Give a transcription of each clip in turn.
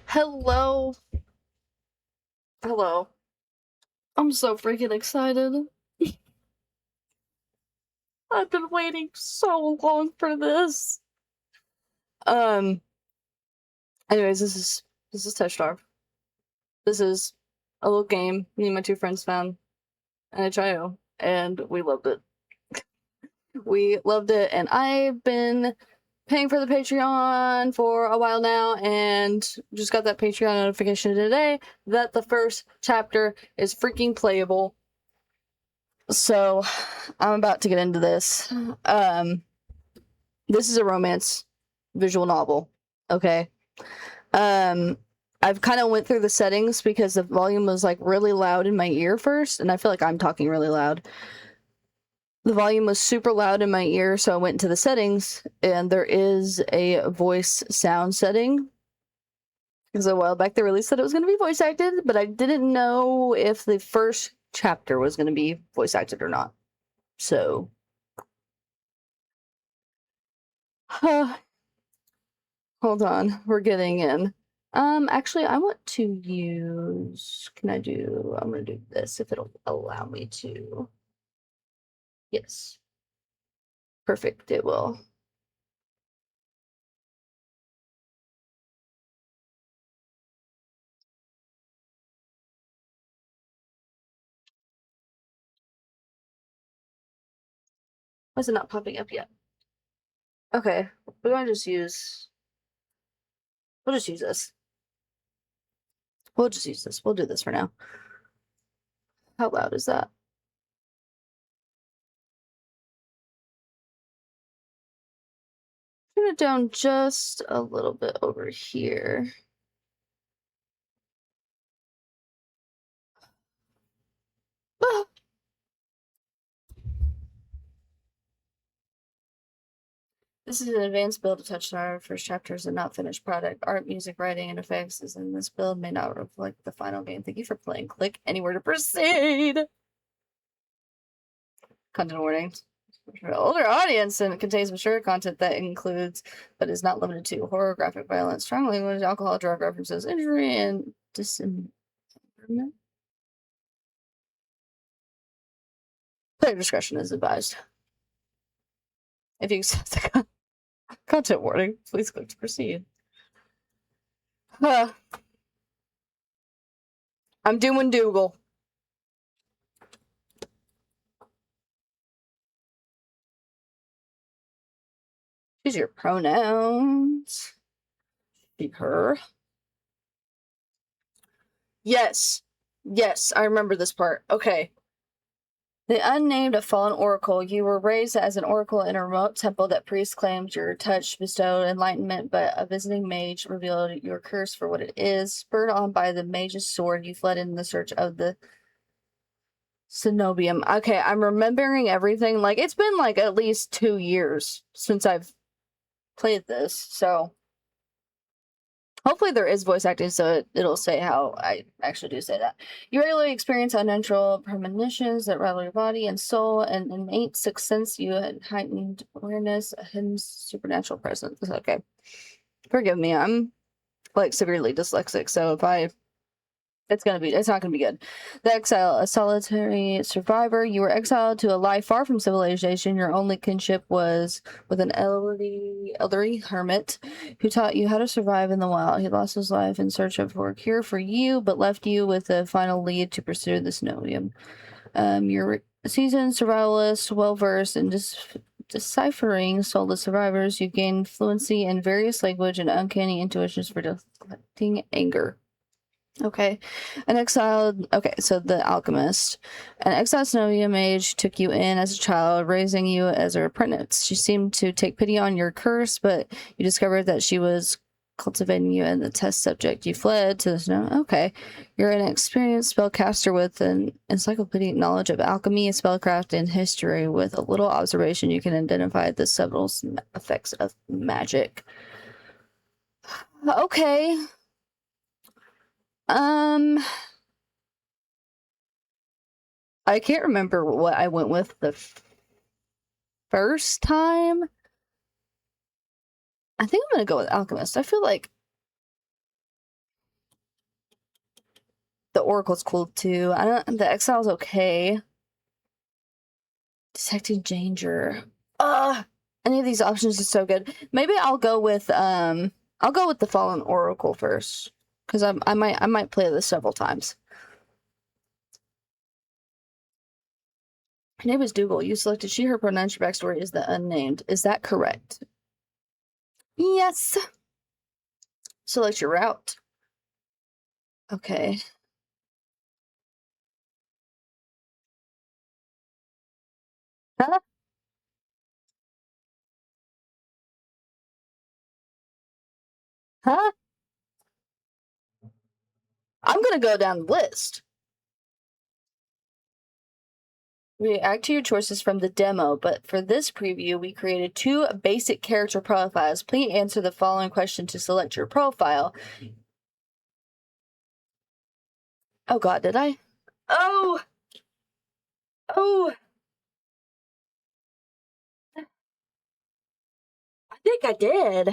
Hello. Hello. I'm so freaking excited. I've been waiting so long for this. Um, anyways, this is Touchstarved. This is a little game me and my two friends found on itch.io, and we loved it. We loved it, and I've been paying for the Patreon for a while now, and just got that Patreon notification today that the first chapter is freaking playable. So, I'm about to get into this. This is a romance visual novel, okay? I've kind of went through the settings because the volume was like really loud in my ear first, and I feel like I'm talking really loud. The volume was super loud in my ear, so I went into the settings, and there is a voice sound setting. Because a while back they released that it was going to be voice acted, but I didn't know if the first chapter was going to be voice acted or not. So, hold on, we're getting in. Actually, I want to use, I'm gonna do this if it'll allow me to. Yes. Perfect, it will. Why is it not popping up yet? Okay, we're gonna just use, we'll just use this. We'll just use this. We'll do this for now. How loud is that? Turn it down just a little bit over here. Ah. This is an advanced build of Touchstarved. First chapter is a not finished product. Art, music, writing, and effects is in this build may not reflect the final game. Thank you for playing. Click anywhere to proceed. Content warnings. For an older audience, and it contains mature content that includes, but is not limited to, horror, graphic violence, strong language, alcohol, drug references, injury, and dismemberment. Player discretion is advised. If you accept the content warning, please click to proceed. I'm doing Dougal. Choose your pronouns. She, her. Yes. Yes, I remember this part. Okay. The unnamed, a fallen oracle. You were raised as an oracle in a remote temple that priests claimed your touch bestowed enlightenment, but a visiting mage revealed your curse for what it is. Spurred on by the mage's sword, you fled in the search of the cenobium. Okay, I'm remembering everything. Like, it's been like at least 2 years since I've played this, so hopefully there is voice acting, so it'll say how I actually do say that. You regularly experience unnatural premonitions that rattle your body and soul, and innate sixth sense. You had heightened awareness, a hidden supernatural presence. Okay, forgive me. I'm like severely dyslexic, so if it's not gonna be good. The exile, a solitary survivor. You were exiled to a life far from civilization. Your only kinship was with an elderly hermit who taught you how to survive in the wild. He lost his life in search of a cure for you, but left you with a final lead to pursue the Snowium. You're a seasoned survivalist, well-versed in deciphering soulless survivors. You gained fluency in various language and uncanny intuitions for deflecting anger. Okay. So the alchemist. An exiled Zenobia mage took you in as a child, raising you as her apprentice. She seemed to take pity on your curse, but you discovered that she was cultivating you in the test subject. You fled to the snow. Okay. You're an experienced spellcaster with an encyclopedic knowledge of alchemy, spellcraft, and history. With a little observation, you can identify the subtle effects of magic. Okay. I can't remember what I went with the first time. I think I'm gonna go with Alchemist. I feel like Oracle's cool too. The Exile's okay. Detecting danger. Any of these options is so good. Maybe I'll go with the Fallen Oracle first. Because I might play this several times. Her name is Dougal. You selected she, her pronoun, your backstory is the unnamed. Is that correct? Yes. Select your route. Okay. Huh? Huh? I'm gonna go down the list. React to your choices from the demo, but for this preview, we created 2 basic character profiles. Please answer the following question to select your profile. Oh god, did I? Oh! I think I did.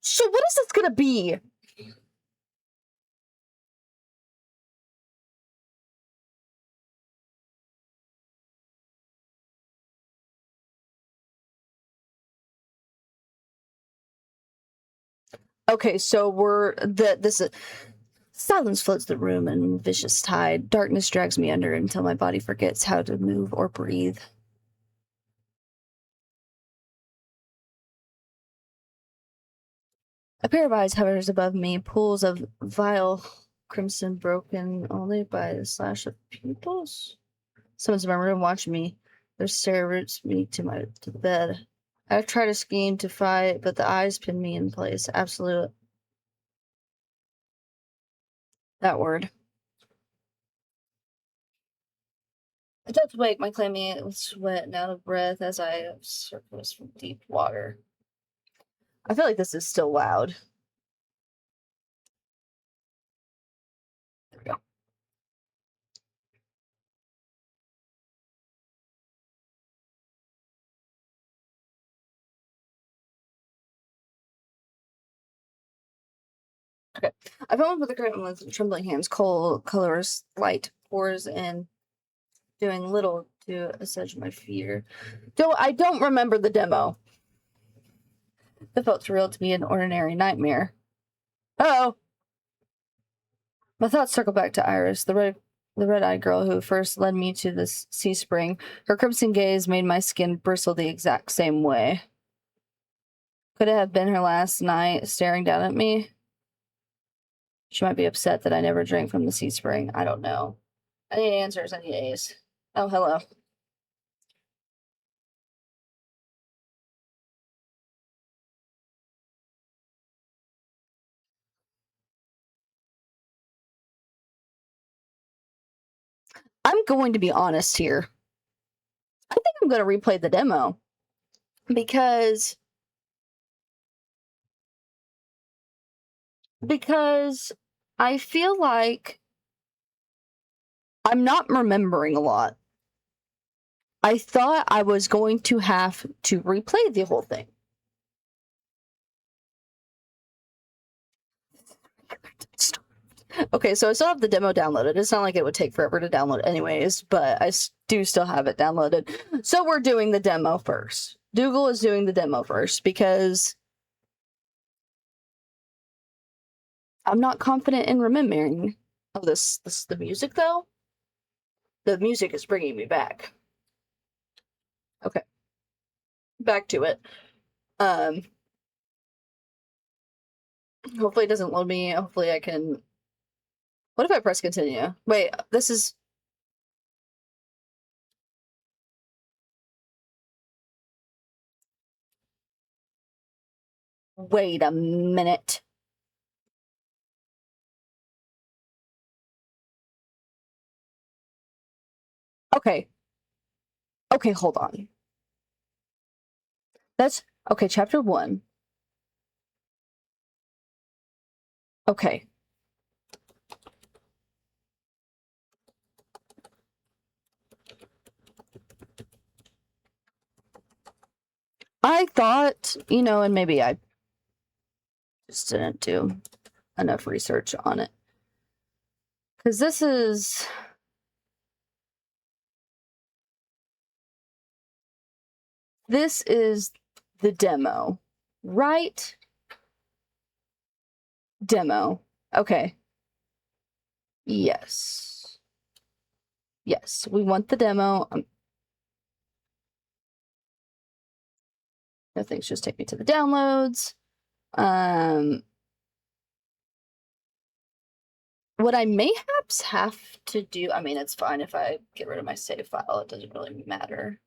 So what is this gonna be? Okay, so this is silence floods the room in vicious tide. Darkness drags me under until my body forgets how to move or breathe. A pair of eyes hovers above me, pools of vile crimson broken only by the slash of pupils. Someone's in my room watching me. Their stare roots me to the bed. I've tried a scheme to fight, but the eyes pin me in place. Absolute. That word. I jumped awake, my clammy with sweat and out of breath as I surfaced from deep water. I feel like this is still loud. There we go. Okay. I found with the curtain with trembling hands, cold colors, light pours in, doing little to assuage my fear. I don't remember the demo. It felt surreal to be an ordinary nightmare. Oh! My thoughts circle back to Iris, the red-eyed girl who first led me to this sea spring. Her crimson gaze made my skin bristle the exact same way. Could it have been her last night staring down at me? She might be upset that I never drank from the sea spring. I don't know. I need answers. I need A's. Oh, hello. I'm going to be honest here. I think I'm going to replay the demo. Because I feel like I'm not remembering a lot. I thought I was going to have to replay the whole thing. Okay, so I still have the demo downloaded. It's not like it would take forever to download anyways, but I do still have it downloaded. So we're doing the demo first. Dougal is doing the demo first because I'm not confident in remembering. Oh, the music though? The music is bringing me back. Okay. Back to it. Hopefully it doesn't load me. Hopefully I can... What if I press continue? Wait, this is... Wait a minute. Okay. Okay, hold on. That's... Okay, chapter 1. Okay. I thought, and maybe I Just didn't do enough research on it. Because this is the demo, right? Demo. Okay. Yes. Yes, we want the demo. Nothing's just take me to the downloads. What I mayhaps have to do, I mean, it's fine if I get rid of my save file. It doesn't really matter.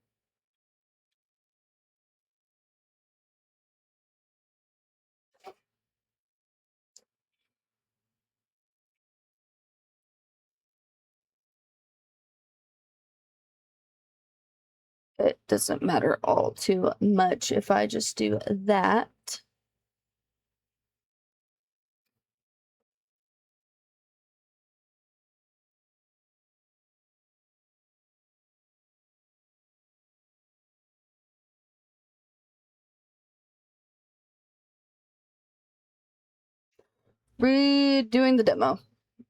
It doesn't matter all too much if I just do that. Redoing the demo.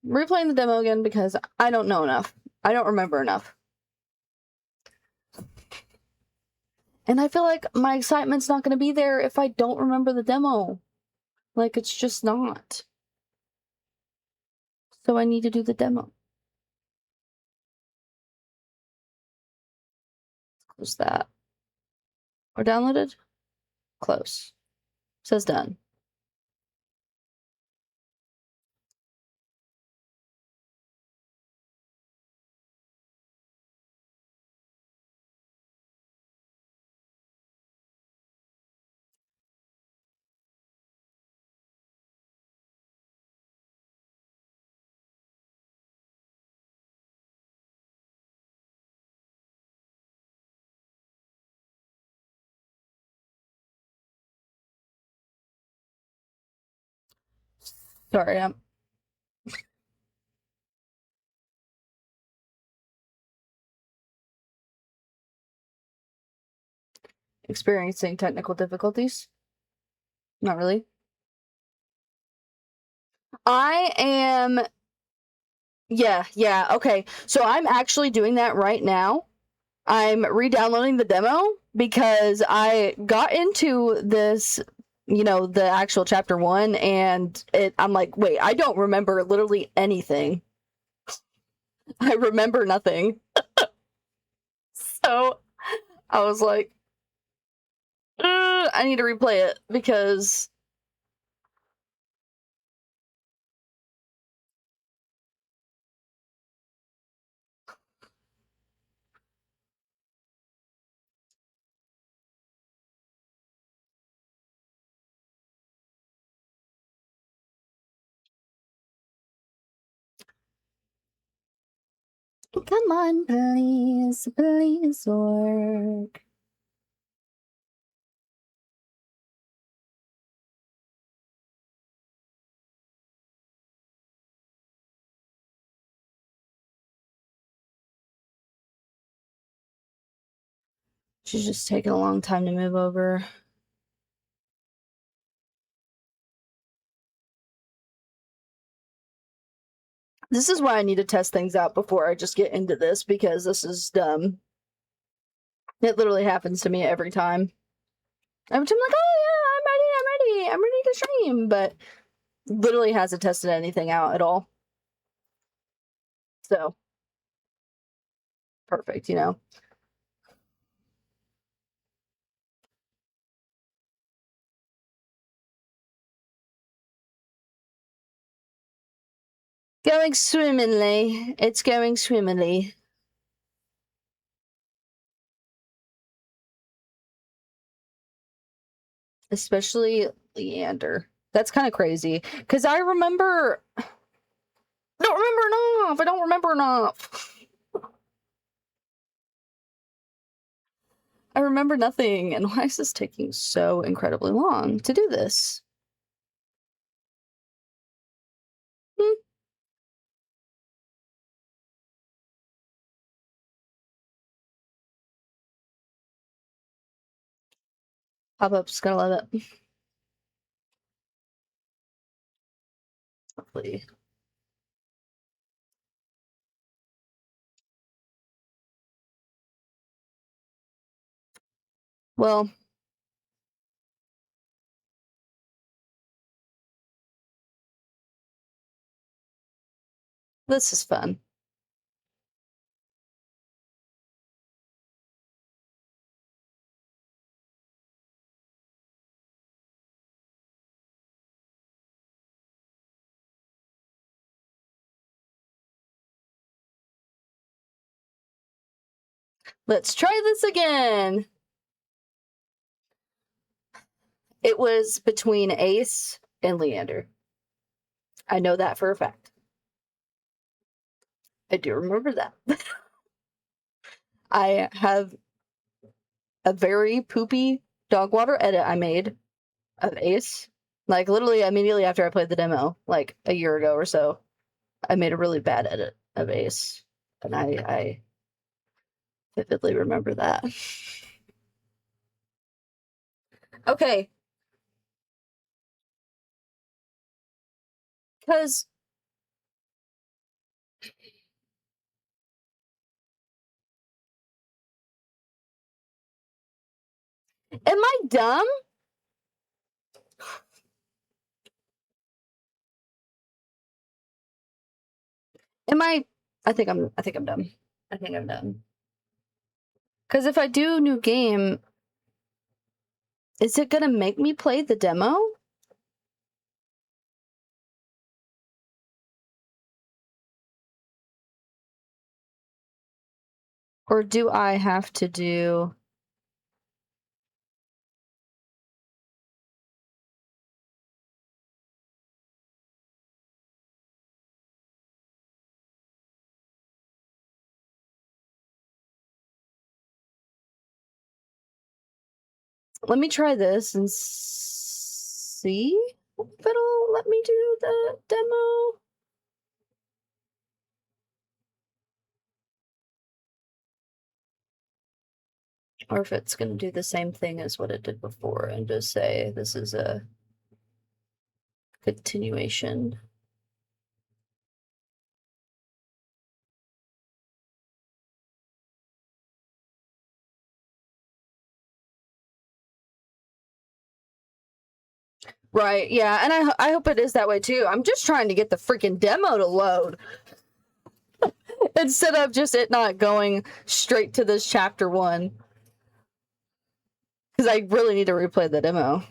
Replaying the demo again because I don't know enough. I don't remember enough. And I feel like my excitement's not going to be there if I don't remember the demo. Like, it's just not. So I need to do the demo. Close that. Or downloaded? Close. Says done. Sorry, I'm experiencing technical difficulties. Not really. I am. Yeah, okay. So I'm actually doing that right now. I'm re-downloading the demo because I got into this, the actual chapter 1, and I'm like, wait, I don't remember literally anything. I remember nothing. So I was like, I need to replay it because come on, please work. She's just taking a long time to move over. This is why I need to test things out before I just get into this, because this is dumb. It literally happens to me every time. Every time I'm like, oh yeah, I'm ready to stream, but literally hasn't tested anything out at all. So, perfect, Going swimmingly. It's going swimmingly. Especially Leander. That's kind of crazy. Because I don't remember enough. I don't remember enough. I remember nothing. And why is this taking so incredibly long to do this? Pop-up's gonna love it. Exactly. Well, this is fun. Let's try this again. It was between Ace and Leander. I know that for a fact. I do remember that. I have a very poopy dog water edit I made of Ace. Like, literally immediately after I played the demo, like a year ago or so, I made a really bad edit of Ace. And I vividly remember that. Okay. Because am I dumb? I think I'm dumb. I think I'm dumb. Because if I do new game, is it gonna make me play the demo? Or do I have to do... Let me try this and see if it'll let me do the demo. Or if it's going to do the same thing as what it did before and just say this is a continuation. Right, yeah, and I hope it is that way too. I'm just trying to get the freaking demo to load. Instead of just it not going straight to this chapter 1. Because I really need to replay the demo.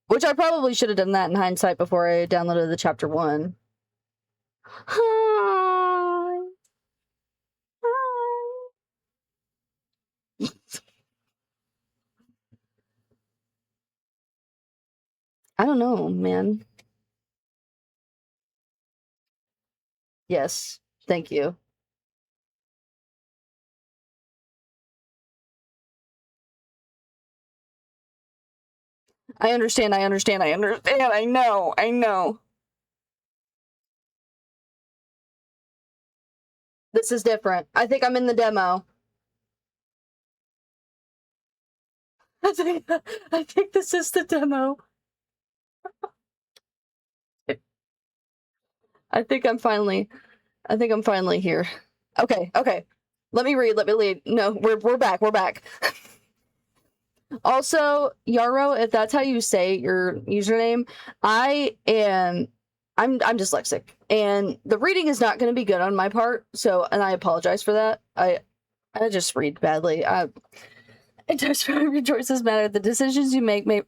Which I probably should have done that in hindsight before I downloaded the chapter 1. Hi. Hi. I don't know, man. Yes, thank you. I understand, I know. This is different. I think I'm in the demo. I think this is the demo. I think I'm finally here. Okay. Let me read. No, we're back. Also, Yarrow, if that's how you say your username, I'm dyslexic, and the reading is not going to be good on my part. So, and I apologize for that. I just read badly. It does. Your choices matter. The decisions you make may.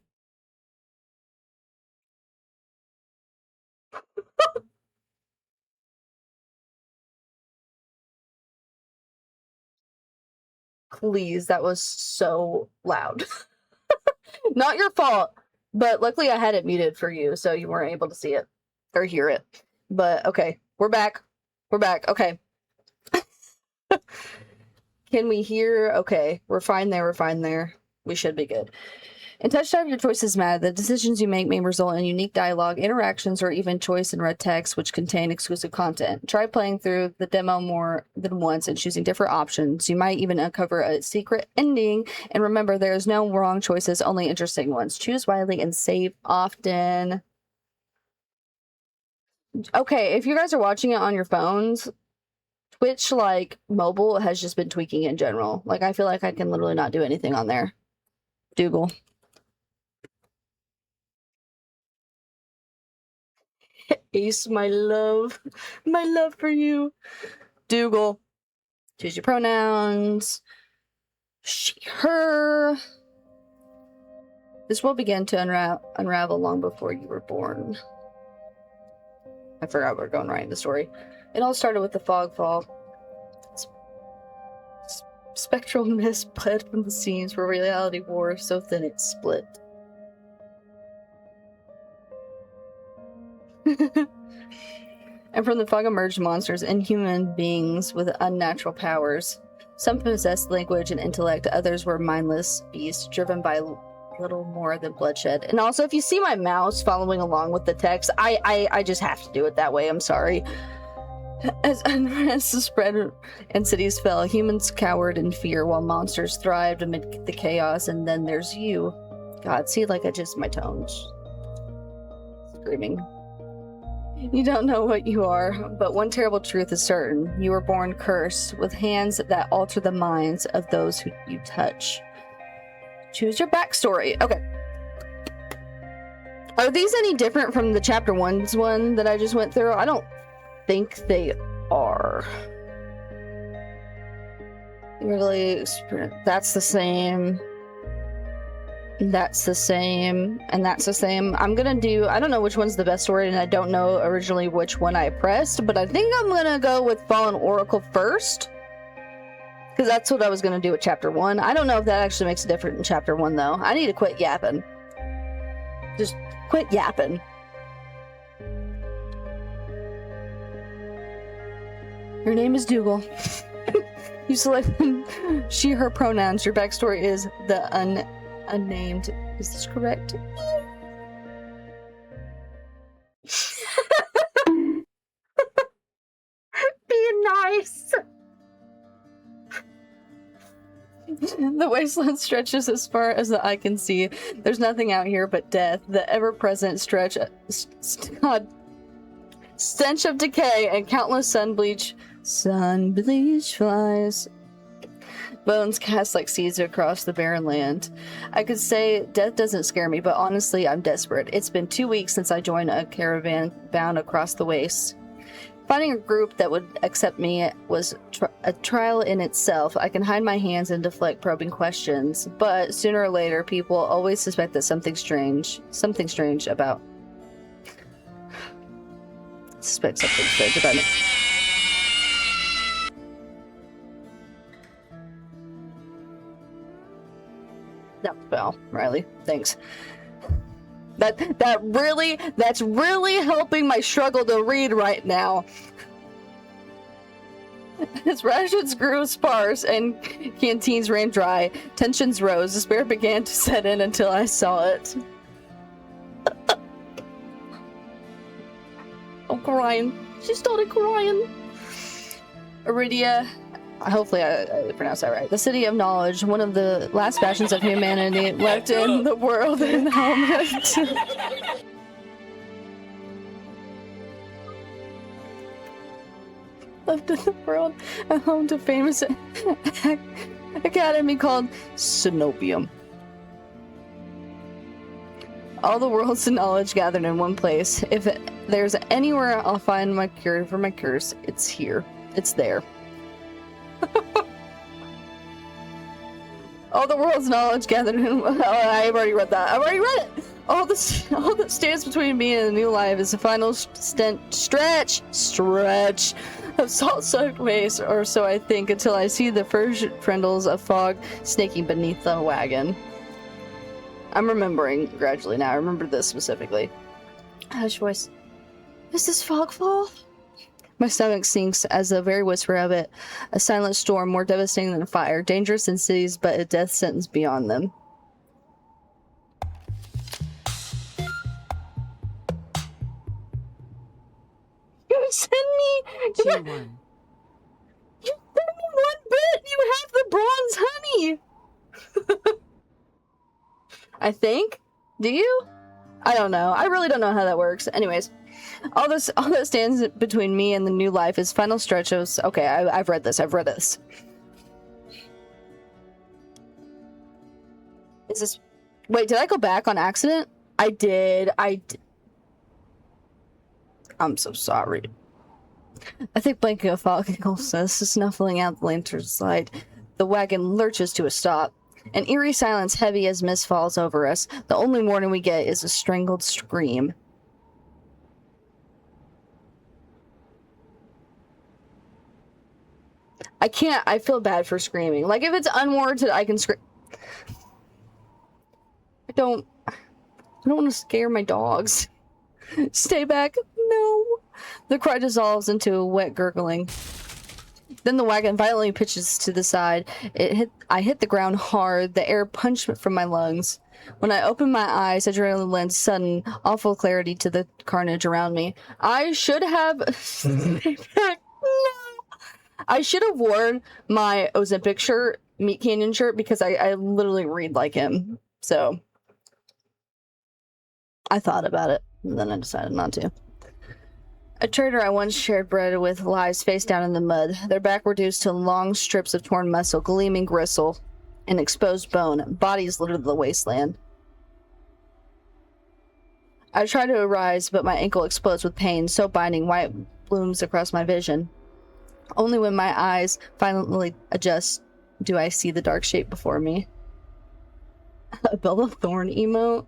Please, that was so loud. Not your fault, but luckily I had it muted for you, so you weren't able to see it or hear it. But okay, we're back. Okay. Can we hear? Okay, we're fine there. We should be good. In Touchstarved, your choices matter. The decisions you make may result in unique dialogue, interactions, or even choice in red text, which contain exclusive content. Try playing through the demo more than once and choosing different options. You might even uncover a secret ending. And remember, there is no wrong choices, only interesting ones. Choose wisely and save often. Okay, if you guys are watching it on your phones, Twitch, like, mobile has just been tweaking in general. Like, I feel like I can literally not do anything on there. Dougal. Ace, my love. My love for you. Dougal. Choose your pronouns. She, her. This will begin to unravel long before you were born. I forgot we're going right in the story. It all started with the fog fall. Spectral mist bled from the seams where reality wore so thin it split. And from the fog emerged monsters, inhuman beings with unnatural powers. Some possessed language and intellect, others were mindless beasts driven by little more than bloodshed. And also, if you see my mouse following along with the text, I just have to do it that way. I'm sorry. As unrest spread and cities fell, humans cowered in fear while monsters thrived amid the chaos. And then there's you. God, see, like, I just, my tones. Screaming. You don't know what you are, but one terrible truth is certain. You were born cursed, with hands that alter the minds of those who you touch. Choose your backstory. Okay. Are these any different from the chapter 1's one that I just went through? I don't think they are. Really, that's the same. That's the same, and that's the same. I'm gonna do, I don't know which one's the best story, and I don't know originally which one I pressed, but I think I'm gonna go with Fallen Oracle first, because that's what I was gonna do with chapter 1. I don't know if that actually makes a difference in chapter 1, though. I need to quit yapping. Just quit yapping. Your name is Dougal. You select she, her pronouns. Your backstory is the unnamed. Is this correct? Be nice. The wasteland stretches as far as the eye can see. There's nothing out here but death. The ever-present stench of decay and countless sun-bleach flies. Bones cast like seeds across the barren land. I could say death doesn't scare me, but honestly, I'm desperate. It's been 2 weeks since I joined a caravan bound across the wastes. Finding a group that would accept me was a trial in itself. I can hide my hands and deflect probing questions, but sooner or later, people always suspect that something strange about me. No, well, Riley, thanks. That's really helping my struggle to read right now. As rations grew sparse and canteens ran dry, tensions rose. Despair began to set in until I saw it. I'm crying. She started crying. Iridia. Hopefully I pronounced that right. The city of knowledge, one of the last bastions of humanity left in the world in helmet. Left in the world, a home to famous academy called Cenobium. All the world's knowledge gathered in one place. If there's anywhere I'll find my cure for my curse, it's here. It's there. All the world's knowledge gathered in... Oh, I've already read that. I've already read it! All that stands between me and a new life is the final stretch of salt-soaked waste, or so I think, until I see the first friendles of fog snaking beneath the wagon. I'm remembering gradually now. I remember this specifically. Hush voice. Is this fogfall? My stomach sinks as the very whisper of it. A silent storm, more devastating than fire, dangerous in cities, but a death sentence beyond them. You send me... You send me one bit! You have the bronze honey! I think? Do you? I don't know. I really don't know how that works. Anyways. All that stands between me and the new life is final stretch of... Okay, I've read this. I've read this. Is this... Wait, did I go back on accident? I did. I'm so sorry. I think blanket of fog says, snuffling out the lantern's light. The wagon lurches to a stop. An eerie silence heavy as mist falls over us. The only warning we get is a strangled scream. I can't. I feel bad for screaming. Like, if it's unwarranted, I can scream. I don't want to scare my dogs. Stay back. No. The cry dissolves into a wet gurgling. Then the wagon violently pitches to the side. I hit the ground hard. The air punched from my lungs. When I opened my eyes, adrenaline lent sudden, awful clarity to the carnage around me. I should have... No. I should have worn my Ozempic shirt, Meat Canyon shirt, because I literally read like him. So... I thought about it, and then I decided not to. A trader I once shared bread with lies face down in the mud, their back reduced to long strips of torn muscle, gleaming gristle, and exposed bone. Bodies litter the wasteland. I try to arise, but my ankle explodes with pain, so binding white blooms across my vision. Only when my eyes finally adjust do I see the dark shape before me. A Bella Thorne emote?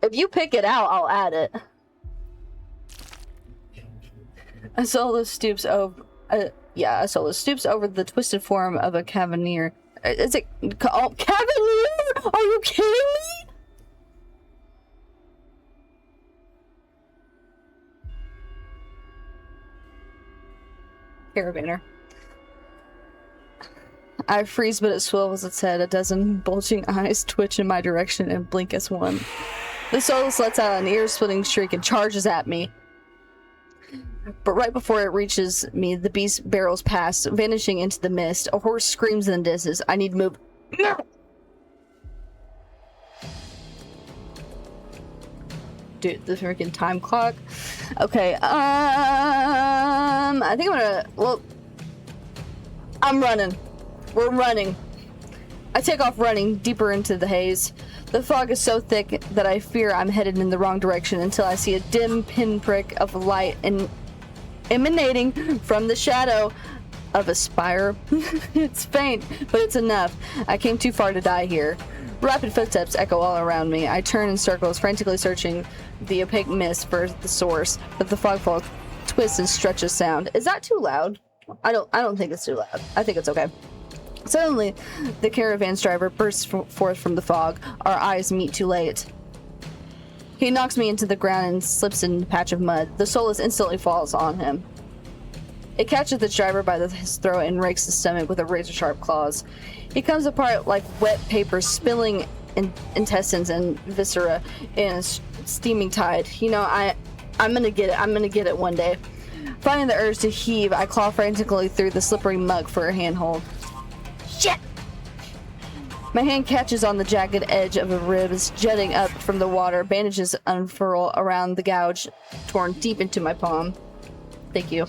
If you pick it out, I'll add it. A solo stoops over... a solo stoops over the twisted form of a cavalier. Is it... Oh, cavalier? Are you kidding me? Caravaner. I freeze, but it swivels its head. A dozen bulging eyes twitch in my direction and blink as one. The Solus lets out an ear-splitting shriek and charges at me. But right before it reaches me, the beast barrels past, vanishing into the mist. A horse screams in the distance. I need to move. No! Dude, the freaking time clock. Okay, I think I'm gonna... Well... I'm running. We're running. I take off running, deeper into the haze. The fog is so thick that I fear I'm headed in the wrong direction until I see a dim pinprick of light emanating from the shadow of a spire. It's faint, but it's enough. I came too far to die here. Rapid footsteps echo all around me. I turn in circles, frantically searching the opaque mist for the source, but the fogfall twists and stretches sound. Is that too loud? I don't think it's too loud. I think it's okay. Suddenly, the caravan's driver bursts forth from the fog. Our eyes meet too late. He knocks me into the ground and slips in a patch of mud. The Solus instantly falls on him. It catches the driver by his throat and rakes his stomach with a razor-sharp claws. He comes apart like wet paper, spilling intestines and viscera in a steaming tide. You know, I'm gonna get it. I'm gonna get it one day. Finding the urge to heave, I claw frantically through the slippery muck for a handhold. Shit! My hand catches on the jagged edge of a ribs jutting up from the water. Bandages unfurl around the gouge, torn deep into my palm. Thank you.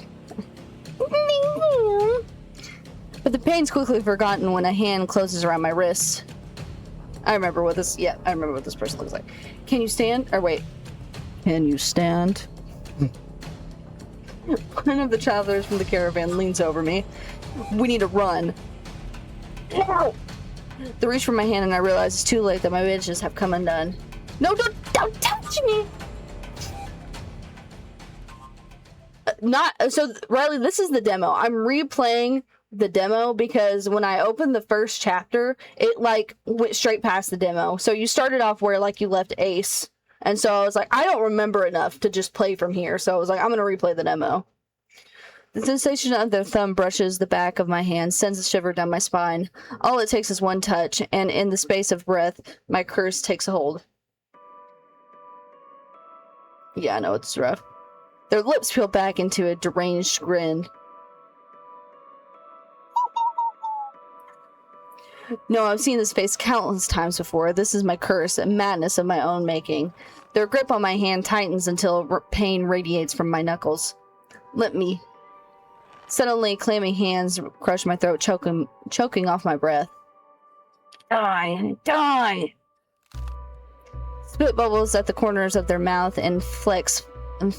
But the pain's quickly forgotten when a hand closes around my wrist. I remember what this person looks like. Can you stand? Or wait. Can you stand? One of the travelers from the caravan leans over me. We need to run. No! The reach for my hand and I realize it's too late that my bandages have come undone. No, don't touch me! Riley, this is the demo. I'm replaying the demo because when I opened the first chapter, it like went straight past the demo. So you started off where like you left Ace. And so I was like, I don't remember enough to just play from here. So I was like, I'm going to replay the demo. The sensation of their thumb brushes the back of my hand, sends a shiver down my spine. All it takes is one touch, and in the space of breath, my curse takes a hold. Yeah, I know, it's rough. Their lips peel back into a deranged grin. No, I've seen this face countless times before. This is my curse, a madness of my own making. Their grip on my hand tightens until pain radiates from my knuckles. Let me. Suddenly, clammy hands crush my throat, choking off my breath. Die! Die! Spit bubbles at the corners of their mouth and flex my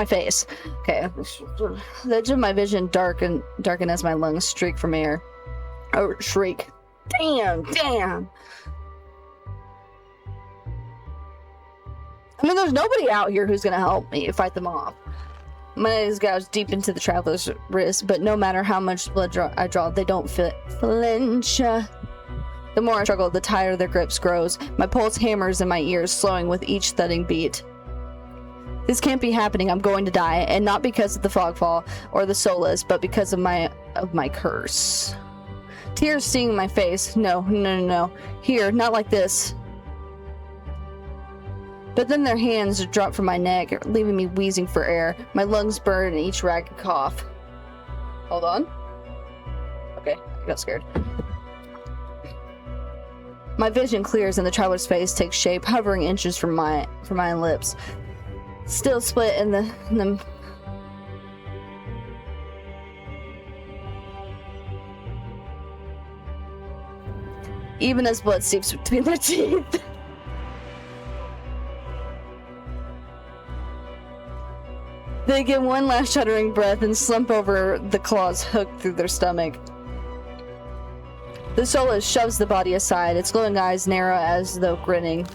face. Okay. The edge of my vision darken as my lungs streak from air. Oh, shriek. Damn! I mean, there's nobody out here who's gonna help me fight them off. My eyes gouge deep into the traveler's wrist, but no matter how much blood I draw, they don't flinch. The more I struggle, the tighter their grips grows. My pulse hammers in my ears, slowing with each thudding beat. This can't be happening. I'm going to die, and not because of the fogfall or the solace, but because of my curse. Tears sting my face. No. Here, not like this. But then their hands drop from my neck, leaving me wheezing for air. My lungs burn in each ragged cough. Hold on. Okay, I got scared. My vision clears and the traveler's face takes shape, hovering inches from my lips. Still split in the even as blood seeps between their teeth. They get one last shuddering breath and slump over, the claws hooked through their stomach. The solace shoves the body aside, its glowing eyes narrow as though grinning.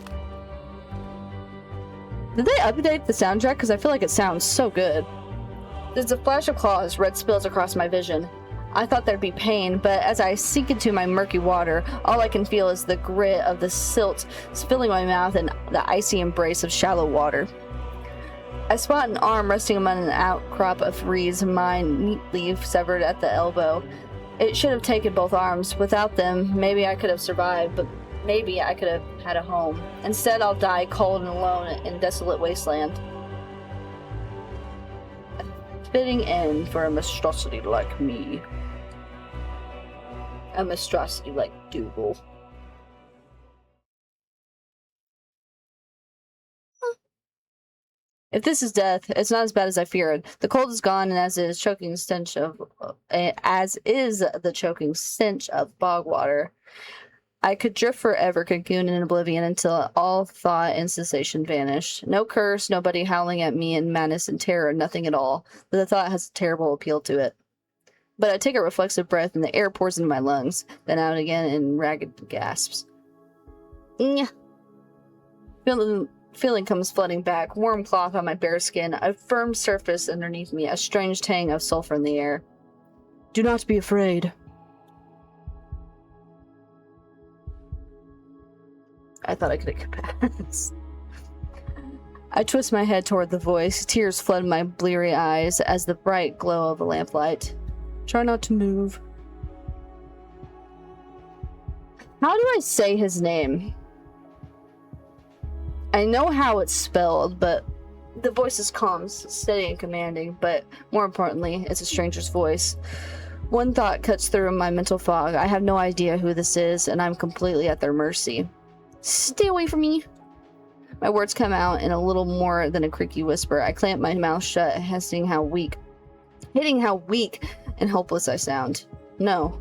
Did they update the soundtrack? Because I feel like it sounds so good. There's a flash of claws, red spills across my vision. I thought there'd be pain, but as I sink into my murky water, all I can feel is the grit of the silt spilling my mouth and the icy embrace of shallow water. I spot an arm resting among an outcrop of reeds, mine neatly severed at the elbow. It should have taken both arms. Without them, maybe I could have survived, but maybe I could have had a home. Instead, I'll die cold and alone in desolate wasteland. A fitting end for a monstrosity like me. A monstrosity like Dougal. If this is death, it's not as bad as I feared. The cold is gone, and as is the choking stench of bog water. I could drift forever, cocoon in oblivion, until all thought and sensation vanished. No curse, nobody howling at me in madness and terror, nothing at all. But the thought has a terrible appeal to it. But I take a reflexive breath, and the air pours into my lungs, then out again in ragged gasps. Feeling comes flooding back, warm cloth on my bare skin, a firm surface underneath me, a strange tang of sulfur in the air. Do not be afraid. I thought I could get past. I twist my head toward the voice. Tears flood my bleary eyes as the bright glow of a lamplight. Try not to move. How do I say his name? I know how it's spelled, but the voice is calm, steady, and commanding, but more importantly, it's a stranger's voice. One thought cuts through my mental fog. I have no idea who this is, and I'm completely at their mercy. Stay away from me! My words come out in a little more than a creaky whisper. I clamp my mouth shut, hitting how weak and helpless I sound. No.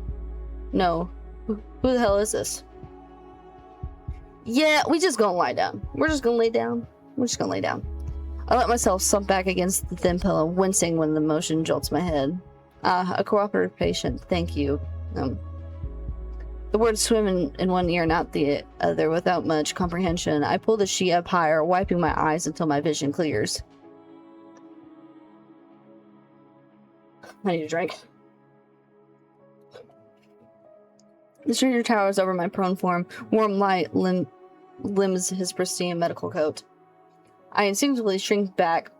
Who the hell is this? Yeah, we just gonna lie down. We're just gonna lay down. I let myself slump back against the thin pillow, wincing when the motion jolts my head. A cooperative patient. Thank you. The words swim in one ear and out the other without much comprehension. I pull the sheet up higher, wiping my eyes until my vision clears. I need a drink. The stranger towers over my prone form. Warm light limbs his pristine medical coat. I instinctively shrink back,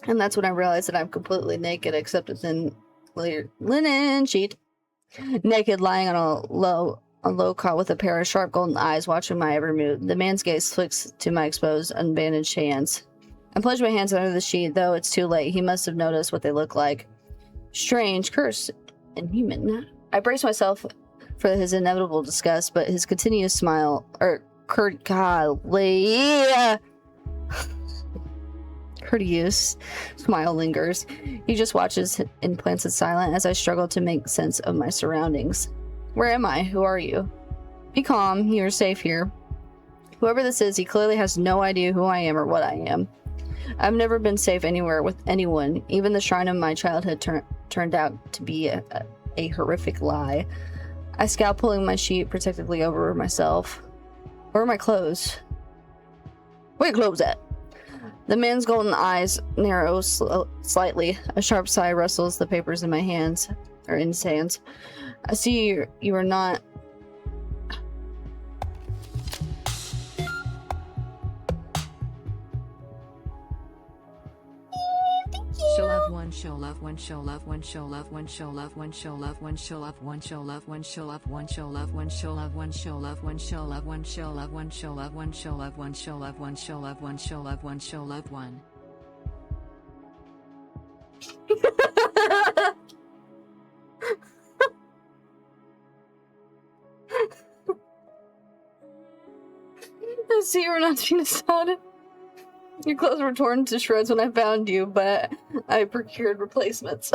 and that's when I realize that I'm completely naked except a thin linen sheet. Naked, lying on a low cot with a pair of sharp golden eyes watching my every move. The man's gaze flicks to my exposed, unbandaged hands. I plunge my hands under the sheet, though it's too late. He must have noticed what they look like. Strange, cursed, inhuman. I brace myself for his inevitable disgust, but his continuous smile, courteous smile lingers. He just watches in placid silence as I struggle to make sense of my surroundings. Where am I? Who are you? Be calm. You're safe here. Whoever this is, he clearly has no idea who I am or what I am. I've never been safe anywhere with anyone. Even the shrine of my childhood turned out to be a horrific lie. I scowl, pulling my sheet protectively over myself. Where are my clothes? Where are your clothes at? The man's golden eyes narrow slightly. A sharp sigh rustles the papers in my hands, or in his hands. I see you are not... Show love one, show love one, show love one, show love one, show love one, show love one, show love one, show love one, show love one, show love one, show love one, show love one, show love one, show love one, show love one, show love one, show love one, show love one, show love one, show love one. I see you were not being decided. Your clothes were torn to shreds when I found you, but I procured replacements.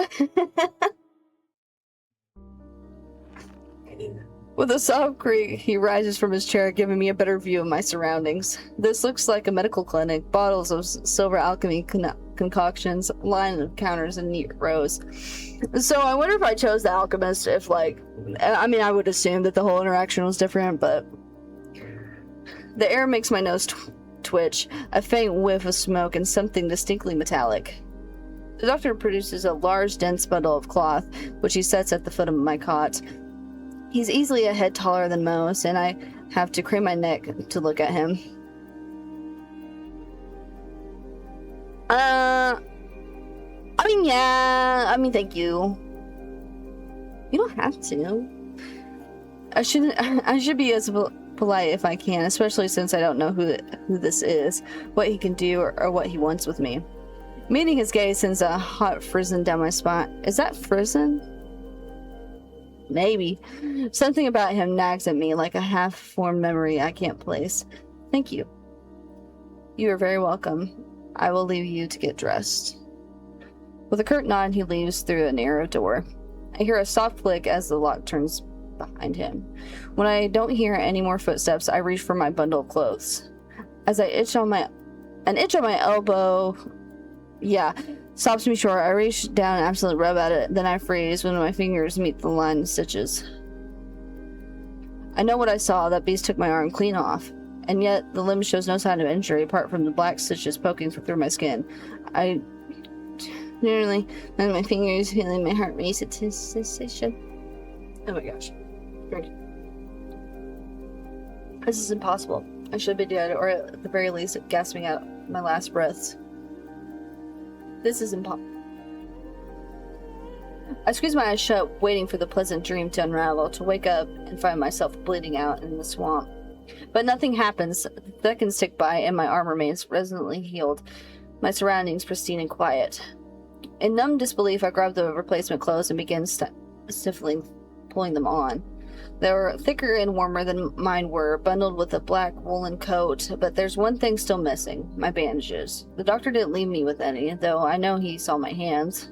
With a soft creak, he rises from his chair, giving me a better view of my surroundings. This looks like a medical clinic. Bottles of silver alchemy concoctions, line of counters in neat rows. So I wonder if I chose the alchemist if, like... I mean, I would assume that the whole interaction was different, but... The air makes my nose twitch, a faint whiff of smoke, and something distinctly metallic. The doctor produces a large, dense bundle of cloth, which he sets at the foot of my cot. He's easily a head taller than most, and I have to crane my neck to look at him. Thank you. You don't have to. I should be as polite if I can, especially since I don't know who this is, what he can do, or what he wants with me. Meeting his gaze sends a hot frizzen down my spine. Is that frizzen? Maybe. Something about him nags at me like a half-formed memory I can't place. Thank you. You are very welcome. I will leave you to get dressed. With a curt nod, he leaves through a narrow door. I hear a soft click as the lock turns behind him. When I don't hear any more footsteps, I reach for my bundle of clothes. As an itch on my elbow, stops me short. I reach down and absolutely rub at it, then I freeze when my fingers meet the line of stitches. I know what I saw. That beast took my arm clean off, and yet the limb shows no sign of injury apart from the black stitches poking through my skin. I nearly let my fingers feeling my heart race at sensation. Oh my gosh. Drink. This is impossible. I should be dead, or at the very least gasping out my last breaths. This is impossible. I squeeze my eyes shut, waiting for the pleasant dream to unravel, to wake up and find myself bleeding out in the swamp. But nothing happens. Seconds tick by, and my arm remains resolutely healed, my surroundings pristine and quiet. In numb disbelief, I grab the replacement clothes and begin stiffly pulling them on. They were thicker and warmer than mine were, bundled with a black woolen coat, but there's one thing still missing: my bandages. The doctor didn't leave me with any, though I know he saw my hands.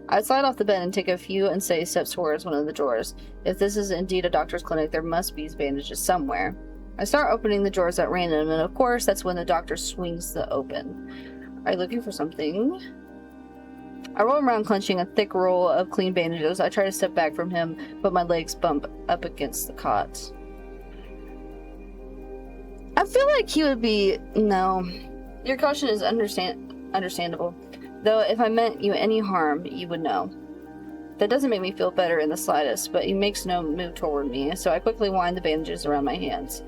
I slide off the bed and take a few unsteady steps towards one of the drawers. If this is indeed a doctor's clinic, there must be bandages somewhere. I start opening the drawers at random, and of course that's when the doctor swings them open. Are you looking for something? I roll around, clenching a thick roll of clean bandages. I try to step back from him, but my legs bump up against the cot. I feel like he would be... No. Your caution is understandable. Though if I meant you any harm, you would know. That doesn't make me feel better in the slightest, but he makes no move toward me, so I quickly wind the bandages around my hands.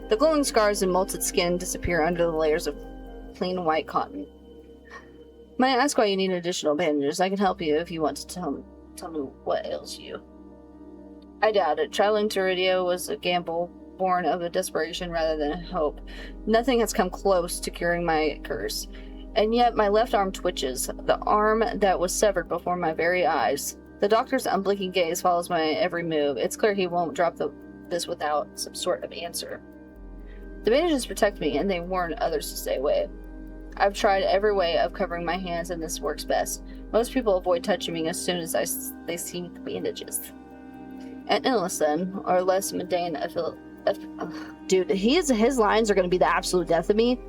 The glowing scars and molted skin disappear under the layers of clean white cotton. May I ask why you need additional bandages? I can help you if you want to tell me what ails you. I doubt it. Traveling to Iridia was a gamble born of a desperation rather than hope. Nothing has come close to curing my curse. And yet my left arm twitches, the arm that was severed before my very eyes. The doctor's unblinking gaze follows my every move. It's clear he won't drop this without some sort of answer. The bandages protect me, and they warn others to stay away. I've tried every way of covering my hands, and this works best. Most people avoid touching me as soon as they see the bandages. An illness, then, or less mundane dude, his lines are going to be the absolute death of me.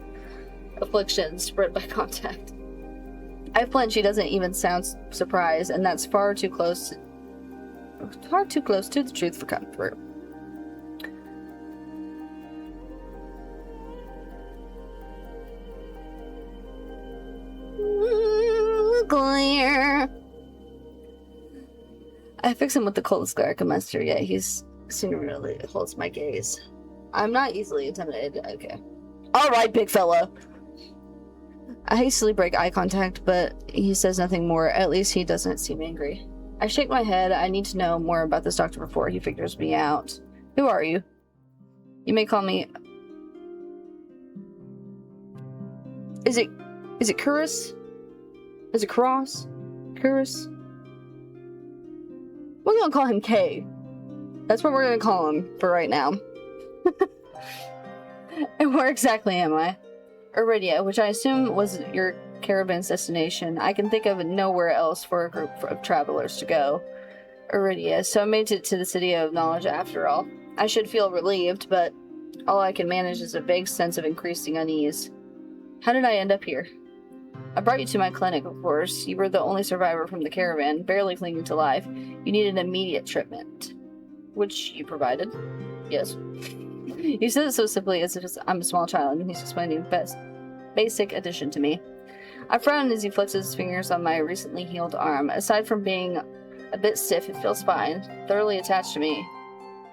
Affliction spread by contact. I flinch. He doesn't even sound surprised, and that's far too close to the truth for comfort. Clear. I fix him with the coldest glare I can muster, yet he's singularly holds my gaze. I'm not easily intimidated. Okay. Alright, big fella. I hastily break eye contact, but he says nothing more. At least he doesn't seem angry. I shake my head. I need to know more about this doctor before he figures me out. Who are you? You may call me... Is it Curus? Is it Cross? Curus? We're gonna call him K. That's what we're gonna call him for right now. And where exactly am I? Iridia, which I assume was your caravan's destination. I can think of nowhere else for a group of travelers to go. Iridia, so I made it to the city of knowledge after all. I should feel relieved, but all I can manage is a vague sense of increasing unease. How did I end up here? I brought you to my clinic, of course. You were the only survivor from the caravan, barely clinging to life. You needed immediate treatment, which you provided. Yes. You said it so simply as if I'm a small child, and he's explaining the basic addition to me. I frown as he flexes his fingers on my recently healed arm. Aside from being a bit stiff, it feels fine, thoroughly attached to me.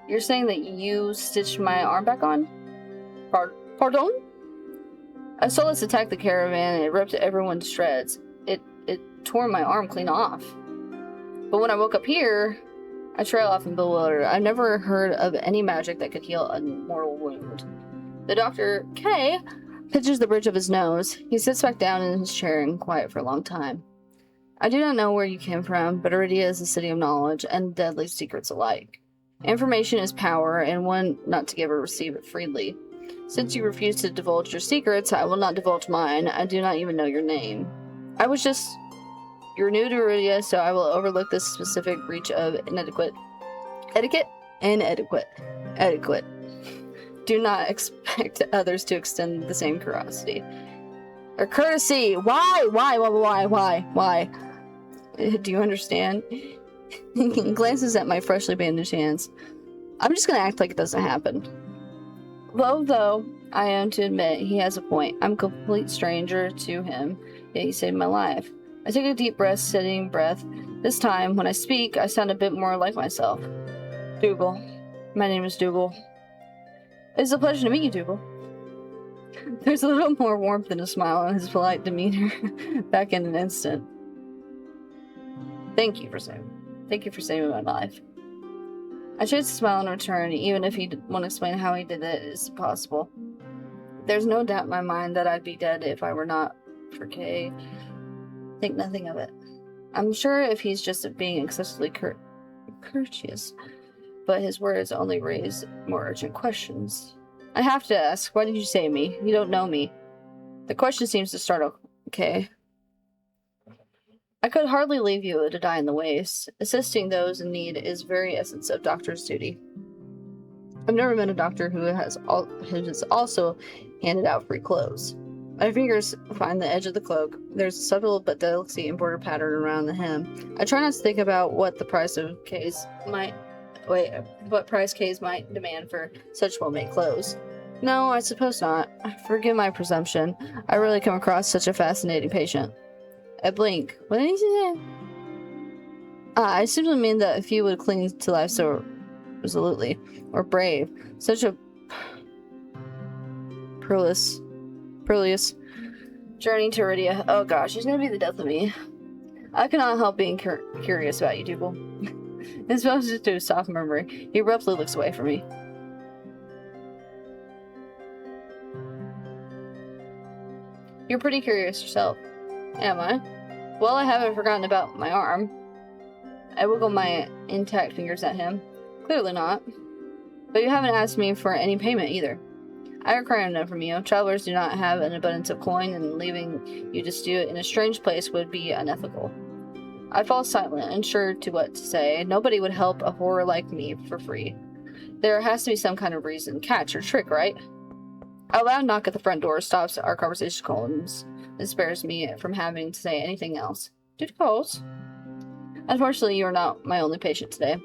You're saying that you stitched my arm back on? Pardon? I saw us attack the caravan, and it ripped everyone to shreds. It tore my arm clean off. But when I woke up here, I trail off in bewildered. I've never heard of any magic that could heal a mortal wound. The doctor, K, pinches the bridge of his nose. He sits back down in his chair and quiet for a long time. I do not know where you came from, but Iridia is a city of knowledge and deadly secrets alike. Information is power, and one not to give or receive it freely. Since you refuse to divulge your secrets, I will not divulge mine. I do not even know your name. You're new to Iridia, so I will overlook this specific breach of etiquette. Do not expect others to extend the same curiosity. Or courtesy! Why? Do you understand? He glances at my freshly bandaged hands. I'm just gonna act like it doesn't happen. Though I am to admit he has a point. I'm a complete stranger to him, yet he saved my life. I take a deep breath, steadying breath. This time, when I speak, I sound a bit more like myself. Dougal. My name is Dougal. It's a pleasure to meet you, Dougal. There's a little more warmth than a smile on his polite demeanor back in an instant. Thank you for saving my life. I chose to smile in return, even if he won't explain how he did it. It's possible. There's no doubt in my mind that I'd be dead if I were not for Kay. Think nothing of it. I'm sure if he's just being excessively courteous, but his words only raise more urgent questions. I have to ask, why did you save me? You don't know me. The question seems to startle Kay. I could hardly leave you to die in the waste. Assisting those in need is very essence of doctor's duty. I've never met a doctor who has also handed out free clothes. My fingers find the edge of the cloak. There's a subtle but delicate embroidered pattern around the hem. I try not to think about what price K's might demand for such well-made clothes. No, I suppose not. Forgive my presumption. I really come across such a fascinating patient. I blink. What did he say? I simply mean that if you would cling to life so resolutely, or brave, such a perilous journey to Iridia. Oh gosh, it's gonna be the death of me. I cannot help being curious about you, Dougal. His mouth just to a soft murmur. He abruptly looks away from me. You're pretty curious yourself. Am I? Well, I haven't forgotten about my arm. I wiggle my intact fingers at him. Clearly not. But you haven't asked me for any payment either. I require none from you. Travelers do not have an abundance of coin, and leaving you to stew it in a strange place would be unethical. I fall silent, unsure to what to say. Nobody would help a horror like me for free. There has to be some kind of reason. Catch or trick, right? A loud knock at the front door stops our conversation and spares me from having to say anything else. Duty calls. Unfortunately, you are not my only patient today.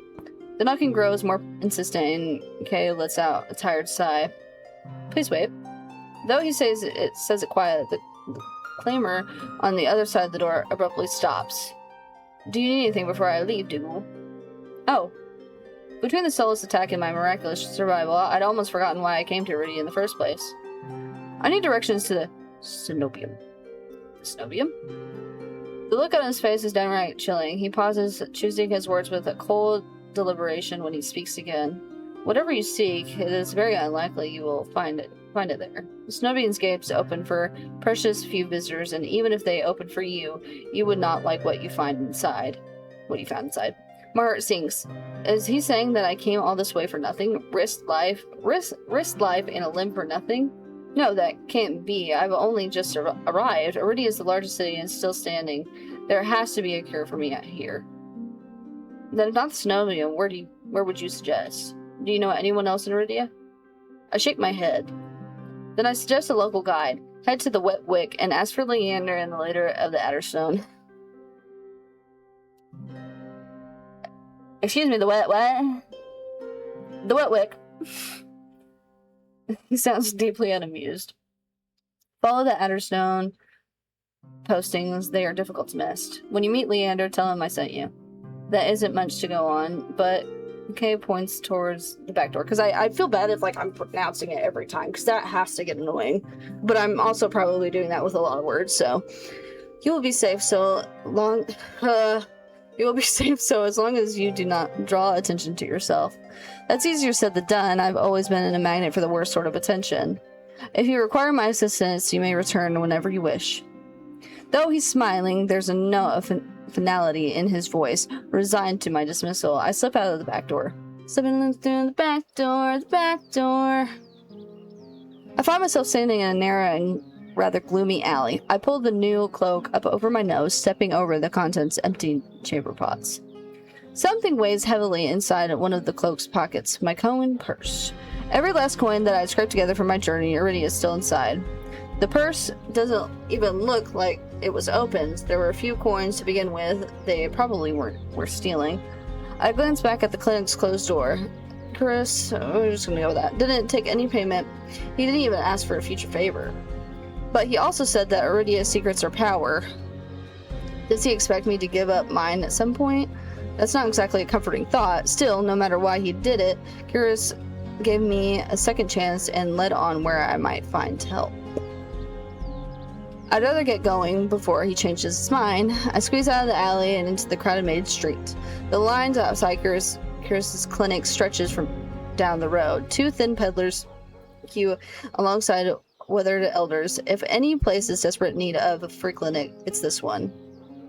The knocking grows more insistent, and Kay lets out a tired sigh. Please wait. Though he says it quiet, the clamor on the other side of the door abruptly stops. Do you need anything before I leave, Dougal? Oh. Between the Solus attack and my miraculous survival, I'd almost forgotten why I came to Iridia in the first place. I need directions to the Cenobium. The Cenobium? The look on his face is downright chilling. He pauses, choosing his words with a cold deliberation when he speaks again. Whatever you seek, it is very unlikely you will find it there. The Cenobium's gates open for precious few visitors, and even if they open for you, you would not like what you find inside. What you found inside. My heart sinks. Is he saying that I came all this way for nothing? Risked life and a limb for nothing? No, that can't be. I've only just arrived. Iridia is the largest city and still standing. There has to be a cure for me out here. Then if not the Cenobium, where would you suggest? Do you know anyone else in Iridia? I shake my head. Then I suggest a local guide. Head to the Wet Wick and ask for Leander and the leader of the Adderstone. Excuse me, the what? The Wet Wick. He sounds deeply unamused. Follow the Adderstone postings. They are difficult to miss. When you meet Leander, tell him I sent you. That isn't much to go on, but Kay points towards the back door. Because I feel bad if I'm pronouncing it every time, because that has to get annoying. But I'm also probably doing that with a lot of words, so... You will be safe so long... You will be safe so as long as you do not draw attention to yourself. That's easier said than done. I've always been a magnet for the worst sort of attention. If you require my assistance, you may return whenever you wish. Though he's smiling, there's a note of finality in his voice. Resigned to my dismissal, I slip out of the back door. Slipping through the back door. I find myself standing in a narrow and rather gloomy alley. I pull the new cloak up over my nose, stepping over the contents empty chamber pots. Something weighs heavily inside one of the cloak's pockets, my coin purse. Every last coin that I scraped together from my journey already is still inside. The purse doesn't even look like it was opened. There were a few coins to begin with. They probably were stealing. I glance back at the clinic's closed door. Chris, we're just gonna go with that, didn't take any payment. He didn't even ask for a future favor. But he also said that Iridia's secrets are power. Does he expect me to give up mine at some point? That's not exactly a comforting thought. Still, no matter why he did it, Cyrus gave me a second chance and led on where I might find help. I'd rather get going before he changes his mind. I squeeze out of the alley and into the crowded main street. The lines outside Cyrus's clinic stretches from down the road. Two thin peddlers queue alongside withered elders. If any place is desperate need of a free clinic, it's this one.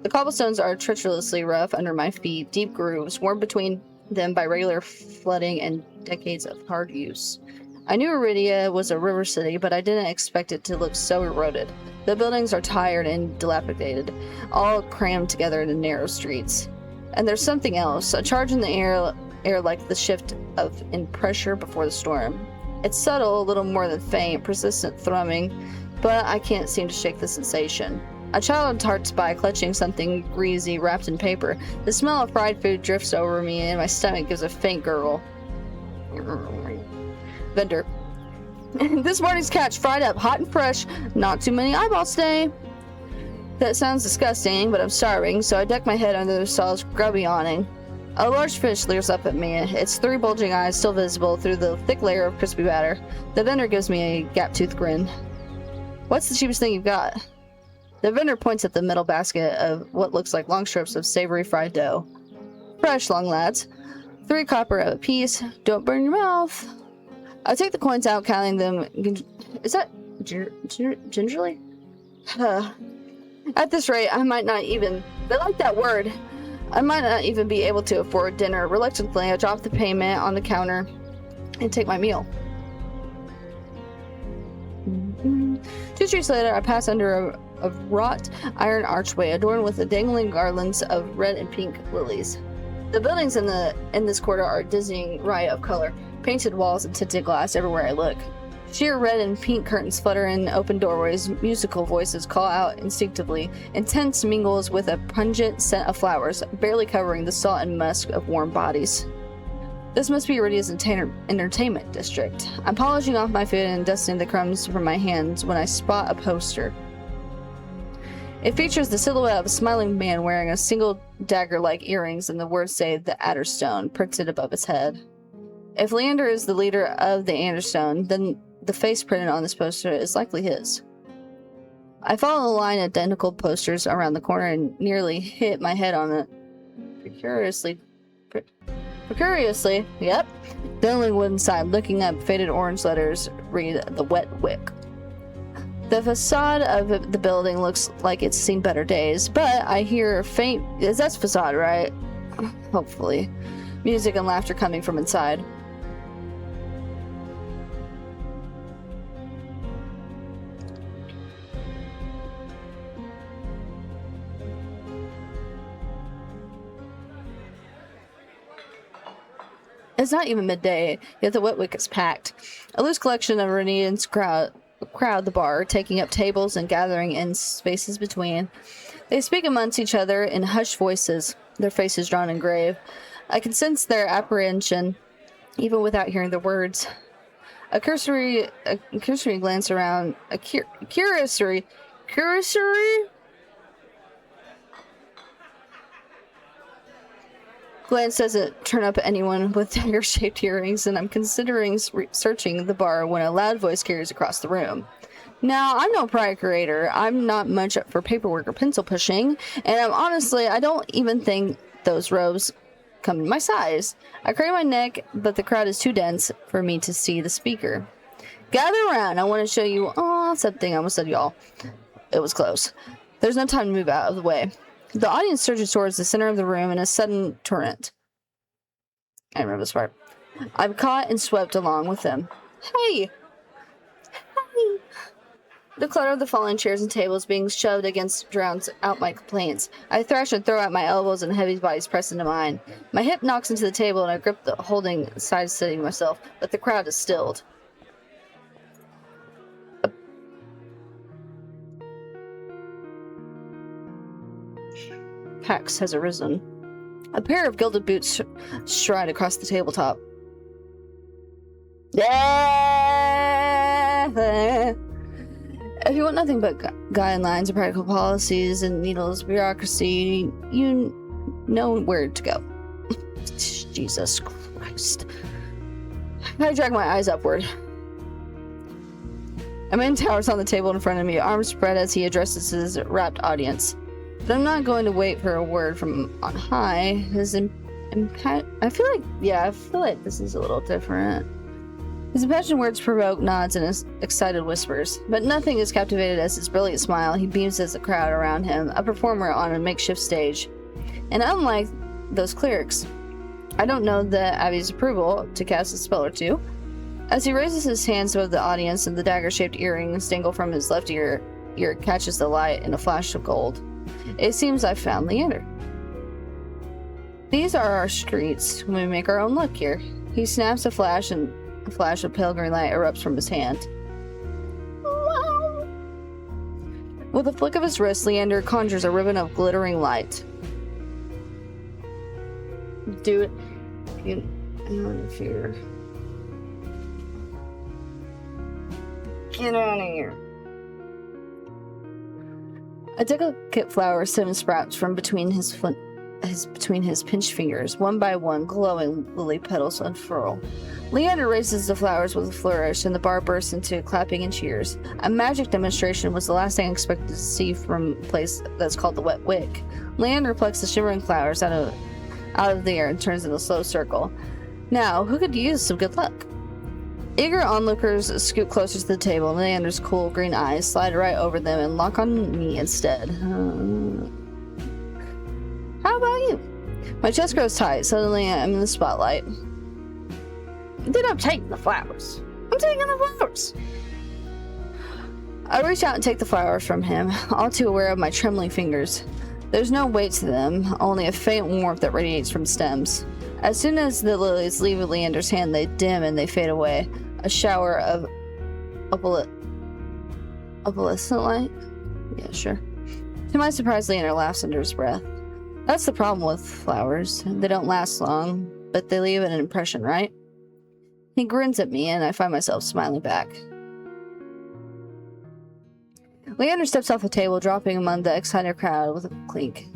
The cobblestones are treacherously rough under my feet, deep grooves, worn between them by regular flooding and decades of hard use. I knew Iridia was a river city, but I didn't expect it to look so eroded. The buildings are tired and dilapidated, all crammed together into narrow streets. And there's something else, a charge in the air like the shift in pressure before the storm. It's subtle, a little more than faint, persistent thrumming, but I can't seem to shake the sensation. A child darts by, clutching something greasy wrapped in paper. The smell of fried food drifts over me, and my stomach gives a faint gurgle. Vendor. This morning's catch, fried up, hot and fresh. Not too many eyeballs today. That sounds disgusting, but I'm starving, so I duck my head under the stall's grubby awning. A large fish leers up at me, its three bulging eyes still visible through the thick layer of crispy batter. The vendor gives me a gap-toothed grin. What's the cheapest thing you've got? The vendor points at the middle basket of what looks like long strips of savory fried dough. Fresh, long lads. 3 copper a piece. Don't burn your mouth. I take the coins out, counting them. Is that gingerly? At this rate, I might not even... I like that word. I might not even be able to afford dinner. Reluctantly, I drop the payment on the counter and take my meal. 2 streets later, I pass under a wrought iron archway adorned with the dangling garlands of red and pink lilies. The buildings in this quarter are a dizzying riot of color, painted walls and tinted glass everywhere I look. Sheer red and pink curtains flutter in open doorways, musical voices call out instinctively, incense mingles with a pungent scent of flowers, barely covering the salt and musk of warm bodies. This must be Iridia's entertainment district. I'm polishing off my food and dusting the crumbs from my hands when I spot a poster. It features the silhouette of a smiling man wearing a single dagger-like earrings, and the words say "The Adderstone" printed above his head. If Leander is the leader of the Adderstone, then the face printed on this poster is likely his. I follow the line of identical posters around the corner and nearly hit my head on it. Precariously, yep. The only wooden side, looking up, faded orange letters read "The Wet Wick." The facade of the building looks like it's seen better days, but I hear faint... That's facade, right? Hopefully. Music and laughter coming from inside. It's not even midday, yet the Wet Wick is packed. A loose collection of Iranians crowd the bar, taking up tables and gathering in spaces between. They speak amongst each other in hushed voices, their faces drawn and grave. I can sense their apprehension, even without hearing the words. A cursory glance around, cursory glance doesn't turn up anyone with dagger-shaped earrings, and I'm considering searching the bar when a loud voice carries across the room. Now, I'm no prior curator. I'm not much for paperwork or pencil pushing, and I don't even think those robes come in my size. I crane my neck, but the crowd is too dense for me to see the speaker. Gather around. I want to show you something. I almost said y'all. It was close. There's no time to move out of the way. The audience surges towards the center of the room in a sudden torrent. I remember this part. I'm caught and swept along with them. Hey! Hey! The clutter of the fallen chairs and tables being shoved against drowns out my complaints. I thrash and throw out my elbows, and heavy bodies press into mine. My hip knocks into the table, and I grip the holding side, steadying myself, but the crowd is stilled. Pax has arisen. A pair of gilded boots stride across the tabletop. Yeah! If you want nothing but guidelines and practical policies and needless bureaucracy, you know where to go. Jesus Christ. I drag my eyes upward. A man towers on the table in front of me, arms spread as he addresses his rapt audience. But I'm not going to wait for a word from on high. I feel like this is a little different. His impassioned words provoke nods and excited whispers, but nothing is captivated as his brilliant smile. He beams at the crowd around him, a performer on a makeshift stage. And unlike those clerics, I don't know the Abbey's approval to cast a spell or two. As he raises his hands above the audience and the dagger-shaped earrings dangle from his left ear catches the light in a flash of gold. It seems I've found Leander. These are our streets. We make our own luck here. He snaps a flash, and a flash of pale green light erupts from his hand. Wow. With a flick of his wrist, Leander conjures a ribbon of glittering light. Do it. If you're... Get out of here. A delicate flower stem sprouts from between his pinched fingers. One by one, glowing lily petals unfurl. Leander raises the flowers with a flourish, and the bar bursts into clapping and cheers. A magic demonstration was the last thing I expected to see from a place that's called the Wet Wick. Leander plucks the shimmering flowers out of the air and turns in a slow circle. Now, who could use some good luck? Eager onlookers scoot closer to the table, and Leander's cool green eyes slide right over them and lock on me instead. How about you? My chest grows tight. Suddenly, I'm in the spotlight. Then I'm taking the flowers. I'm taking the flowers. I reach out and take the flowers from him, all too aware of my trembling fingers. There's no weight to them, only a faint warmth that radiates from stems. As soon as the lilies leave Leander's hand, they dim and they fade away. A shower of opalescent light? Yeah, sure. To my surprise, Leander laughs under his breath. That's the problem with flowers. They don't last long, but they leave an impression, right? He grins at me, and I find myself smiling back. Leander steps off the table, dropping among the excited crowd with a clink.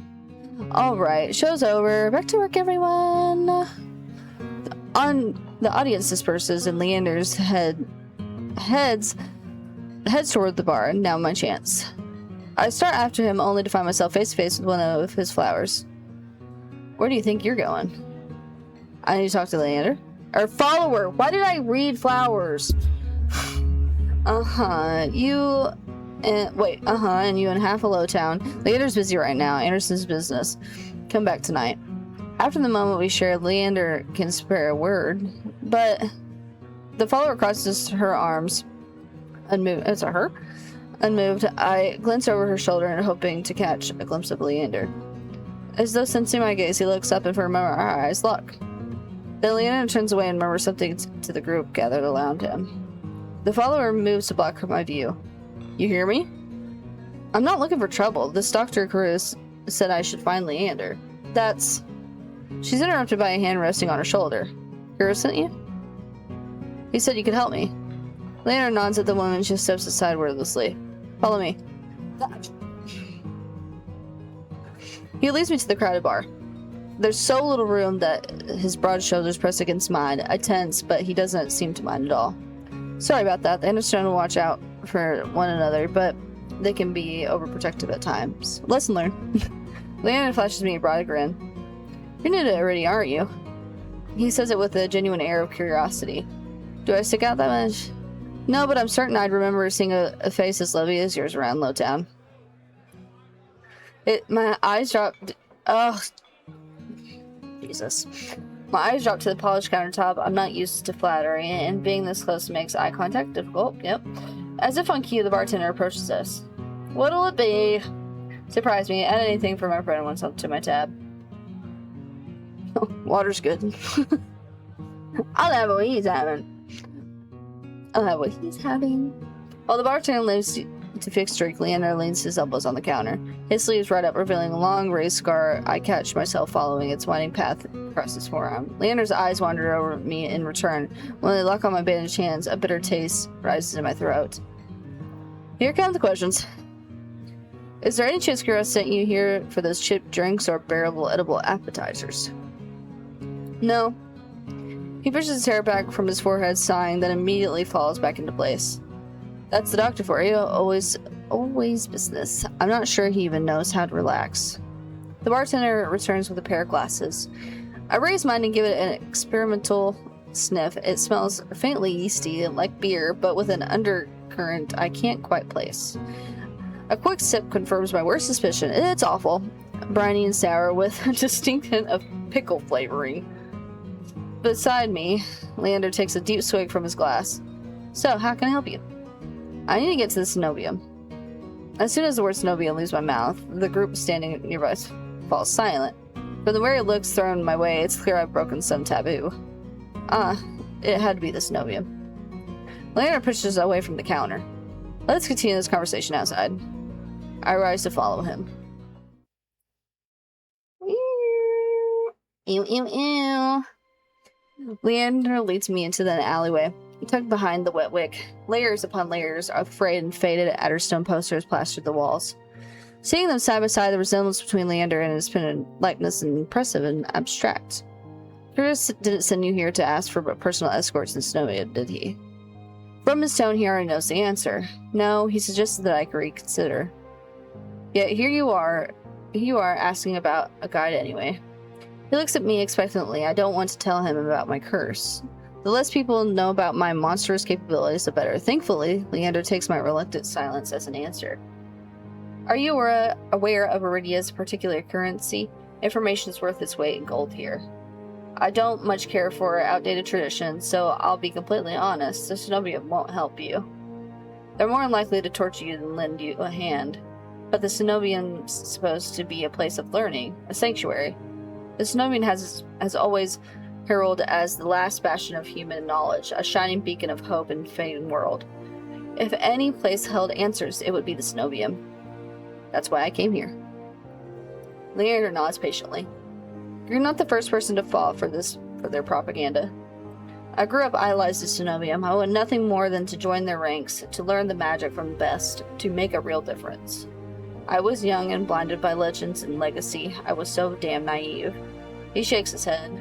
Alright, show's over. Back to work, everyone! The audience disperses, and Leander's heads toward the bar. Now my chance. I start after him, only to find myself face to face with one of his flowers. Where do you think you're going? I need to talk to Leander. Or follower! Why did I read flowers? And you in half a low town. Leander's busy right now. Anderson's business. Come back tonight. After the moment we shared, Leander can spare a word, but the follower crosses her arms. Unmoved. Is it her? Unmoved, I glance over her shoulder and hoping to catch a glimpse of Leander. As though sensing my gaze, he looks up and for a moment our eyes lock. Then Leander turns away and murmurs something to the group gathered around him. The follower moves to block my view. You hear me? I'm not looking for trouble. This Dr. Chris said I should find Leander. That's... She's interrupted by a hand resting on her shoulder. Chris sent you? He said you could help me. Leander nods at the woman. She steps aside wordlessly. Follow me. He leads me to the crowded bar. There's so little room that his broad shoulders press against mine. I tense, but he doesn't seem to mind at all. Sorry about that. They understand to watch out for one another, but they can be overprotective at times. Lesson learned. Leander flashes me a broad grin. You're new to it already, aren't you? He says it with a genuine air of curiosity. Do I stick out that much? No, but I'm certain I'd remember seeing a face as lovely as yours around Lowtown. My eyes dropped. Oh, Jesus. My eyes dropped to the polished countertop. I'm not used to flattery, and being this close makes eye contact difficult. Yep. As if on cue, the bartender approaches us. What'll it be? Surprise me. Add anything for my friend wants up to my tab. Water's good. I'll have what he's having. While the bartender lives to fix drink, Leander leans his elbows on the counter. His sleeves right up, revealing a long raised scar. I catch myself following its winding path across his forearm. Leander's eyes wander over me in return. When they lock on my bandaged hands, a bitter taste rises in my throat. Here come the questions. Is there any chance Kira sent you here for those cheap drinks or bearable edible appetizers? No. He pushes his hair back from his forehead, sighing, then immediately falls back into place. That's the doctor for you. Always business. I'm not sure he even knows how to relax. The bartender returns with a pair of glasses. I raise mine and give it an experimental sniff. It smells faintly yeasty, like beer, but with an undercurrent I can't quite place. A quick sip confirms my worst suspicion. It's awful. Briny and sour with a distinct hint of pickle flavoring. Beside me, Leander takes a deep swig from his glass. So, how can I help you? I need to get to the cenobium. As soon as the word cenobium leaves my mouth, the group standing nearby falls silent. From the wary looks thrown my way, it's clear I've broken some taboo. It had to be the cenobium. Leander pushes away from the counter. Let's continue this conversation outside. I rise to follow him. Ew, ew, ew. Leander leads me into the alleyway. Tucked behind the wet wick, layers upon layers of frayed and faded Adderstone posters plastered the walls. Seeing them side by side, the resemblance between Leander and his pendant likeness is impressive and abstract. Curtis didn't send you here to ask for personal escorts in Snowhead, did he? From his tone, he already knows the answer. No, he suggested that I could reconsider. Yet here you are asking about a guide anyway. He looks at me expectantly. I don't want to tell him about my curse. The less people know about my monstrous capabilities, the better. Thankfully, Leander takes my reluctant silence as an answer. Are you aware of Iridia's particular currency? Information's worth its weight in gold here. I don't much care for outdated traditions, so I'll be completely honest. The Cenobium won't help you. They're more likely to torture you than lend you a hand. But the Cenobium's supposed to be a place of learning, a sanctuary. The Cenobium has always heralded as the last bastion of human knowledge, a shining beacon of hope in a fading world. If any place held answers, it would be the Cenobium. That's why I came here. Leander nods patiently. You're not the first person to fall for their propaganda. I grew up idolized the Cenobium. I want nothing more than to join their ranks, to learn the magic from the best, to make a real difference. I was young and blinded by legends and legacy. I was so damn naive. He shakes his head.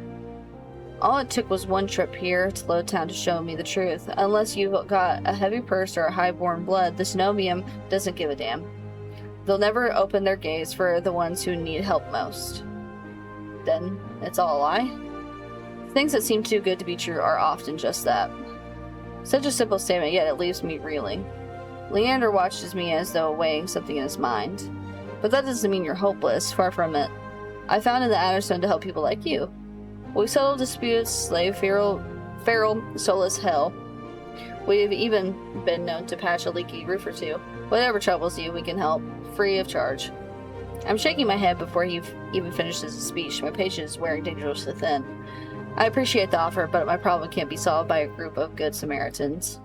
All it took was one trip here to Lowtown to show me the truth. Unless you've got a heavy purse or a high-born blood, the Cenobium doesn't give a damn. They'll never open their gates for the ones who need help most. Then it's all a lie? Things that seem too good to be true are often just that. Such a simple statement, yet it leaves me reeling. Leander watches me as though weighing something in his mind. But that doesn't mean you're hopeless, far from it. I founded the Adderstone to help people like you. We settle disputes, slave feral soulless hell. We've even been known to patch a leaky roof or two. Whatever troubles you, we can help, free of charge. I'm shaking my head before he even finishes his speech. My patience is wearing dangerously thin. I appreciate the offer, but my problem can't be solved by a group of good Samaritans.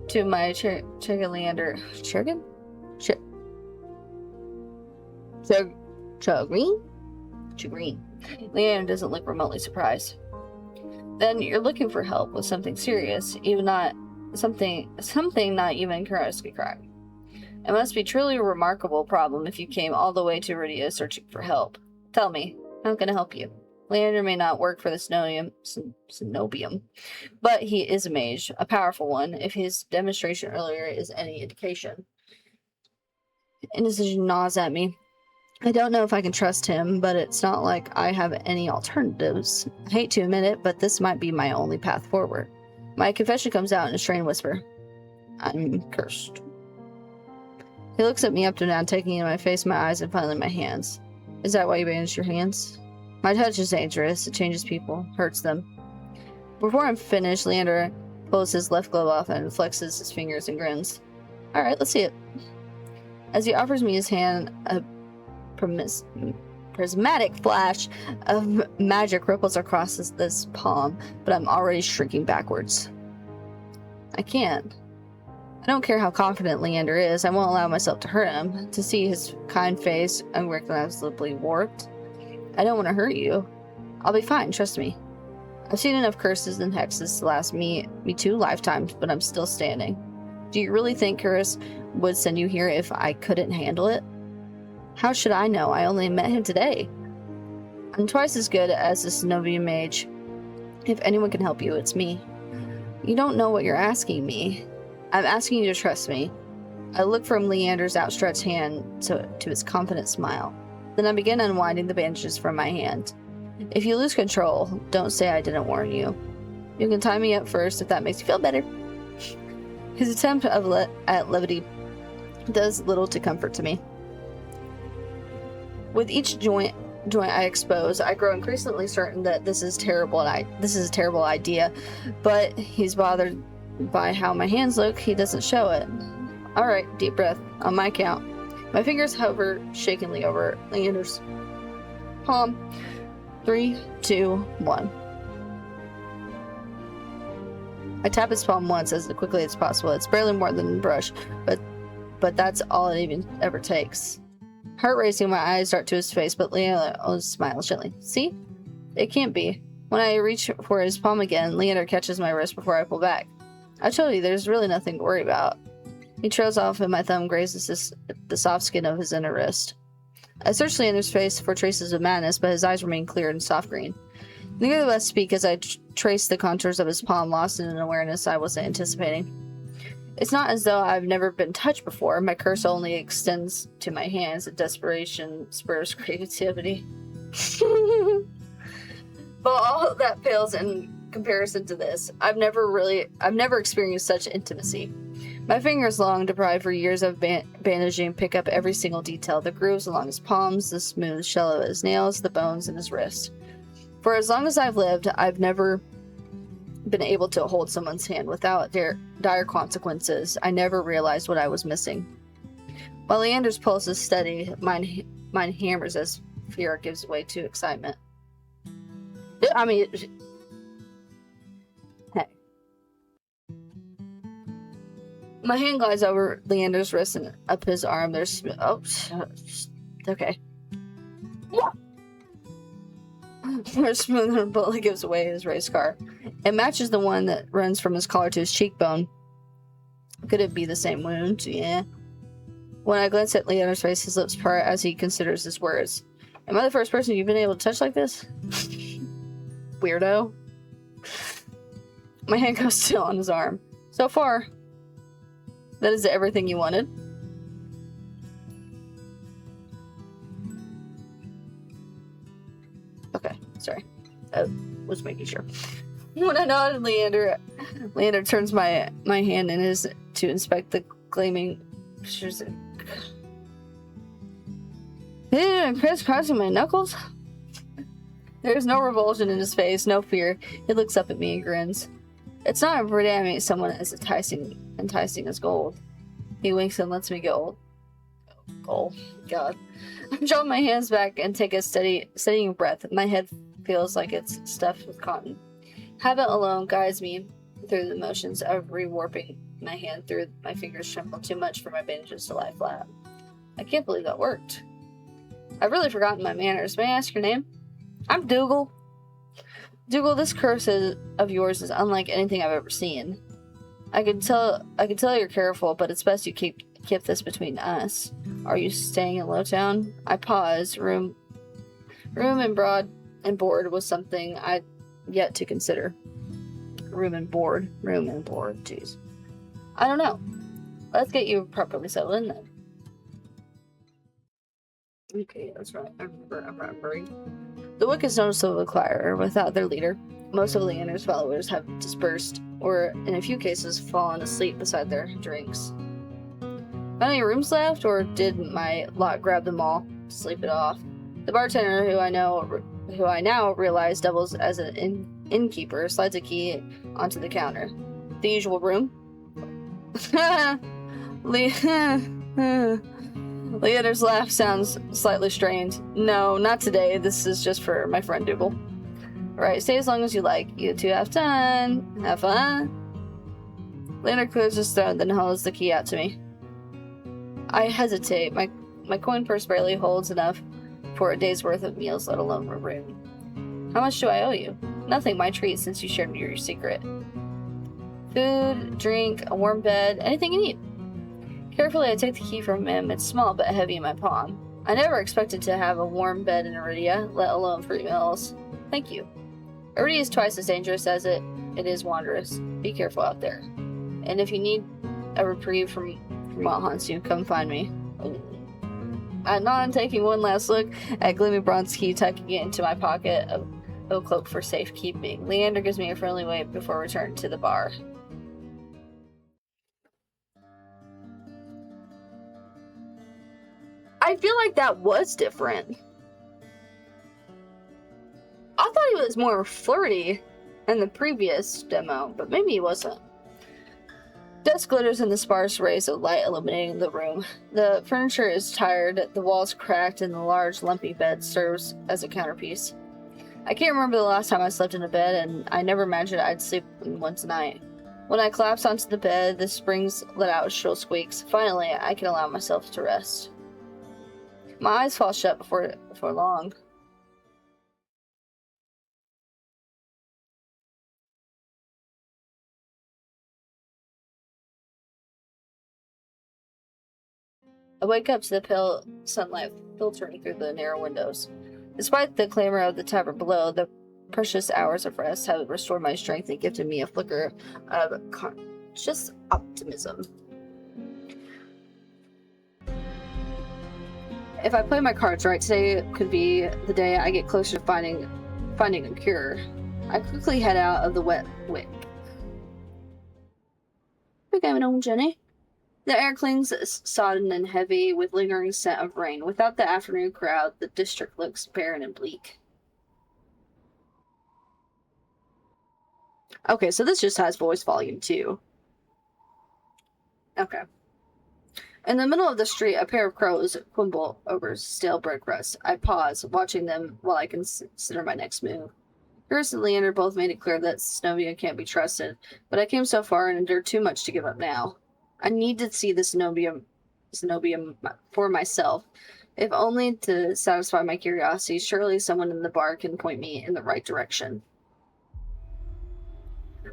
To my Chagrin Leander... Chagrin? Chagrin. Leander doesn't look remotely surprised. Then you're looking for help with something serious, even not... Something not even Kurosaki crime. It must be truly a remarkable problem if you came all the way to Iridia searching for help. Tell me, how can I help you? Leander may not work for the Cenobium, but he is a mage, a powerful one, if his demonstration earlier is any indication. Indecision gnaws at me. I don't know if I can trust him, but it's not like I have any alternatives. I hate to admit it, but this might be my only path forward. My confession comes out in a strained whisper. I'm cursed. He looks at me up and down, taking in my face, my eyes, and finally my hands. Is that why you bandaged your hands? My touch is dangerous. It changes people, hurts them. Before I'm finished, Leander pulls his left glove off and flexes his fingers and grins. Alright, let's see it. As he offers me his hand, a prismatic flash of magic ripples across this palm, but I'm already shrinking backwards. I can't. I don't care how confident Leander is. I won't allow myself to hurt him. To see his kind face unrecognizably warped. I don't want to hurt you. I'll be fine, trust me. I've seen enough curses and hexes to last me 2 lifetimes, but I'm still standing. Do you really think Curus would send you here if I couldn't handle it? How should I know? I only met him today. I'm twice as good as the Cenobium mage. If anyone can help you, it's me. You don't know what you're asking me. I'm asking you to trust me. I look from Leander's outstretched hand to his confident smile. Then I begin unwinding the bandages from my hand. If you lose control, don't say I didn't warn you. You can tie me up first if that makes you feel better. His attempt at levity does little to comfort to me. With each joint I expose, I grow increasingly certain that this is a terrible idea, but he's bothered by how my hands look. He doesn't show it. Alright, deep breath, on my count. My fingers hover shakingly over Leander's palm. 3, 2, 1. I tap his palm once as quickly as possible. It's barely more than a brush, but that's all it even ever takes. Heart racing, my eyes dart to his face, but Leander only smiles gently. See? It can't be. When I reach for his palm again, Leander catches my wrist before I pull back. I told you, there's really nothing to worry about. He trails off and my thumb grazes the soft skin of his inner wrist. I search Leander's face for traces of madness, but his eyes remain clear and soft green. Neither of us speak as I trace the contours of his palm, lost in an awareness I wasn't anticipating. It's not as though I've never been touched before. My curse only extends to my hands, and desperation spurs creativity. But all that pales in comparison to this. I've never experienced such intimacy. My fingers, long deprived for years of bandaging, pick up every single detail. The grooves along his palms, the smooth shell of his nails, the bones in his wrist. For as long as I've lived, I've never been able to hold someone's hand without dire consequences. I never realized what I was missing. While Leander's pulse is steady, mine hammers as fear gives way to excitement. I mean... Hey. My hand glides over Leander's wrist and up his arm. There's... Oh, okay. Yeah. More smooth than a bullet gives away his race car. It matches the one that runs from his collar to his cheekbone. Could it be the same wound? Yeah. When I glance at Leander's face, his lips part as he considers his words. Am I the first person you've been able to touch like this? Weirdo. My hand goes still on his arm. So far, that is everything you wanted. Okay, sorry. I was making sure. When I nodded, Leander turns my hand in his to inspect the gleaming pictures. Crisscrossing my knuckles? There's no revulsion in his face, no fear. He looks up at me and grins. It's not every day I meet someone as enticing as gold. He winks and lets me go. Oh, God. I draw my hands back and take a steadying breath. My head feels like it's stuffed with cotton. Habit alone guides me through the motions of rewarping my hand through my fingers tremble too much for my bandages to lie flat. I can't believe that worked. I've really forgotten my manners. May I ask your name? I'm Dougal. Dougal, this curse of yours is unlike anything I've ever seen. I can tell you're careful, but it's best you keep this between us. Are you staying in Lowtown? I pause. Room and board was something I'd yet to consider. Room and board. Jeez. I don't know. Let's get you properly settled in then. Okay, that's right. I'm remembering. The Wickets noticeably quieter. Without their leader, most of Leander's followers have dispersed, or in a few cases, fallen asleep beside their drinks. Not any rooms left, or did my lot grab them all to sleep it off? The bartender, who I now realize doubles as an innkeeper, slides a key onto the counter. The usual room. Leander's laugh sounds slightly strained. No, not today. This is just for my friend Dougal. Right, stay as long as you like. You two have fun. Have fun. Leander clears his throat, then holds the key out to me. I hesitate. My coin purse barely holds enough for a day's worth of meals, let alone a room. How much do I owe you? Nothing, my treat, since you shared your secret. Food, drink, a warm bed, anything you need. Carefully, I take the key from him. It's small but heavy in my palm. I never expected to have a warm bed in Iridia, let alone free meals. Thank you. Iridia is twice as dangerous as it is wondrous. Be careful out there. And if you need a reprieve from what haunts you, come find me. I nod, taking one last look at Glimmy Bronze key, tucking it into my pocket of a cloak for safekeeping. Leander gives me a friendly wave before returning to the bar. I feel like that was different. I thought he was more flirty in the previous demo, but maybe he wasn't. Dusk glitters in the sparse rays of light illuminating the room. The furniture is tired, the walls cracked, and the large, lumpy bed serves as a counterpiece. I can't remember the last time I slept in a bed, and I never imagined I'd sleep in one tonight. When I collapse onto the bed, the springs let out shrill squeaks. Finally, I can allow myself to rest. My eyes fall shut before long. I wake up to the pale sunlight filtering through the narrow windows. Despite the clamor of the tavern below, the precious hours of rest have restored my strength and gifted me a flicker of conscious optimism. If I play my cards right, today could be the day I get closer to finding a cure. I quickly head out of the wet wick. We're going on, Jenny. The air clings sodden and heavy with lingering scent of rain. Without the afternoon crowd, the district looks barren and bleak. Okay, so this just has voice volume too. Okay. In the middle of the street, a pair of crows quibble over stale bread crusts. I pause, watching them while I consider my next move. Chris and Leander both made it clear that Zenobia can't be trusted, but I came so far and endured too much to give up now. I need to see the Zenobia for myself, if only to satisfy my curiosity. Surely someone in the bar can point me in the right direction.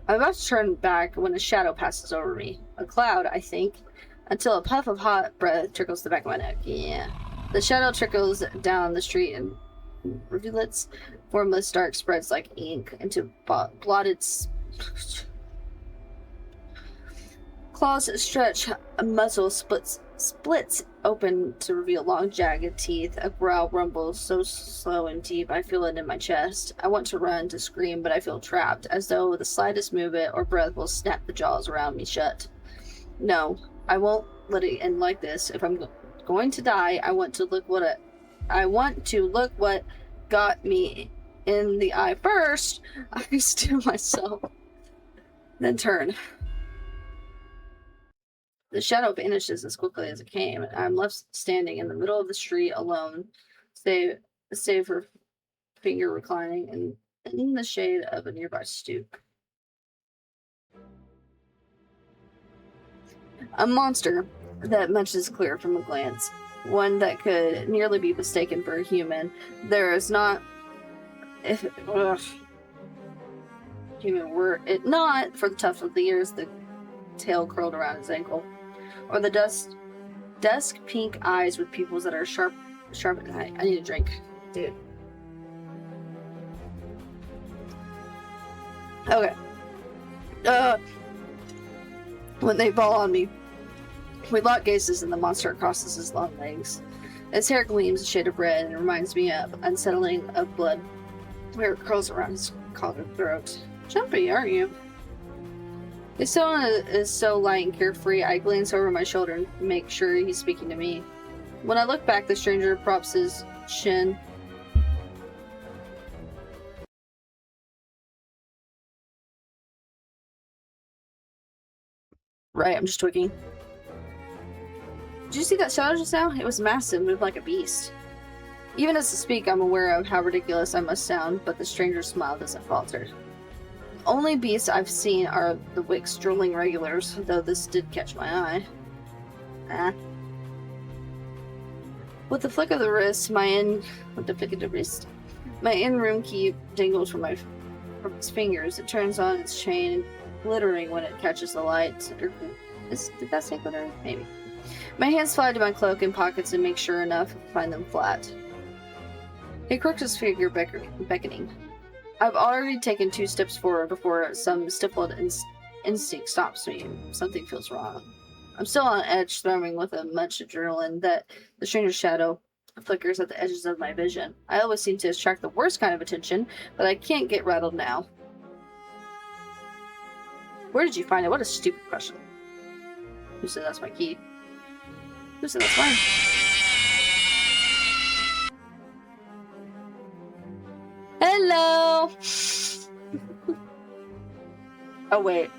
I'm about to turn back when a shadow passes over me. A cloud, I think, until a puff of hot breath trickles the back of my neck. Yeah. The shadow trickles down the street and rivulets, formless dark spreads like ink into blotted claws stretch, a muzzle splits open to reveal long jagged teeth. A growl rumbles so slow and deep I feel it in my chest. I want to run, to scream, but I feel trapped, as though the slightest movement or breath will snap the jaws around me shut. No, I won't let it end like this. If I'm going to die, I want to look what got me in the eye first. I still myself, then turn. The shadow vanishes as quickly as it came, and I'm left standing in the middle of the street alone, save for finger reclining in the shade of a nearby stoop. A monster that much is clear from a glance, one that could nearly be mistaken for a human. There is not, human were it not for the tuft of the ears, the tail curled around his ankle, or the dusk pink eyes with pupils that are sharp at night. I need a drink, dude. Okay. When they fall on me, we lock gazes and the monster crosses his long legs. Its hair gleams a shade of red and reminds me of unsettling of blood where it curls around his collared throat. Jumpy, aren't you? His tone is so light and carefree, I glance over my shoulder and make sure he's speaking to me. When I look back, the stranger props his chin. Right, I'm just tweaking. Did you see that shadow just now? It was massive, moved like a beast. Even as I speak, I'm aware of how ridiculous I must sound, but the stranger's smile doesn't falter. The only beasts I've seen are the Wick's drooling regulars, though this did catch my eye. With the flick of the wrist, my in-room key dangles from his fingers. It turns on its chain, glittering when it catches the light. Did that say glittering? Maybe. My hands fly to my cloak and pockets and make sure enough to find them flat. He crooks his figure, beckoning. I've already taken 2 steps forward before some stifled instinct stops me. Something feels wrong. I'm still on edge, thrumming with a much adrenaline that the stranger's shadow flickers at the edges of my vision. I always seem to attract the worst kind of attention, but I can't get rattled now. Where did you find it? What a stupid question. Who said that's my key? Who said that's mine? Hello! Oh, wait.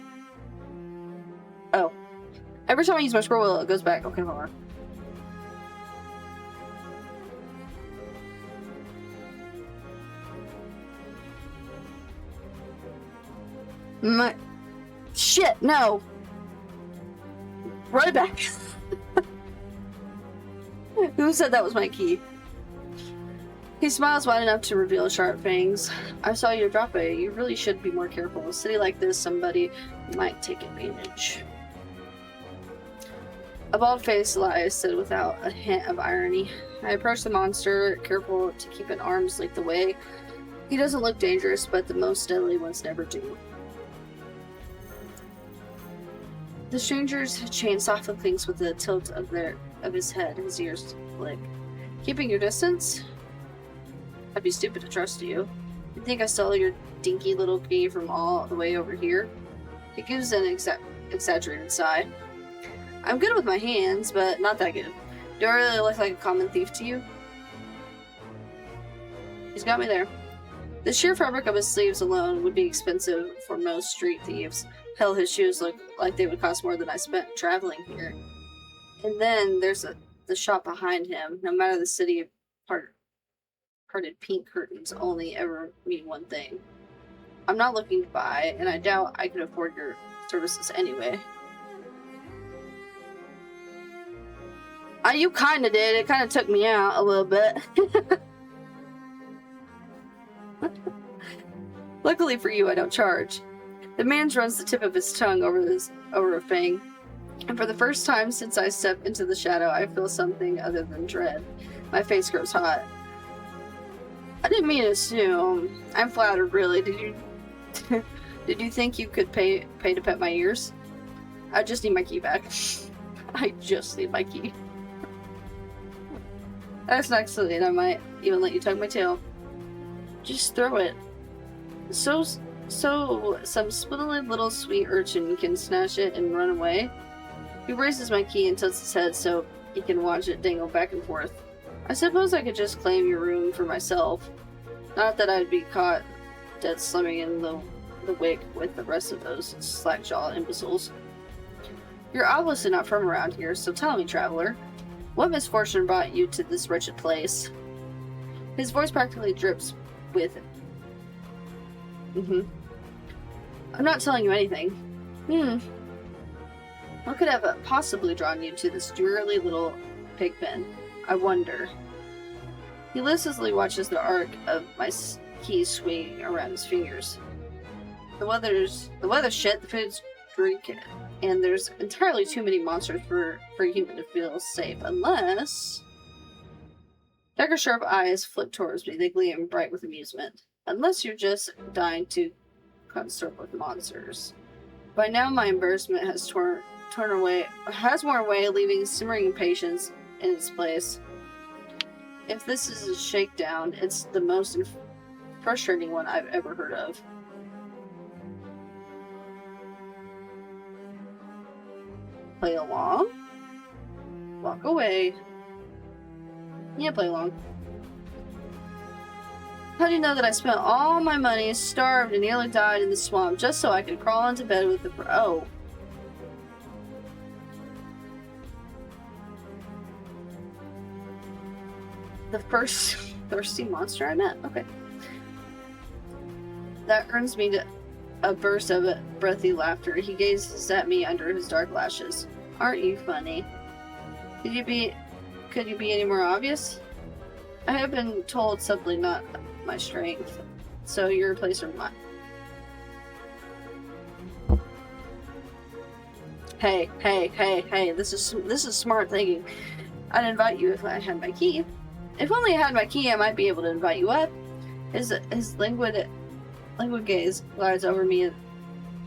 Oh. Every time I use my scroll wheel, it goes back. Okay, hold on. Shit, no! Run it back! Who said that was my key? He smiles wide enough to reveal sharp fangs. I saw you drop it. You really should be more careful. In a city like this, somebody might take advantage. A bald face lies said without a hint of irony. I approach the monster, careful to keep an arm's length away. He doesn't look dangerous, but the most deadly ones never do. The stranger's chain softly clinks with the tilt of his head. His ears flick. Keeping your distance? I'd be stupid to trust you. You think I stole your dinky little key from all the way over here. It gives an exaggerated sigh. I'm good with my hands, but not that good. Do I really look like a common thief to you? He's got me there. The sheer fabric of his sleeves alone would be expensive for most street thieves. Hell, his shoes look like they would cost more than I spent traveling here. And then there's the shop behind him. No matter the city, parted pink curtains only ever mean one thing. I'm not looking to buy, and I doubt I could afford your services anyway. You kinda did. It kinda took me out a little bit. Luckily for you, I don't charge. The man runs the tip of his tongue over a fang, and for the first time since I stepped into the shadow, I feel something other than dread. My face grows hot. I didn't mean to assume. I'm flattered, really. Did you think you could pay to pet my ears? I just need my key back. I just need my key. That's not silly, and I might even let you tug my tail. Just throw it. So some spindly little sweet urchin can snatch it and run away. He raises my key and tilts his head so he can watch it dangle back and forth. I suppose I could just claim your room for myself. Not that I'd be caught dead slumming in the wick with the rest of those slack-jawed imbeciles. You're obviously not from around here, so tell me, traveler, what misfortune brought you to this wretched place? His voice practically drips with I'm not telling you anything. What could have possibly drawn you to this dreary little pig pen? I wonder. He listlessly watches the arc of my keys swing around his fingers. The weather's shit, the food's drink, and there's entirely too many monsters for a human to feel safe, unless... Dagger's sharp eyes flip towards me, they gleam bright with amusement. Unless you're just dying to consort with monsters. By now my embarrassment has worn away, leaving simmering impatience in its place. If this is a shakedown, it's the most frustrating one I've ever heard of. Play along? Walk away. Yeah, play along. How do you know that I spent all my money, starved, and nearly died in the swamp just so I could crawl into bed with the oh. The first thirsty monster I met. Okay. That earns me a burst of breathy laughter. He gazes at me under his dark lashes. Aren't you funny? Could you be any more obvious? I have been told something not my strength, so your place or mine. Hey, this is smart thinking. I'd invite you if I had my key. If only I had my key, I might be able to invite you up. His languid gaze glides over me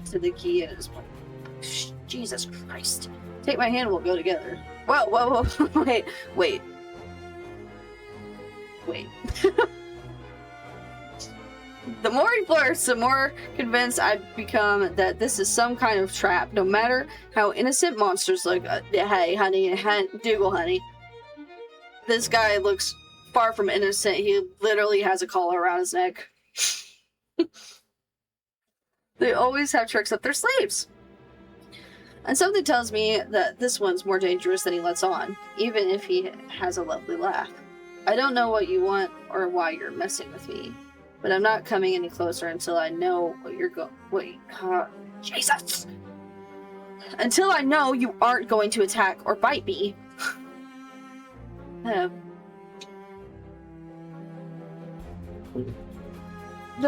to the key and his Jesus Christ. Take my hand, we'll go together. Whoa, wait. The more he flirts, the more convinced I've become that this is some kind of trap, no matter how innocent monsters look. Hey, honey, Dougal, honey. This guy looks far from innocent. He literally has a collar around his neck. They always have tricks up their sleeves. And something tells me that this one's more dangerous than he lets on, even if he has a lovely laugh. I don't know what you want or why you're messing with me, but I'm not coming any closer until I know what you're Jesus! Until I know you aren't going to attack or bite me. I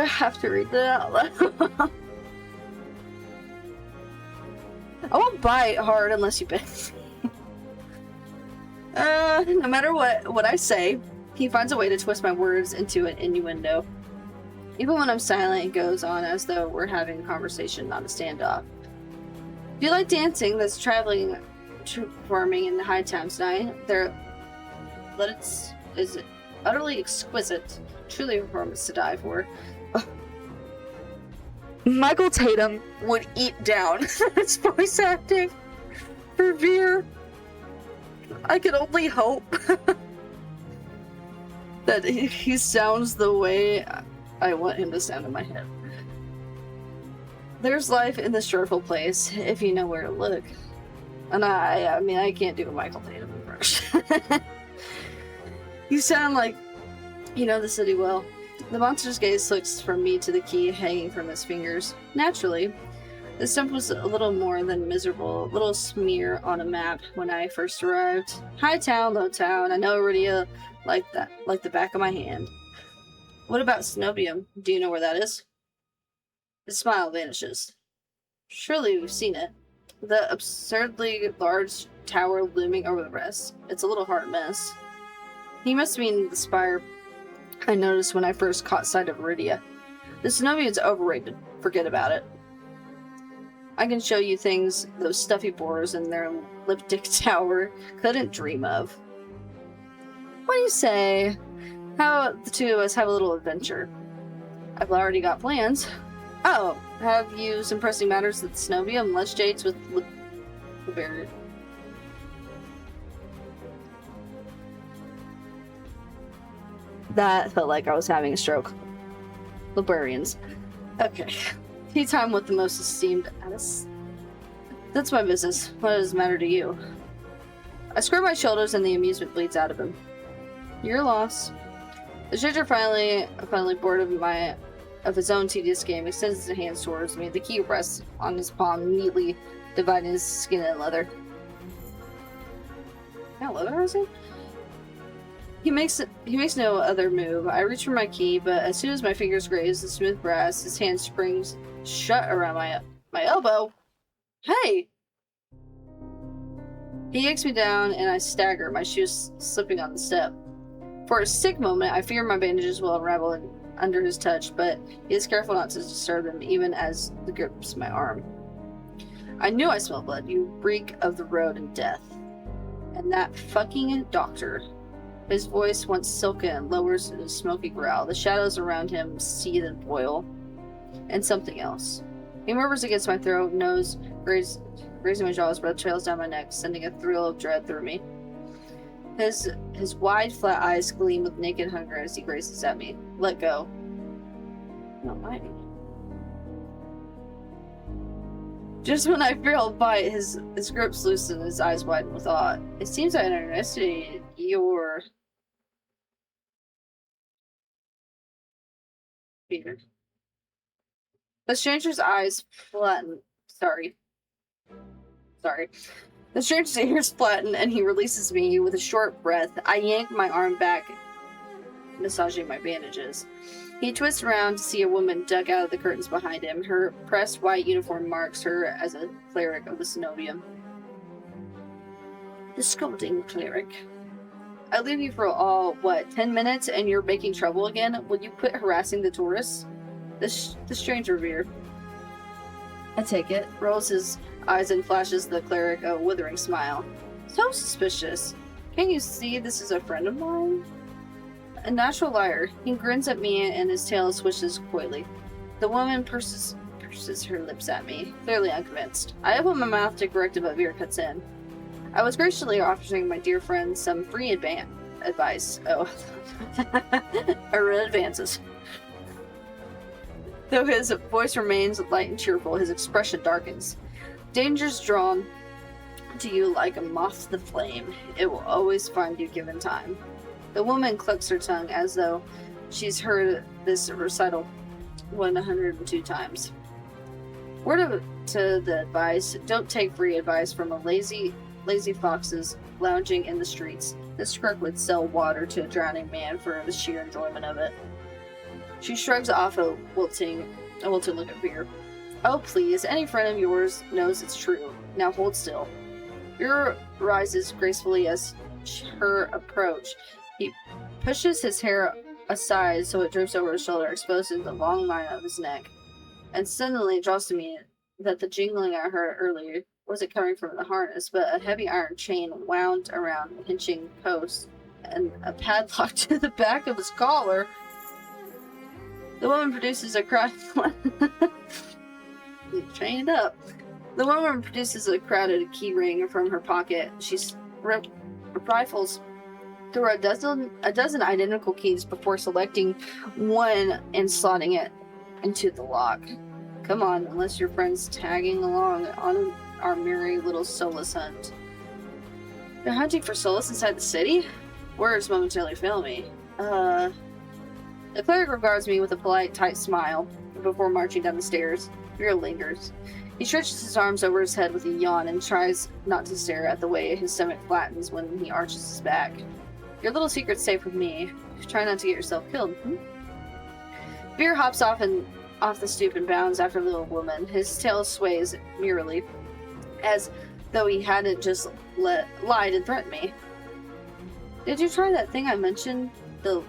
have to read that out loud. I won't bite hard unless you bit. No matter what I say, he finds a way to twist my words into an innuendo. Even when I'm silent, it goes on as though we're having a conversation, not a standoff. If you like dancing, that's traveling, performing in the high towns tonight. Is utterly exquisite, truly a performance to die for. Michael Tatum would eat down his voice acting for Veer. I can only hope that he sounds the way I want him to sound in my head. There's life in this joyful place, if you know where to look. And I mean, I can't do a Michael Tatum impression. You sound like you know the city well. The monster's gaze looks from me to the key hanging from his fingers. Naturally, the stump was a little more than miserable, a little smear on a map when I first arrived. High town, low town, I know Iridia like the back of my hand. What about Cenobium? Do you know where that is? His smile vanishes. Surely we've seen it. The absurdly large tower looming over the rest. It's a little hard mess. He must mean the spire I noticed when I first caught sight of Iridia. The Cenobian's overrated. Forget about it. I can show you things those stuffy boars in their elliptic tower couldn't dream of. What do you say? How the two of us have a little adventure? I've already got plans. Oh, have you some pressing matters at the Cenobium? Lunch dates with the barrier. That felt like I was having a stroke. Librarians. Okay. Tea time with the most esteemed Alice. That's my business. What does it matter to you? I square my shoulders and the amusement bleeds out of him. Your loss. The stranger finally bored of his own tedious game, extends his hands towards me. The key rests on his palm, neatly dividing his skin and leather. That leather, is it? He makes no other move. I reach for my key, but as soon as my fingers graze the smooth brass, his hand springs shut around my elbow. Hey! He yanks me down and I stagger, my shoes slipping on the step. For a sick moment, I fear my bandages will unravel under his touch, but he is careful not to disturb them, even as he grips my arm. I knew I smelled blood. You reek of the road and death. And that fucking doctor. His voice, once silken, lowers in a smoky growl. The shadows around him seethe and boil. And something else. He murmurs against my throat, nose raising my jaw, his breath trails down my neck, sending a thrill of dread through me. His wide, flat eyes gleam with naked hunger as he grazes at me. Let go. No, mind me. Just when I feel a bite, his grips loosen, his eyes widen with awe. It seems I underestimated your fear. The stranger's eyes flatten. Sorry. The stranger's ears flatten and he releases me with a short breath. I yank my arm back, massaging my bandages. He twists around to see a woman duck out of the curtains behind him. Her pressed white uniform marks her as a cleric of the Cenobium. The scolding cleric. I leave you for 10 minutes and you're making trouble again? Will you quit harassing the tourists? The stranger veer. I take it, rolls his eyes and flashes the cleric a withering smile. So suspicious. Can't you see this is a friend of mine? A natural liar. He grins at me and his tail swishes coyly. The woman purses her lips at me, clearly unconvinced. I open my mouth to correct him, but Veer cuts in. I was graciously offering my dear friend some free advice. Oh. I read advances. Though his voice remains light and cheerful, his expression darkens. Danger's drawn to you like a moth to the flame. It will always find you given time. The woman clucks her tongue as though she's heard this recital 102 times. Word to the advice, don't take free advice from a lazy foxes lounging in the streets. This crook would sell water to a drowning man for the sheer enjoyment of it. She shrugs off a wilting look at Veer. Oh please, any friend of yours knows it's true. Now hold still. Veer rises gracefully as her approach. He pushes his hair aside so it drapes over his shoulder, exposing the long line of his neck. And suddenly it draws to me that the jingling I heard earlier wasn't coming from the harness, but a heavy iron chain wound around a hinching post and a padlock to the back of his collar. The woman produces a cry. Chained up. The woman produces a crowded key ring from her pocket. She rifles through a dozen identical keys before selecting one and slotting it into the lock. Come on, unless your friend's tagging along on our merry little solace hunt. They're hunting for solace inside the city? Words momentarily fail me. The cleric regards me with a polite, tight smile before marching down the stairs. Fear lingers. He stretches his arms over his head with a yawn and tries not to stare at the way his stomach flattens when he arches his back. Your little secret's safe with me. Try not to get yourself killed. Veer hops off the stoop and bounds after the little woman. His tail sways merrily, as though he hadn't just lied and threatened me. Did you try that thing I mentioned? The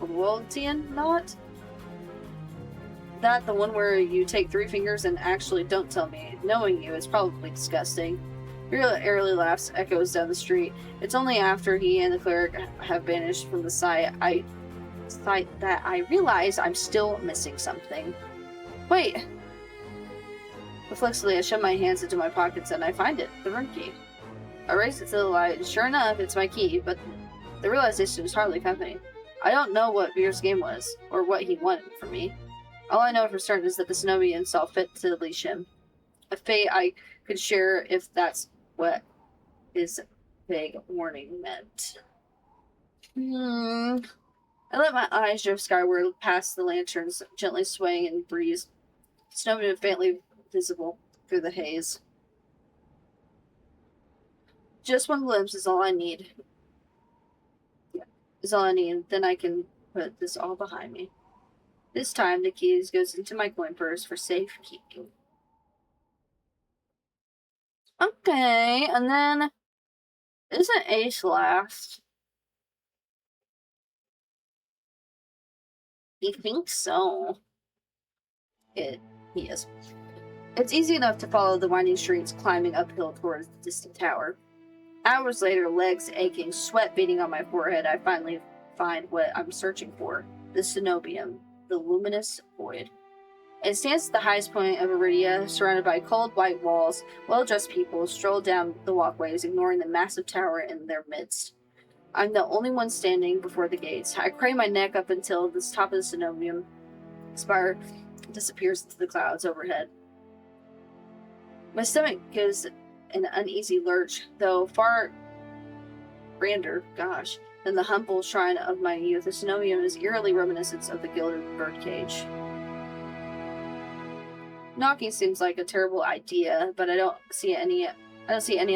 Loweltian knot? That the one where you take 3 fingers and actually don't tell me. Knowing you, it's probably disgusting. Veer airily laughs, echoes down the street. It's only after he and the cleric have vanished from the sight that I realize I'm still missing something. Wait! Reflexively, I shove my hands into my pockets and I find it, the room key. I raise it to the light, and sure enough, it's my key, but the realization is hardly comforting. I don't know what Veer's game was, or what he wanted from me. All I know for certain is that the Cenobian saw fit to leash him. A fate I could share if that's what his vague warning meant. I let my eyes drift skyward past the lanterns, gently swaying in the breeze. Snowman faintly visible through the haze. Just one glimpse is all I need. Then I can put this all behind me. This time, the keys goes into my coin purse for safekeeping. Okay, and then isn't Ace last? He thinks so. He is. It's easy enough to follow the winding streets, climbing uphill towards the distant tower. Hours later, legs aching, sweat beating on my forehead, I finally find what I'm searching for. The Cenobium, the luminous void. It stands at the highest point of Iridia, surrounded by cold white walls. Well-dressed people stroll down the walkways, ignoring the massive tower in their midst. I'm the only one standing before the gates. I crane my neck up until the top of the Cenobium spire disappears into the clouds overhead. My stomach gives an uneasy lurch, though far grander, than the humble shrine of my youth. The Cenobium is eerily reminiscent of the gilded birdcage. Knocking seems like a terrible idea, but I don't see any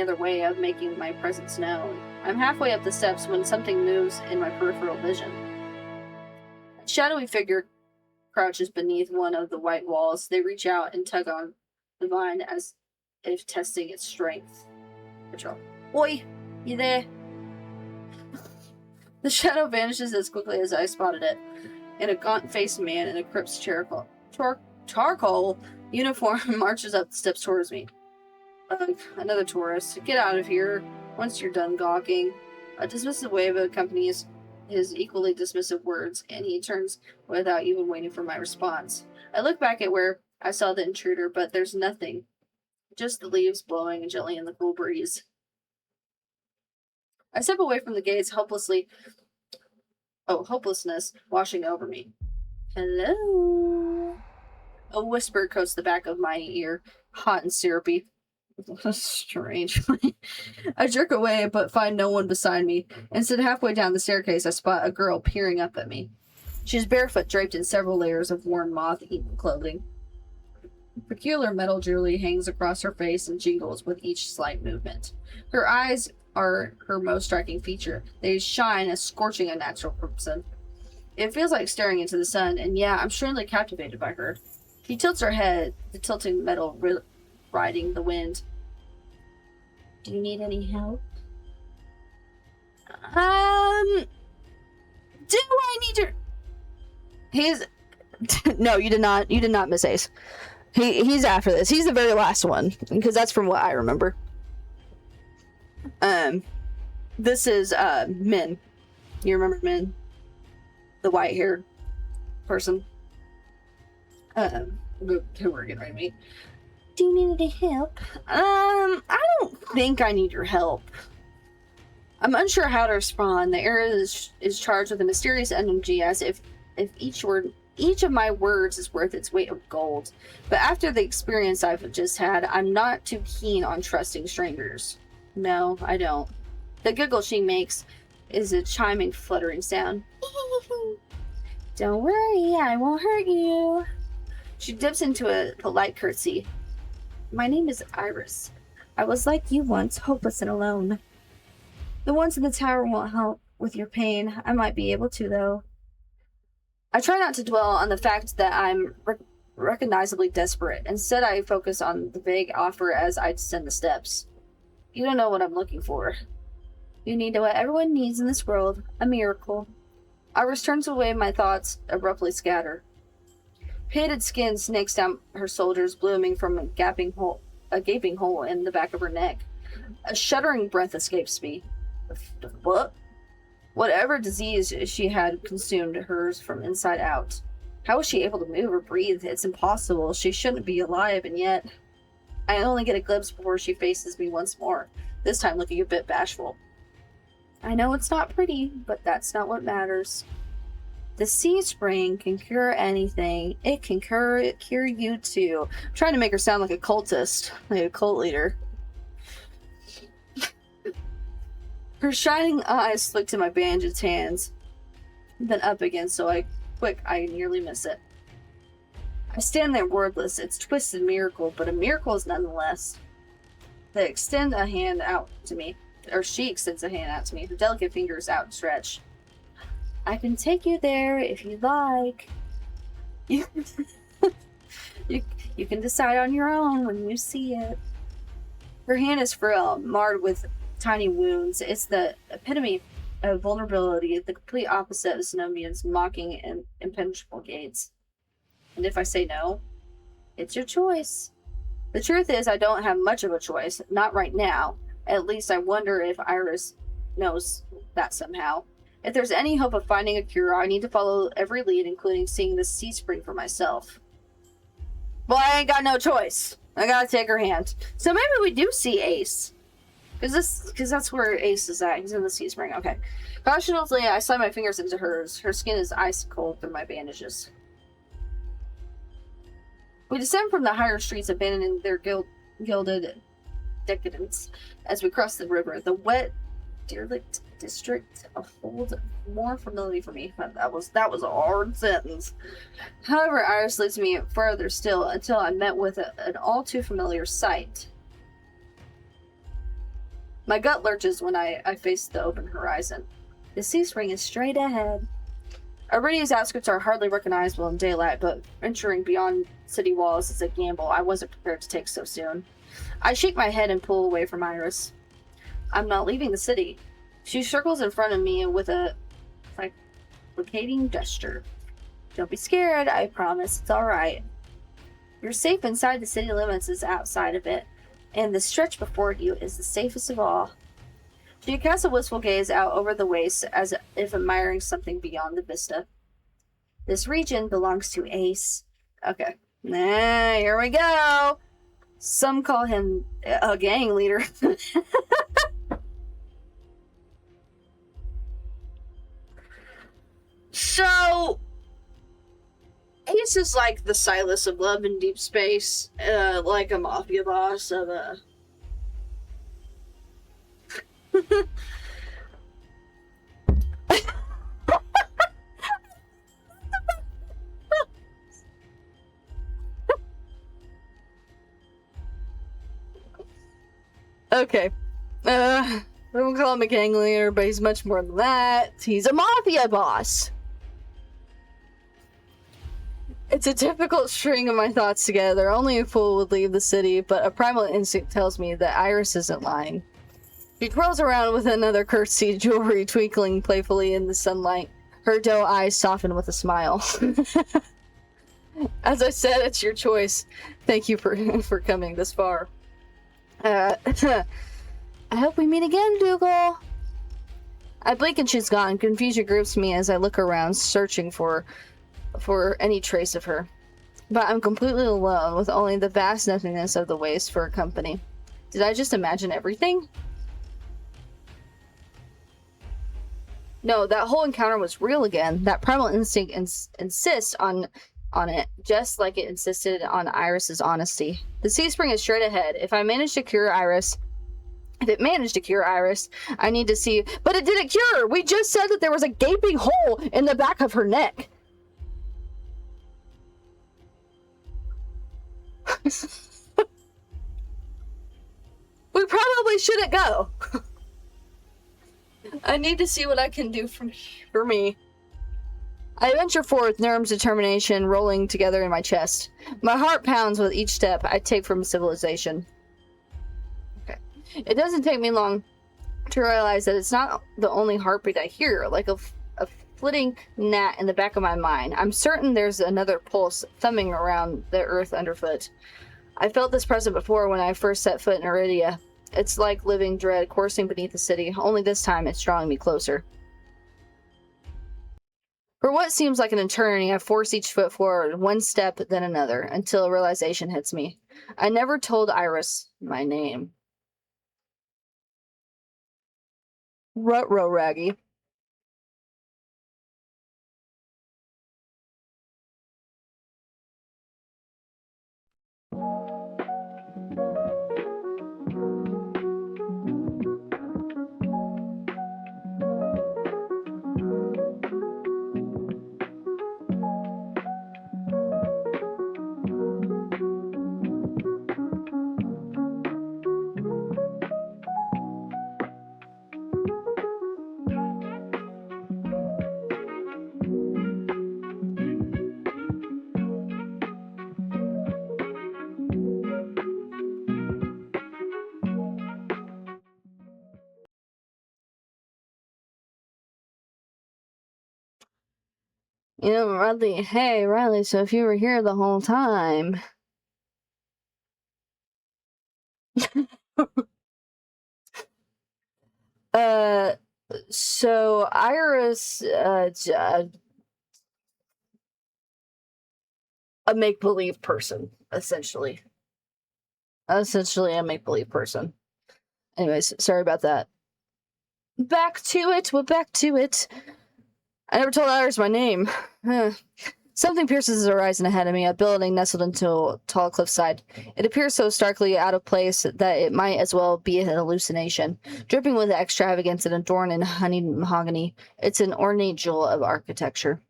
other way of making my presence known. I'm halfway up the steps when something moves in my peripheral vision. A shadowy figure crouches beneath one of the white walls. They reach out and tug on the vine as if testing its strength. Patrol. Oi! You there? The shadow vanishes as quickly as I spotted it, and a gaunt-faced man in a crypt's charcoal uniform marches up the steps towards me. Another tourist. Get out of here once you're done gawking. A dismissive wave accompanies his equally dismissive words, and he turns without even waiting for my response. I look back at where I saw the intruder, but there's nothing. Just the leaves blowing gently in the cool breeze. I step away from the gates, hopelessness washing over me. Hello? A whisper coats the back of my ear, hot and syrupy. Strange. I jerk away, but find no one beside me. Instead, halfway down the staircase, I spot a girl peering up at me. She's barefoot, draped in several layers of worn, moth-eaten clothing. Peculiar metal jewelry hangs across her face and jingles with each slight movement. Her eyes are her most striking feature. They shine as scorching unnatural crimson. It feels like staring into the sun, and yeah, I'm strangely captivated by her. She tilts her head, the tilting metal riding the wind. Do you need any help? Do I need your... No, you did not. You did not, Miss Ace. He's after this. He's the very last one, because that's from what I remember. This is, Min. You remember Min? The white-haired person. Who we're getting ready to meet. Do you need any help? I don't think I need your help. I'm unsure how to respond. The air is charged with a mysterious energy, as if each of my words is worth its weight of gold. But after the experience I've just had, I'm not too keen on trusting strangers. No, I don't. The giggle she makes is a chiming, fluttering sound. Don't worry, I won't hurt you. She dips into a polite curtsy. My name is Iris. I was like you once, hopeless and alone. The ones in the tower won't help with your pain. I might be able to, though. I try not to dwell on the fact that I'm recognizably desperate. Instead, I focus on the vague offer as I descend the steps. You don't know what I'm looking for. You need what everyone needs in this world, a miracle. Iris turns away, my thoughts abruptly scatter. Pitted skin snakes down her shoulders, blooming from a gaping hole in the back of her neck. A shuddering breath escapes me. What? Whatever disease she had consumed hers from inside out. How was she able to move or breathe? It's impossible. She shouldn't be alive, and yet... I only get a glimpse before she faces me once more, this time looking a bit bashful. I know it's not pretty, but that's not what matters. The sea spring can cure anything. It can cure you too. I'm trying to make her sound like a cultist, like a cult leader. Her shining eyes flick to my bandaged hands, then up again so I nearly miss it. I stand there wordless. It's a twisted miracle, but a miracle is nonetheless. They extend a hand out to me, or she extends a hand out to me, her delicate fingers outstretched. I can take you there if you like. You can decide on your own when you see it. Her hand is frail, marred with tiny wounds. It's the epitome of vulnerability, the complete opposite of Zenobia mocking and impenetrable gaze. And if I say no, it's your choice. The truth is, I don't have much of a choice. Not right now. At least I wonder if Iris knows that somehow. If there's any hope of finding a cure, I need to follow every lead, including seeing the sea spring for myself. Well, I ain't got no choice. I gotta take her hand. So maybe we do see Ace. Because that's where Ace is at. He's in the sea spring. Okay. Cautiously, I slide my fingers into hers. Her skin is ice cold through my bandages. We descend from the higher streets, abandoning their gilded decadence as we cross the river. The wet, derelict district holds more familiarity for me. That was a hard sentence. However, Iris leads me further still until I'm met with an all too familiar sight. My gut lurches when I face the open horizon. The sea spring is straight ahead. Iridia's outskirts are hardly recognizable in daylight, but venturing beyond city walls is a gamble I wasn't prepared to take so soon. I shake my head and pull away from Iris. I'm not leaving the city. She circles in front of me with a placating gesture. Don't be scared, I promise, it's alright. You're safe inside the city limits as outside of it, and the stretch before you is the safest of all. She casts a wistful gaze out over the waste as if admiring something beyond the vista. This region belongs to Ace. Okay. Here we go. Some call him a gang leader. So, Ace is like the Silas of Love in Deep Space, like a mafia boss of a... Okay. I won't call him a gang leader, but he's much more than that. He's a mafia boss. It's a difficult string of my thoughts together. Only a fool would leave the city, but a primal instinct tells me that Iris isn't lying. She twirls around with another curtsy, jewelry twinkling playfully in the sunlight. Her doe eyes soften with a smile. As I said, it's your choice. Thank you for coming this far. I hope we meet again, Dougal. I blink and she's gone. Confusion grips me as I look around, searching for any trace of her. But I'm completely alone with only the vast nothingness of the waste for a company. Did I just imagine everything? No, that whole encounter was real again. That primal instinct insists on it, just like it insisted on Iris's honesty. The sea spring is straight ahead. If it managed to cure Iris, I need to see. But it didn't cure! We just said that there was a gaping hole in the back of her neck. We probably shouldn't go. I need to see what I can do for me. I venture forth, Nurm's determination rolling together in my chest. My heart pounds with each step I take from civilization. Okay. It doesn't take me long to realize that it's not the only heartbeat I hear, like a flitting gnat in the back of my mind. I'm certain there's another pulse thumbing around the earth underfoot. I felt this present before when I first set foot in Iridia. It's like living dread coursing beneath the city, only this time it's drawing me closer. For what seems like an eternity, I force each foot forward, one step then another, until a realization hits me. I never told Iris my name. Ruh-roh, Raggy. You know, Riley, hey, Riley, so if you were here the whole time... So Iris, a make-believe person, essentially. Essentially a make-believe person. Anyways, sorry about that. Back to it, we're back to it. I never told Iris my name. Something pierces the horizon ahead of me, a building nestled into a tall cliffside. It appears so starkly out of place that it might as well be an hallucination. Dripping with extravagance and adorned in honeyed mahogany, it's an ornate jewel of architecture.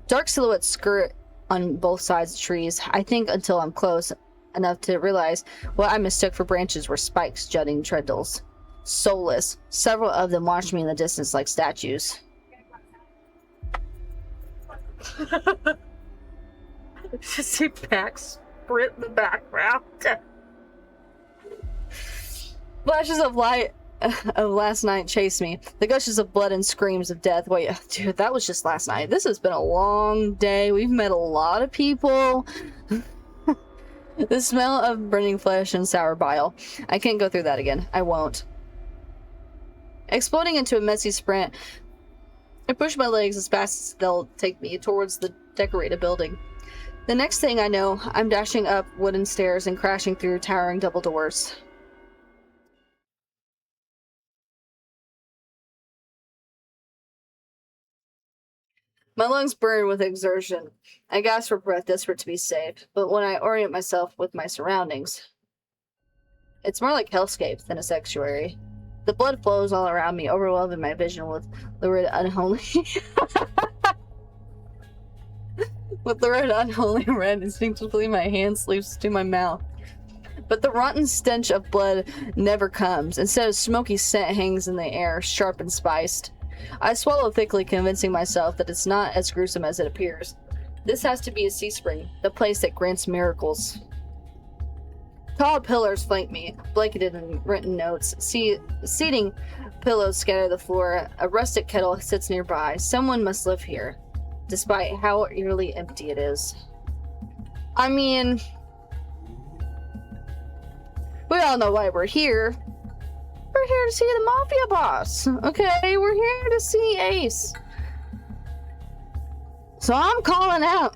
Dark silhouettes skirt on both sides of trees. I think until I'm close enough to realize what I mistook for branches were spikes jutting treadles. Soulless. Several of them watched me in the distance like statues. Just see Pax sprint in the background. Flashes of light of last night chased me. The gushes of blood and screams of death. Wait, dude, that was just last night. This has been a long day. We've met a lot of people. The smell of burning flesh and sour bile. I can't go through that again. I won't. Exploding into a messy sprint, I push my legs as fast as they'll take me towards the decorated building. The next thing I know, I'm dashing up wooden stairs and crashing through towering double doors. My lungs burn with exertion. I gasp for breath, desperate to be safe, but when I orient myself with my surroundings, it's more like hellscape than a sanctuary. The blood flows all around me, overwhelming my vision with lurid, unholy... with lurid, unholy red. Instinctively, my hand slips to my mouth. But the rotten stench of blood never comes. Instead, a smoky scent hangs in the air, sharp and spiced. I swallow thickly, convincing myself that it's not as gruesome as it appears. This has to be a sea spring, the place that grants miracles. Tall pillars flank me, blanketed in written notes. Seating pillows scatter the floor. A rustic kettle sits nearby. Someone must live here, despite how eerily empty it is. I mean, we all know why we're here. We're here to see the mafia boss, okay? We're here to see Ace. So I'm calling out.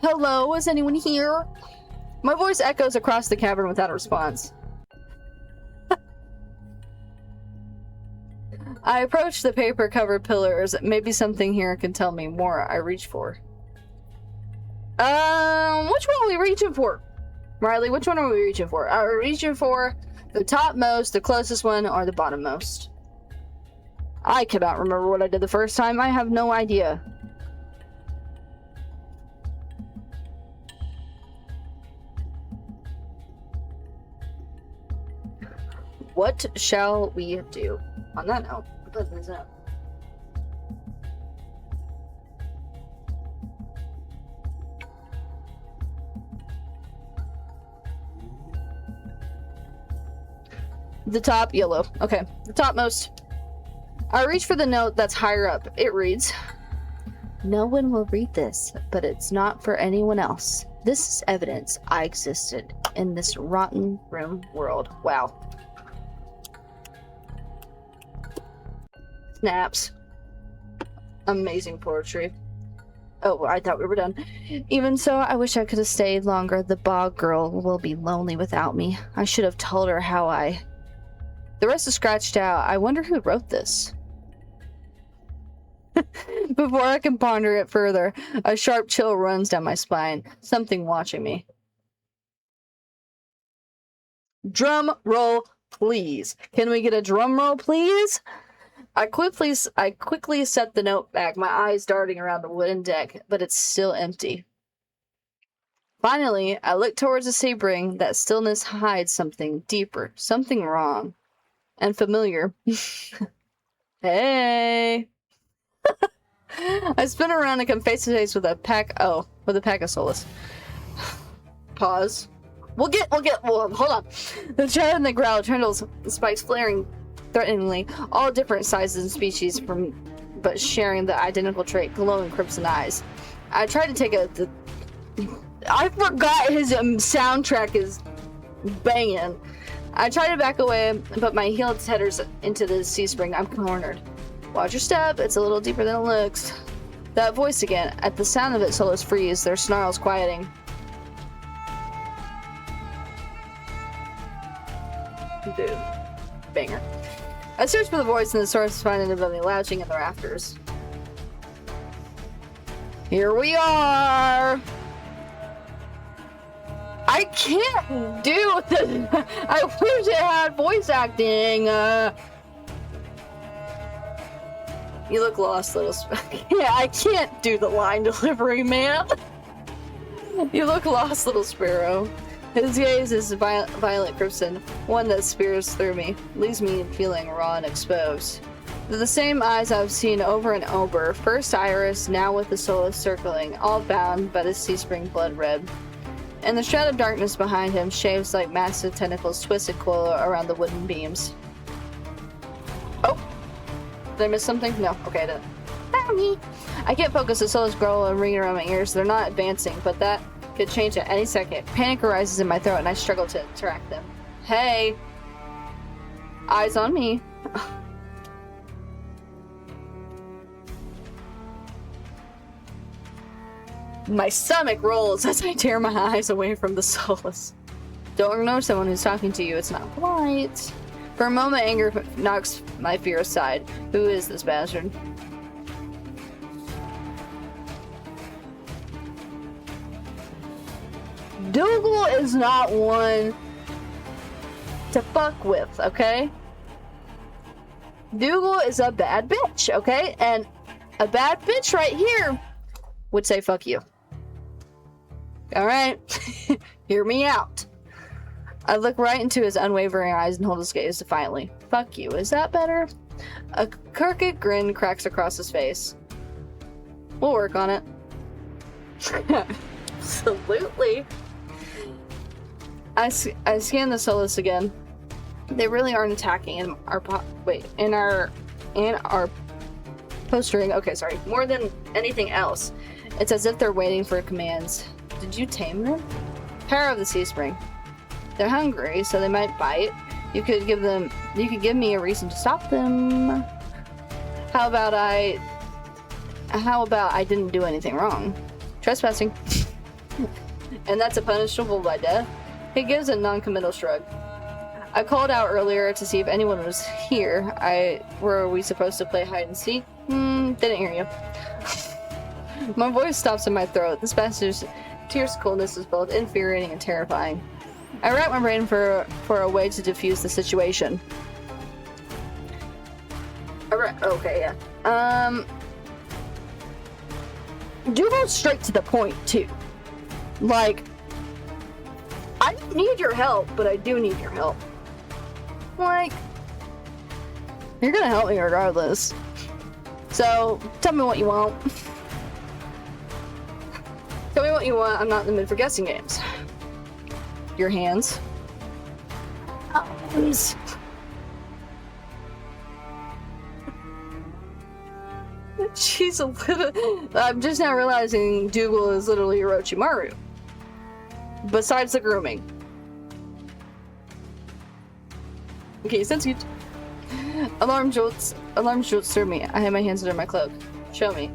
Hello, is anyone here? My voice echoes across the cavern without a response. I approach the paper-covered pillars. Maybe something here can tell me more. I reach for. Which one are we reaching for? Riley, which one are we reaching for? Are we reaching for the topmost, the closest one, or the bottommost? I cannot remember what I did the first time. I have no idea. What shall we do? On that note, what is that? The top, yellow. Okay, the topmost. I reach for the note that's higher up. It reads, "No one will read this, but it's not for anyone else. This is evidence I existed in this rotten room world." Wow. Snaps. Amazing poetry. Oh, I thought we were done. Even so, I wish I could have stayed longer. The bog girl will be lonely without me. I should have told her how I... The rest is scratched out. I wonder who wrote this. Before I can ponder it further, a sharp chill runs down my spine. Something watching me. Drum roll, please. Can we get a drum roll, please? I quickly set the note back, my eyes darting around the wooden deck, but it's still empty. Finally, I look towards the Sebring. That stillness hides something deeper, something wrong, and familiar. Hey! I spin around and come face to face with a pack of souls. Pause. Hold on. The chat and the growl, turtles, spikes flaring threateningly, all different sizes and species but sharing the identical trait, glowing crimson eyes. I tried to take I forgot his soundtrack is banging. I try to back away, but my heel tethers into the sea spring. I'm cornered. Watch your step, it's a little deeper than it looks. That voice again. At the sound of it, solos freeze, their snarls quieting. Dude. Banger. I search for the voice and the source find it above me, lounging in the rafters. Here we are! I can't do this! I wish it had voice acting! You look lost, little yeah, I can't do the line delivery, man! You look lost, little sparrow. His gaze is violent crimson, one that spears through me, leaves me feeling raw and exposed. They're the same eyes I've seen over and over, first iris, now with the soul circling, all bound by the sea spring blood red. And the shroud of darkness behind him shaves like massive tentacles twisted coil around the wooden beams. Oh! Did I miss something? No. Okay, I didn't. I can't focus, the souls growl and ring around my ears. They're not advancing, but that could change at any second. Panic arises in my throat and I struggle to track them. Hey! Eyes on me. My stomach rolls as I tear my eyes away from the souls. Don't ignore someone who's talking to you. It's not polite. For a moment, anger knocks my fear aside. Who is this bastard? Dougal is not one to fuck with, okay? Dougal is a bad bitch, okay? And a bad bitch right here would say fuck you. Alright? Hear me out. I look right into his unwavering eyes and hold his gaze defiantly. Fuck you, is that better? A crooked grin cracks across his face. We'll work on it. Absolutely. I scan the solos again. They really aren't attacking in our postering. Okay, sorry. More than anything else, it's as if they're waiting for commands. Did you tame them? Power of the Sea Spring. They're hungry, so they might bite. You could give me a reason to stop them. How about I didn't do anything wrong? Trespassing. And that's a punishable by death? He gives a non-committal shrug. I called out earlier to see if anyone was here. Were we supposed to play hide and seek? Didn't hear you. My voice stops in my throat. This bastard's fierce coldness is both infuriating and terrifying. I rack my brain for a way to diffuse the situation. Okay, yeah. Do go straight to the point, too. Like, I don't need your help, but I do need your help. Like, you're gonna help me regardless. So, tell me what you want. Tell me what you want. I'm not in the mood for guessing games. Your hands. Arms. She's a little... I'm just now realizing Dougal is literally Orochimaru. Besides the grooming. Okay, since you... Alarm jolts through me. I have my hands under my cloak. Show me.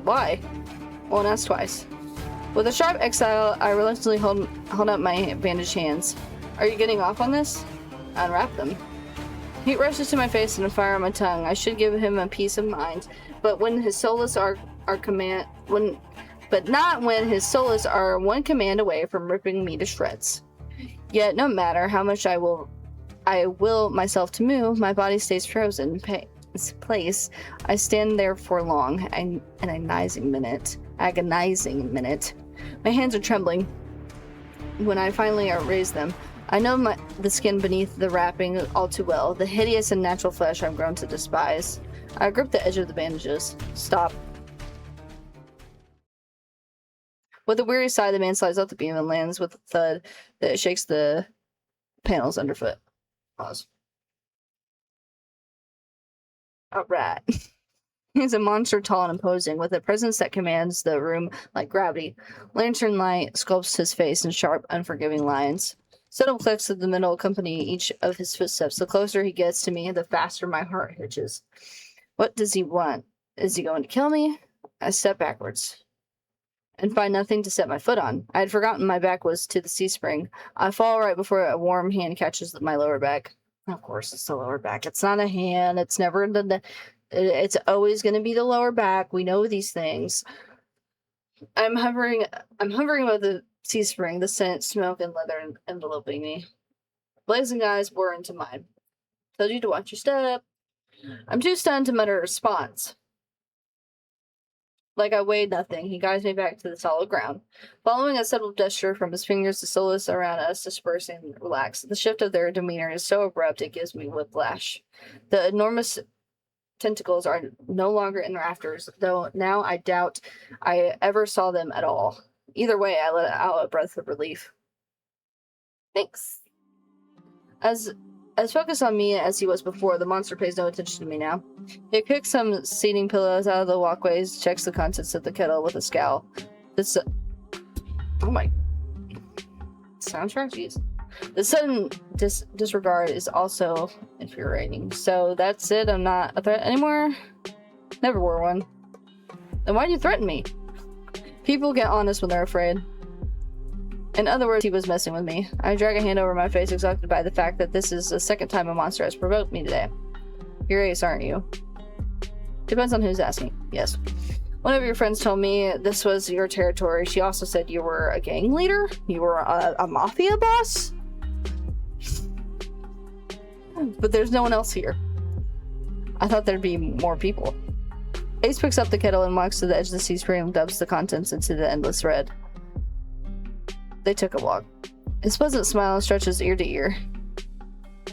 Why? Won't ask twice. With a sharp exile, I reluctantly hold up my bandaged hands. Are you getting off on this? Unwrap them. Heat rushes to my face and a fire on my tongue. I should give him a peace of mind, but when his solace not when his solace are one command away from ripping me to shreds. Yet, no matter how much I will myself to move, my body stays frozen in place. I stand there for long, an agonizing minute. My hands are trembling. When I finally raise them, I know the skin beneath the wrapping all too well, the hideous and natural flesh I've grown to despise. I grip the edge of the bandages. Stop. With a weary sigh, the man slides off the beam and lands with a thud that shakes the panels underfoot. Pause. Alright. He's a monster tall and imposing, with a presence that commands the room like gravity. Lantern light sculpts his face in sharp, unforgiving lines. Subtle clicks of the middle accompany each of his footsteps. The closer he gets to me, the faster my heart hitches. What does he want? Is he going to kill me? I step backwards and find nothing to set my foot on. I had forgotten my back was to the sea spring. I fall right before a warm hand catches my lower back. Of course, it's the lower back. It's not a hand. It's never it's always going to be the lower back. We know these things. I'm hovering above the sea spring, the scent, smoke, and leather enveloping me. Blazing eyes bore into mine. Told you to watch your step. I'm too stunned to mutter a response. Like I weighed nothing, he guides me back to the solid ground. Following a subtle gesture from his fingers, the solace around us disperse and relax. The shift of their demeanor is so abrupt it gives me whiplash. The enormous tentacles are no longer in rafters, though now I doubt I ever saw them at all. Either way, I let out a breath of relief. Thanks. As focused on me as he was before, the monster pays no attention to me now. He picks some seating pillows out of the walkways, checks the contents of the kettle with a scowl. Oh my... Soundtrack? Jeez. The sudden disregard is also infuriating. So that's it? I'm not a threat anymore? Never were one. Then why do you threaten me? People get honest when they're afraid. In other words, he was messing with me. I drag a hand over my face, exhausted by the fact that this is the second time a monster has provoked me today. You're ace, aren't you? Depends on who's asking. Yes. One of your friends told me this was your territory. She also said you were a gang leader? You were a mafia boss? But there's no one else here. I thought there'd be more people. Ace picks up the kettle and walks to the edge of the sea spring and dubs the contents into the endless red. They took a walk. His pleasant smile stretches ear to ear.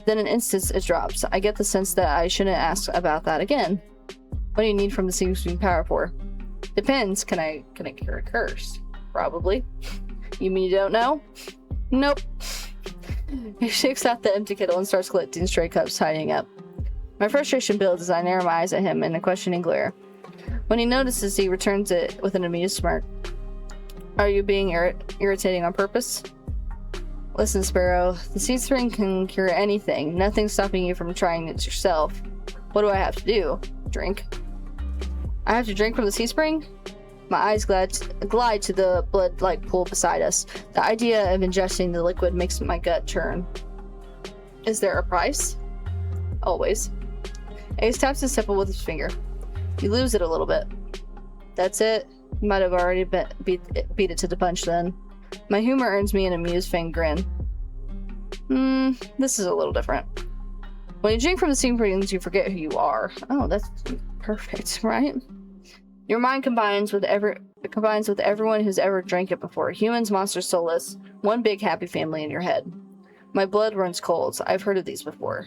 Then in an instant it drops. I get the sense that I shouldn't ask about that again. What do you need from the sea spring power for? Depends. Can I cure a curse? Probably. You mean you don't know? Nope. He shakes out the empty kettle and starts collecting stray cups, tidying up. My frustration builds as I narrow my eyes at him in a questioning glare. When he notices, he returns it with an amused smirk. Are you being irritating on purpose? Listen, Sparrow, the sea spring can cure anything. Nothing's stopping you from trying it yourself. What do I have to do? Drink. I have to drink from the sea spring? My eyes glide to the blood-like pool beside us. The idea of ingesting the liquid makes my gut churn. Is there a price? Always. Ace taps his temple with his finger. You lose it a little bit. That's it? You might have already beat it to the punch then. My humor earns me an amused fang grin. This is a little different. When you drink from the sea springs, you forget who you are. Oh, that's perfect, right? Your mind combines with everyone who's ever drank it before. Humans, monsters, soulless. One big happy family in your head. My blood runs cold. I've heard of these before.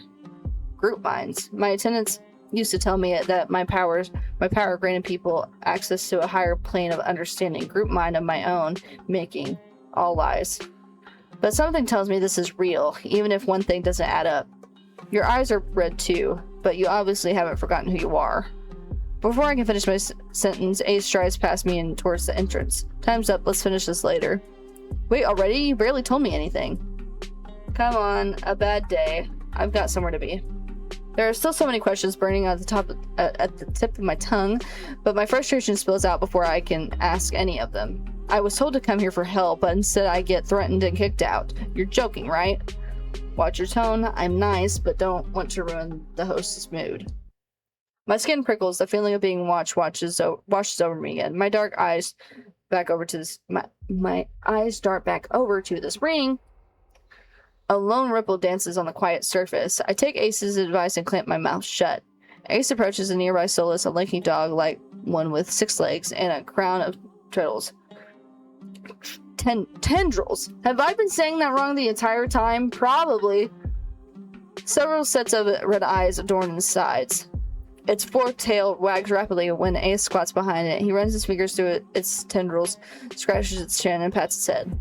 Group minds. My attendants used to tell me that my power granted people access to a higher plane of understanding. Group mind of my own making. All lies. But something tells me this is real, even if one thing doesn't add up. Your eyes are red too, but you obviously haven't forgotten who you are. Before I can finish my sentence, Ace strides past me and towards the entrance. Time's up, let's finish this later. Wait, already? You barely told me anything. Come on, a bad day. I've got somewhere to be. There are still so many questions burning at the tip of my tongue, but my frustration spills out before I can ask any of them. I was told to come here for help, but instead I get threatened and kicked out. You're joking, right? Watch your tone. I'm nice, but don't want to ruin the host's mood. My skin prickles. The feeling of being watched washes over me again. My dark eyes back over to this. My eyes dart back over to this ring. A lone ripple dances on the quiet surface. I take Ace's advice and clamp my mouth shut. Ace approaches a nearby Solus, a lanky dog like one with 6 legs and a crown of tendrils. Tendrils. Have I been saying that wrong the entire time? Probably. Several sets of red eyes adorn its sides. Its forked tail wags rapidly when Ace squats behind it. He runs his fingers through its tendrils, scratches its chin, and pats its head.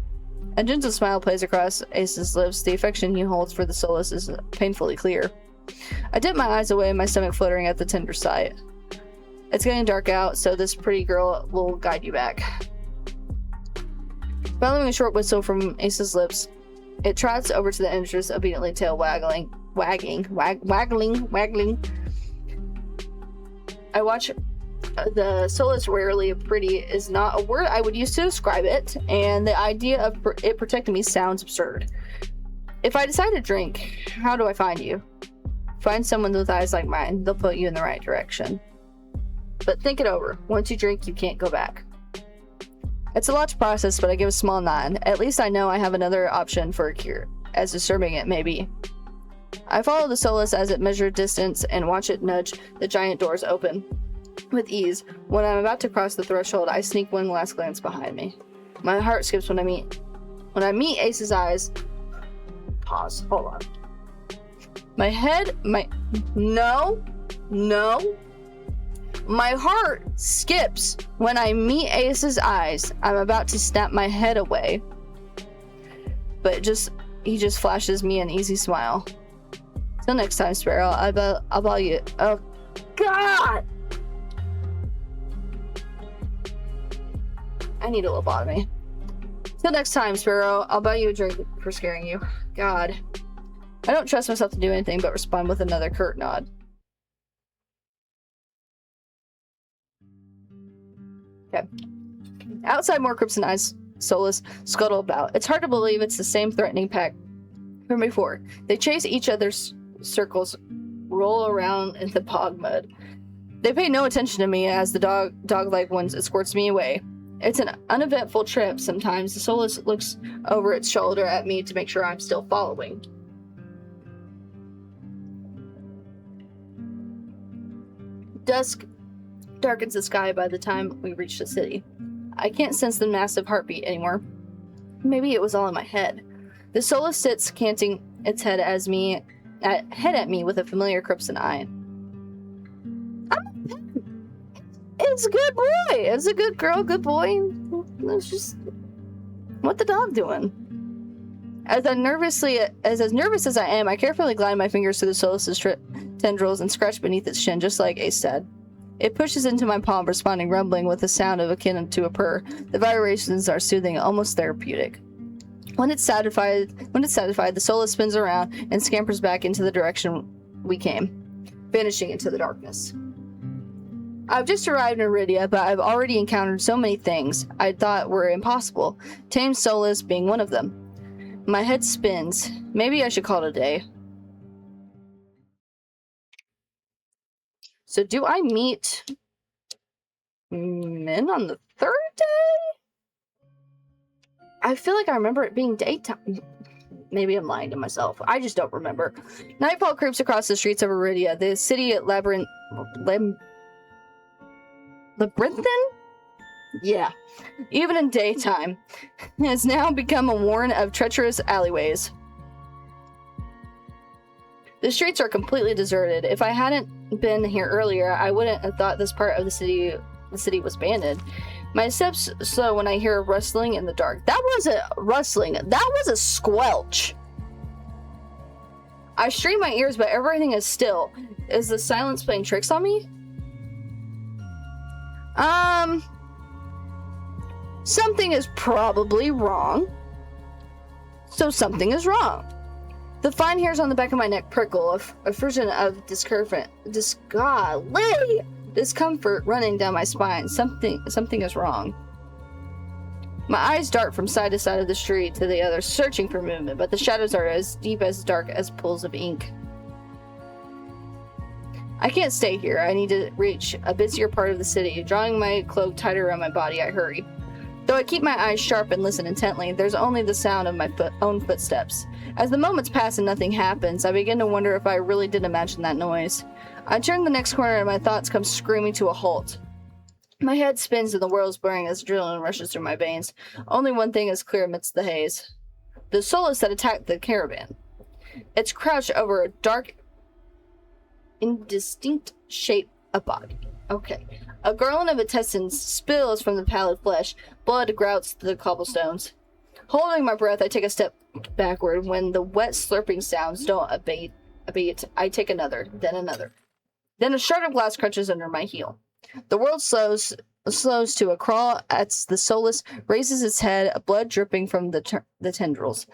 A gentle smile plays across Ace's lips. The affection he holds for the Solus is painfully clear. I dip my eyes away, my stomach fluttering at the tender sight. It's getting dark out, so this pretty girl will guide you back. Following a short whistle from Ace's lips, it trots over to the entrance, obediently tail waggling. I watch the Solus. Rarely pretty is not a word I would use to describe it, and the idea of it protecting me sounds absurd. If I decide to drink, how do I find you? Find someone with eyes like mine. They'll put you in the right direction. But think it over. Once you drink, you can't go back. It's a lot to process, but I give a small nod. At least I know I have another option for a cure, as disturbing it may be. I follow the Solus as it measures distance and watch it nudge the giant doors open. With ease, when I'm about to cross the threshold, I sneak one last glance behind me. My heart skips when I meet Ace's eyes. Pause. Hold on. My heart skips when I meet Ace's eyes. I'm about to snap my head away, but he just flashes me an easy smile. Till next time, Sparrow. I'll buy you. Oh, God! I need a lobotomy. Till next time, Sparrow. I'll buy you a drink for scaring you. God. I don't trust myself to do anything but respond with another curt nod. Okay. Outside, more Crimson Eyes Solus scuttle about. It's hard to believe it's the same threatening pack from before. They chase each other's circles, roll around in the bog mud. They pay no attention to me as the dog-like one escorts me away. It's an uneventful trip. Sometimes the Solus looks over its shoulder at me to make sure I'm still following. Dusk darkens the sky by the time we reach the city. I can't sense the massive heartbeat anymore. Maybe it was all in my head. The Solus sits canting its head at me with a familiar crimson eye. It's a good boy. It's a good girl, good boy. It's just what the dog doing? As nervous as I am, I carefully glide my fingers through the Solus's tendrils and scratch beneath its chin, just like Ace said. It pushes into my palm, responding, rumbling with a sound of akin to a purr. The vibrations are soothing, almost therapeutic. When it's satisfied, the Solus spins around and scampers back into the direction we came, vanishing into the darkness. I've just arrived in Iridia, but I've already encountered so many things I thought were impossible, Tame Solus being one of them. My head spins. Maybe I should call it a day. So do I meet men on the third day? I feel like I remember it being daytime. Maybe I'm lying to myself. I just don't remember. Nightfall creeps across the streets of Iridia, the city at Labyrinthine? Yeah. Even in daytime, has now become a warren of treacherous alleyways. The streets are completely deserted. If I hadn't been here earlier, I wouldn't have thought this part of the city was abandoned. My steps slow when I hear a rustling in the dark. That wasn't rustling. That was a squelch. I strain my ears, but everything is still. Is the silence playing tricks on me? Something is probably wrong. So something is wrong. The fine hairs on the back of my neck prickle, a version of discomfort running down my spine. Something is wrong. My eyes dart from side to side of the street to the other, searching for movement, but the shadows are as deep as dark as pools of ink. I can't stay here. I need to reach a busier part of the city. Drawing my cloak tighter around my body, I hurry. Though I keep my eyes sharp and listen intently, there's only the sound of my own footsteps. As the moments pass and nothing happens, I begin to wonder if I really did imagine that noise. I turn the next corner and my thoughts come screaming to a halt. My head spins and the world is blurring as adrenaline rushes through my veins. Only one thing is clear amidst the haze. The Solus that attacked the caravan. It's crouched over a dark, indistinct shape of body. Okay. A garland of intestines spills from the pallid flesh. Blood grouts the cobblestones. Holding my breath, I take a step backward. When the wet slurping sounds don't abate, I take another, then another. Then a shard of glass crunches under my heel. The world slows to a crawl as the Solus raises its head, blood dripping from the tendrils.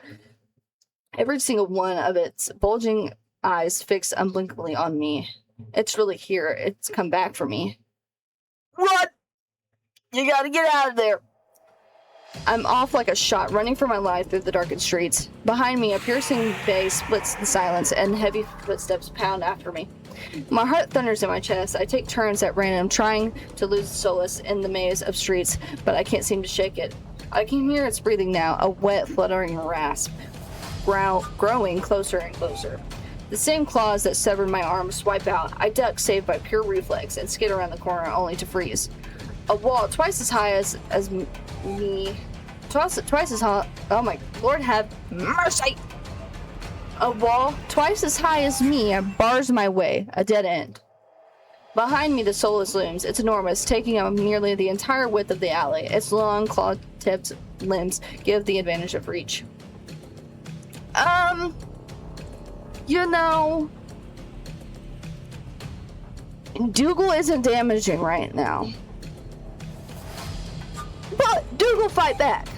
Every single one of its bulging eyes fixed unblinkingly on me. It's really here. It's come back for me. Run! You gotta get out of there! I'm off like a shot, running for my life through the darkened streets. Behind me, a piercing bay splits the silence, and heavy footsteps pound after me. My heart thunders in my chest. I take turns at random, trying to lose Solus in the maze of streets, but I can't seem to shake it. I can hear its breathing now, a wet, fluttering rasp, growing closer and closer. The same claws that severed my arm swipe out. I duck, saved by pure reflex, and skid around the corner only to freeze. A wall twice as high as me. Twice as high. Oh my Lord, have mercy! A wall twice as high as me bars my way, a dead end. Behind me, the Solus looms. It's enormous, taking up nearly the entire width of the alley. Its long, claw-tipped limbs give the advantage of reach. You know, Dougal isn't damaging right now. But Dougal fight back.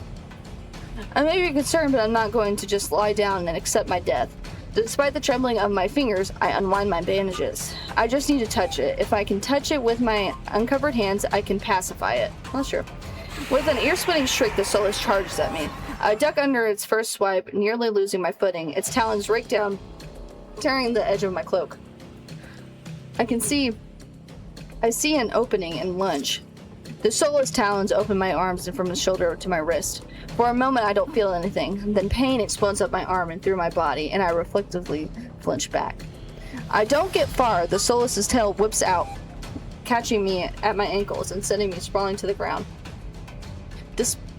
I may be concerned, but I'm not going to just lie down and accept my death. Despite the trembling of my fingers, I unwind my bandages. I just need to touch it. If I can touch it with my uncovered hands, I can pacify it. Well, sure. With an ear-splitting shriek, the Solus charges at me. I duck under its first swipe, nearly losing my footing. Its talons rake down, tearing the edge of my cloak. I see an opening and lunge. The Solus talons open my arms and from the shoulder to my wrist. For a moment, I don't feel anything. Then pain explodes up my arm and through my body, and I reflectively flinch back. I don't get far. The Solus's tail whips out, catching me at my ankles and sending me sprawling to the ground.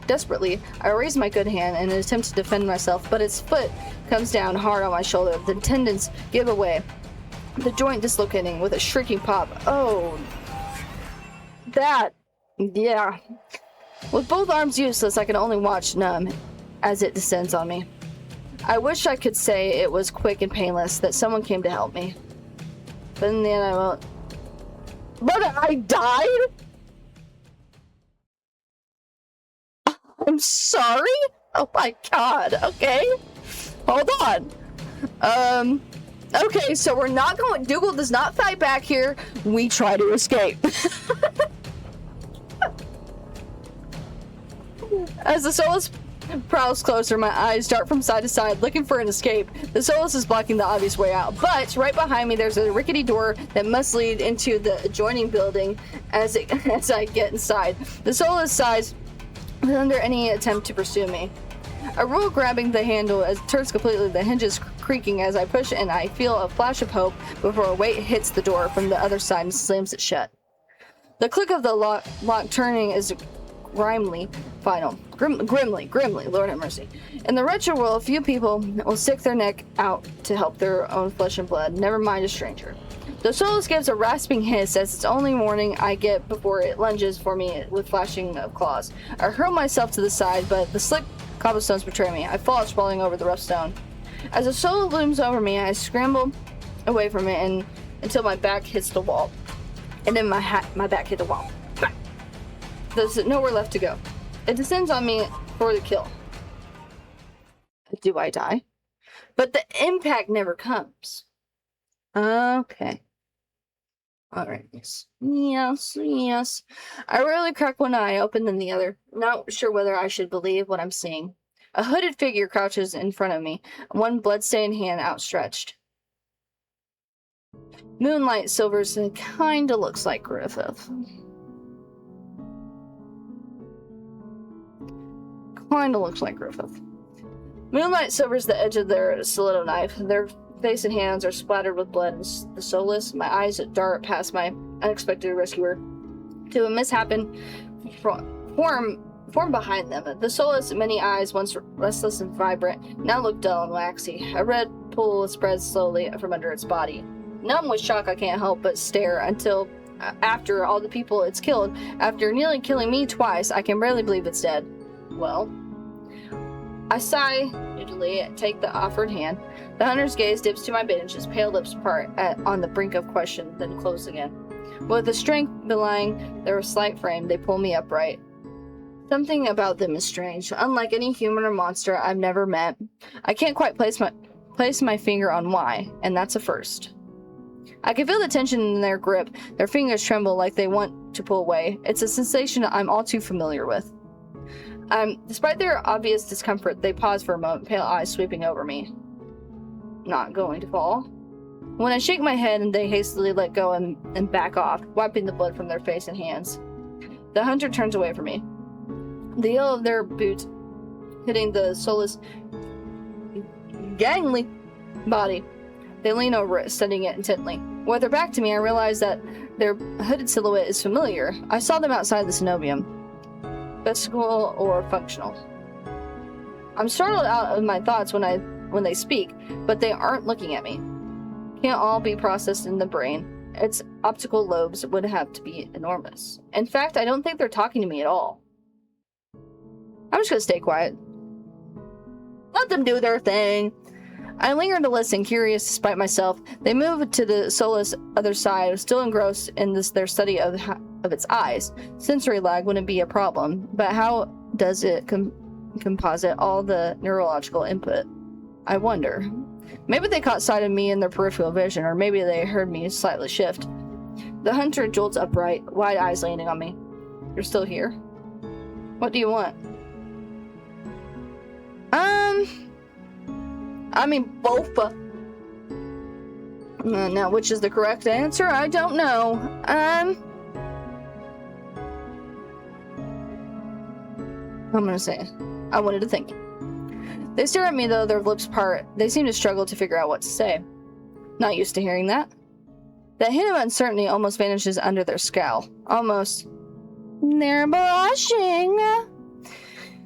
Desperately, I raise my good hand in an attempt to defend myself, but its foot comes down hard on my shoulder. The tendons give away, the joint dislocating with a shrieking pop. Oh, that, yeah. With both arms useless, I can only watch numb as it descends on me. I wish I could say it was quick and painless, that someone came to help me. But in the end, I won't. But I died? I'm sorry? Oh my god, okay. Hold on. Okay, so we're not going. Dougal does not fight back here. We try to escape. As the Solus prowls closer, my eyes dart from side to side, looking for an escape. The Solus is blocking the obvious way out, but right behind me there's a rickety door that must lead into the adjoining building. As I get inside, the Solus sighs under any attempt to pursue me. I roll, grabbing the handle as it turns completely, the hinges creaking as I push, and I feel a flash of hope before a weight hits the door from the other side and slams it shut. The click of the lock turning is grimly, Lord have mercy. In the retro world, few people will stick their neck out to help their own flesh and blood, never mind a stranger. The Solus gives a rasping hiss as it's only warning I get before it lunges for me with flashing of claws. I hurl myself to the side, but the slick cobblestones betray me. I fall, sprawling over the rough stone. As the Solus looms over me, I scramble away from it until my back hits the wall. And then my back hit the wall. There's nowhere left to go. It descends on me for the kill. Do I die? But the impact never comes. Okay. Alright, yes. I rarely crack one eye open than the other, not sure whether I should believe what I'm seeing. A hooded figure crouches in front of me, one bloodstained hand outstretched. Moonlight silvers and kinda looks like Griffith. Moonlight silvers the edge of their stiletto knife. Their face and hands are splattered with blood. The Solus, my eyes dart past my unexpected rescuer to a mishappened form behind them. The Solus' many eyes, once restless and vibrant, now look dull and waxy. A red pool spreads slowly from under its body. Numb with shock, I can't help but stare until, after all the people it's killed, after nearly killing me twice, I can barely believe it's dead. Well, I sigh, usually take the offered hand. The hunter's gaze dips to my bandages, pale lips part on the brink of question, then close again. With the strength belying their slight frame, they pull me upright. Something about them is strange, unlike any human or monster I've never met. I can't quite place my finger on why, and that's a first. I can feel the tension in their grip. Their fingers tremble like they want to pull away. It's a sensation I'm all too familiar with. Despite their obvious discomfort, they pause for a moment, pale eyes sweeping over me. Not going to fall. When I shake my head, and they hastily let go and back off, wiping the blood from their face and hands. The hunter turns away from me. The heel of their boot hitting the Solus' gangly body. They lean over it, studying it intently. With their back to me, I realize that their hooded silhouette is familiar. I saw them outside the cenobium. Vestigial or functional. I'm startled out of my thoughts when they speak, but they aren't looking at me. Can't all be processed in the brain. Its optical lobes would have to be enormous. In fact, I don't think they're talking to me at all. I'm just gonna stay quiet. Let them do their thing. I linger to listen, curious despite myself. They move to the Solus' other side, still engrossed in their study of its eyes. Sensory lag wouldn't be a problem, but how does it composite all the neurological input? I wonder. Maybe they caught sight of me in their peripheral vision, or maybe they heard me slightly shift. The hunter jolts upright, wide eyes landing on me. You're still here? What do you want? I mean, both. Now, which is the correct answer? I don't know. I'm gonna say, I wanted to think. They stare at me, though their lips part. They seem to struggle to figure out what to say. Not used to hearing that. That hint of uncertainty almost vanishes under their scowl. Almost. They're blushing.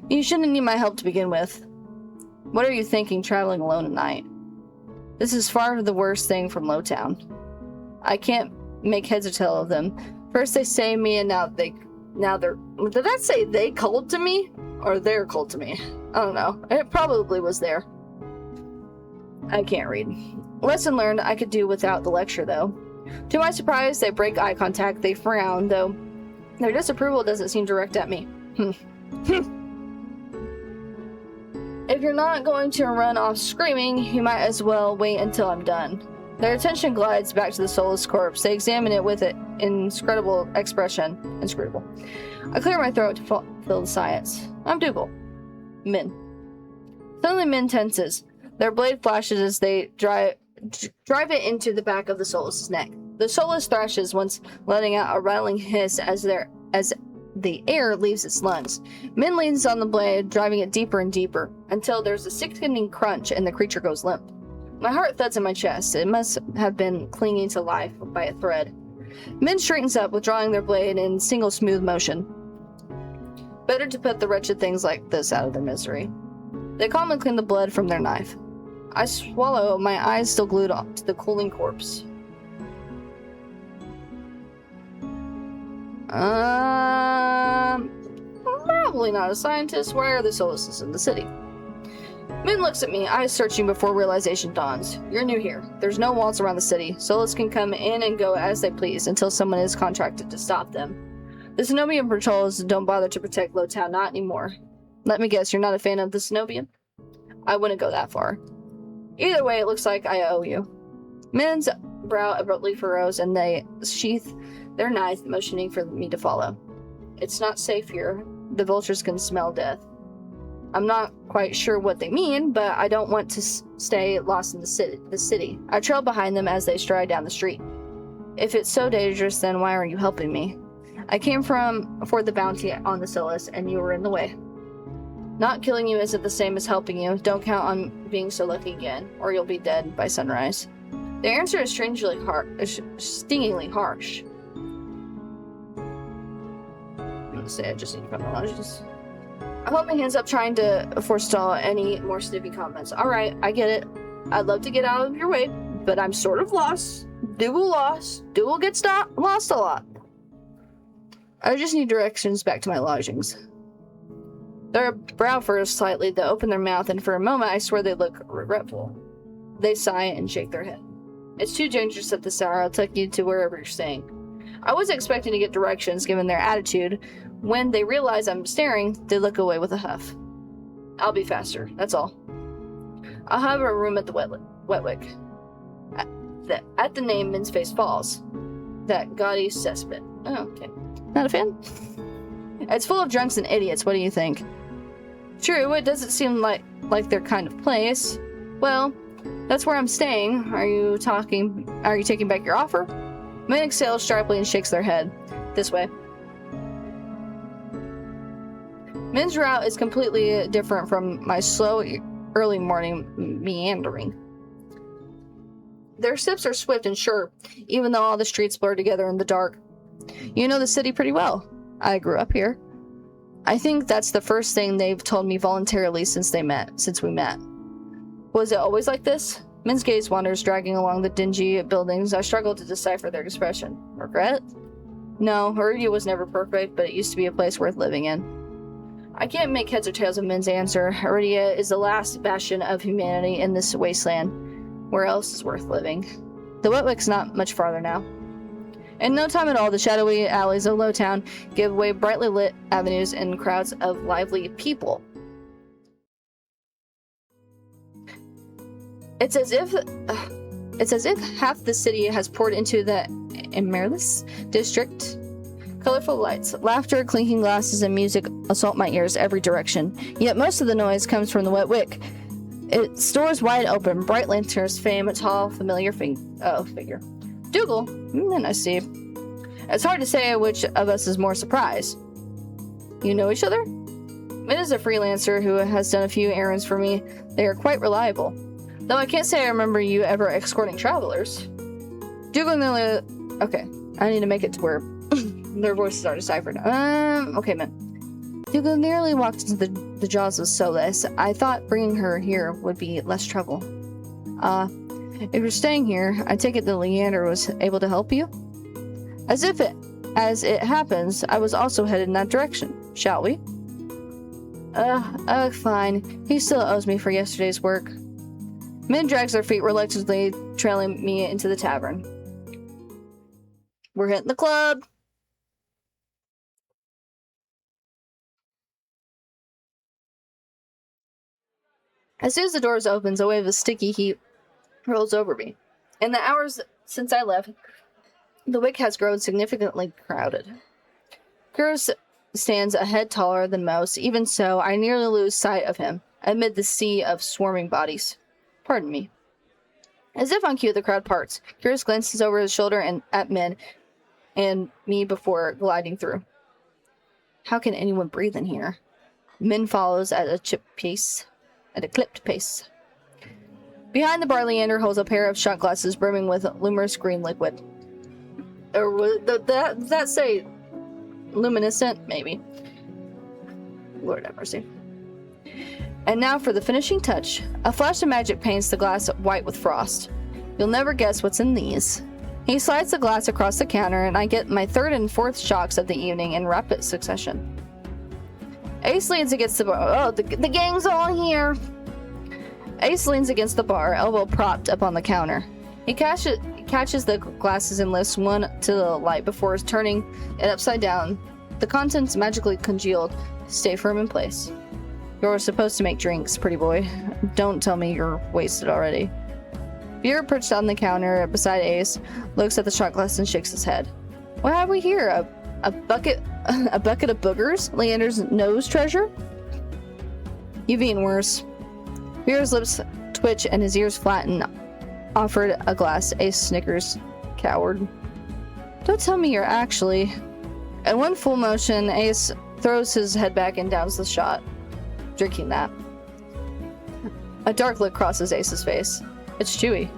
You shouldn't need my help to begin with. What are you thinking traveling alone at night? This is far the worst thing from Lowtown. I can't make heads or tail of them. First they say me, and now they're... Did I say they cold to me? Or they're cold to me? I don't know. It probably was there. I can't read. Lesson learned, I could do without the lecture, though. To my surprise, they break eye contact. They frown, though their disapproval doesn't seem direct at me. If you're not going to run off screaming, you might as well wait until I'm done. Their attention glides back to the soulless corpse. They examine it with an inscrutable expression. Inscrutable. I clear my throat to fill the silence. I'm Dougal. Min. Suddenly Min tenses. Their blade flashes as they drive it into the back of the soulless' neck. The soulless thrashes once letting out a rattling hiss as the air leaves its lungs. Min leans on the blade, driving it deeper and deeper, until there's a sickening crunch and the creature goes limp. My heart thuds in my chest. It must have been clinging to life by a thread. Min straightens up, withdrawing their blade in single smooth motion. Better to put the wretched things like this out of their misery. They calmly clean the blood from their knife. I swallow, my eyes still glued to the cooling corpse. Probably not a scientist. Why are the soulless in the city? Min looks at me, eyes searching before realization dawns. You're new here. There's no walls around the city. Soulless can come in and go as they please until someone is contracted to stop them. The Cenobian patrols don't bother to protect Lowtown, not anymore. Let me guess, you're not a fan of the Cenobian? I wouldn't go that far. Either way, it looks like I owe you. Min's brow abruptly furrows and they sheath their knife, motioning for me to follow. It's not safe here. The vultures can smell death. I'm not quite sure what they mean, but I don't want to stay lost in the city. I trail behind them as they stride down the street. If it's so dangerous, then why aren't you helping me? I came for the bounty on the Solus, and you were in the way. Not killing you isn't the same as helping you. Don't count on being so lucky again, or you'll be dead by sunrise. The answer is stingingly harsh. I'm gonna say I just need to chronologies. I hold my hands up, trying to forestall any more snippy comments. Alright, I get it. I'd love to get out of your way, but I'm sort of lost. Dougal lost. Dougal gets lost a lot. I just need directions back to my lodgings. Their brow furrows slightly, they open their mouth, and for a moment I swear they look regretful. They sigh and shake their head. It's too dangerous at this hour. I'll take you to wherever you're staying. I wasn't expecting to get directions given their attitude. When they realize I'm staring, they look away with a huff. I'll be faster, that's all. I'll have a room at the Wetwick. At the name, Min's face falls. That gaudy cesspit. Oh, okay. Not a fan? It's full of drunks and idiots, what do you think? True, it doesn't seem like their kind of place. Well, that's where I'm staying. Are you taking back your offer? Min exhales sharply and shakes their head. This way. Min's route is completely different from my slow, early morning meandering. Their steps are swift and sure, even though all the streets blur together in the dark. You know the city pretty well. I grew up here. I think that's the first thing they've told me voluntarily since we met. Was it always like this? Min's gaze wanders, dragging along the dingy buildings. I struggle to decipher their expression. Regret? No, Heredia was never perfect, but it used to be a place worth living in. I can't make heads or tails of Min's answer. Heredia is the last bastion of humanity in this wasteland. Where else is worth living? The Wetwick's not much farther now. In no time at all, the shadowy alleys of Lowtown give way brightly lit avenues and crowds of lively people. It's as if half the city has poured into the Emerlis district. Colorful lights, laughter, clinking glasses, and music assault my ears every direction. Yet most of the noise comes from the Wetwick. Its doors wide open, bright lanterns frame a tall, familiar figure. Dougal? Then I see. It's hard to say which of us is more surprised. You know each other? Min is a freelancer who has done a few errands for me. They are quite reliable. Though I can't say I remember you ever escorting travelers. Dougal nearly... Okay, I need to make it to where their voices are deciphered. Okay, Min. Dougal nearly walked into the jaws of Solus. I thought bringing her here would be less trouble. If you're staying here, I take it that Leander was able to help you? As it happens, I was also headed in that direction. Shall we? Fine. He still owes me for yesterday's work. Min drags their feet reluctantly, trailing me into the tavern. We're hitting the club! As soon as the doors opens, a wave of sticky heat rolls over me. In the hours since I left, the wick has grown significantly crowded. Kyrus stands a head taller than most. Even so, I nearly lose sight of him amid the sea of swarming bodies. Pardon me. As if on cue, the crowd parts. Kyrus glances over his shoulder and at Min and me before gliding through. How can anyone breathe in here? Min follows at a clipped pace. Behind the bar, Leander holds a pair of shot glasses brimming with luminous green liquid. Or does that say luminescent? Maybe. Lord have mercy. And now for the finishing touch. A flash of magic paints the glass white with frost. You'll never guess what's in these. He slides the glass across the counter, and I get my third and fourth shocks of the evening in rapid succession. Ace leans against the bar. Oh, the gang's all here. Ace leans against the bar, elbow propped up on the counter. He catches the glasses and lifts one to the light before turning it upside down. The contents magically congealed, stay firm in place. You're supposed to make drinks, pretty boy. Don't tell me you're wasted already. Beer perched on the counter beside Ace looks at the shot glass and shakes his head. What have we here? A bucket of boogers? Leander's nose treasure? You've eaten worse. Beer's lips twitch and his ears flatten. Offered a glass. Ace snickers. Coward. Don't tell me you're actually... In one full motion, Ace throws his head back and downs the shot. Drinking that. A dark look crosses Ace's face. It's Chewy.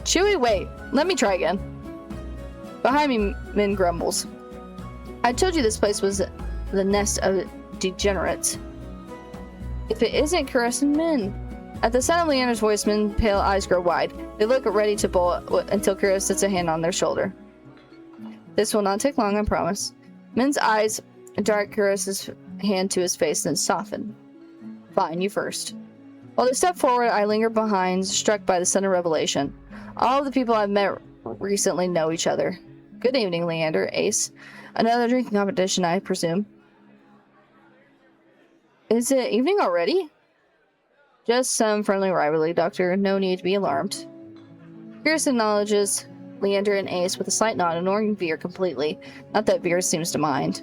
Chewy, wait. Let me try again. Behind me, Min grumbles. I told you this place was the nest of degenerates. If it isn't Kyrus and Min. At the sound of Leander's voice, Min's pale eyes grow wide. They look ready to bolt until Kyrus sets a hand on their shoulder. This will not take long, I promise. Min's eyes dart Kyrus' hand to his face, then soften. Fine, you first. While they step forward, I linger behind, struck by the sudden revelation. All of the people I've met recently know each other. Good evening, Leander, Ace. Another drinking competition, I presume. Is it evening already? Just some friendly rivalry, Doctor. No need to be alarmed. Kyrus acknowledges Leander and Ace with a slight nod, ignoring Veer completely. Not that Veer seems to mind.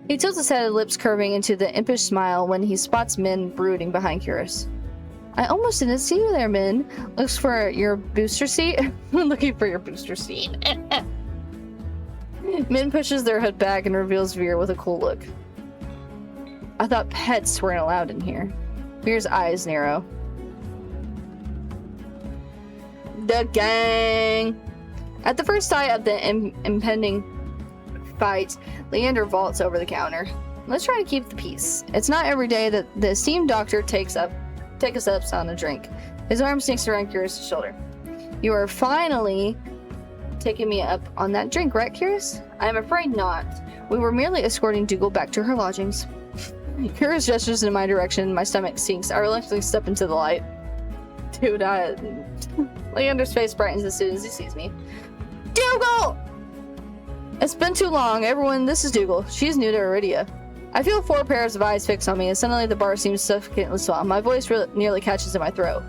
He tilts his head, lips curving into the impish smile when he spots Min brooding behind Kyrus. I almost didn't see you there, Min. Looks for your booster seat? Looking for your booster seat. Min pushes their head back and reveals Veer with a cool look. I thought pets weren't allowed in here. Veer's eyes narrow. The gang! At the first sight of the impending fight, Leander vaults over the counter. Let's try to keep the peace. It's not every day that the esteemed doctor takes us up on a drink. His arm sneaks around Kyrus' shoulder. You are finally taking me up on that drink, right, Kyrus? I am afraid not. We were merely escorting Dougal back to her lodgings. Kyrus gestures in my direction. My stomach sinks. I reluctantly step into the light. Dude, Leander's face brightens as soon as he sees me. Dougal! It's been too long. Everyone, this is Dougal. She's new to Iridia. I feel 4 pairs of eyes fixed on me, and suddenly the bar seems suffocatingly small. My voice nearly catches in my throat.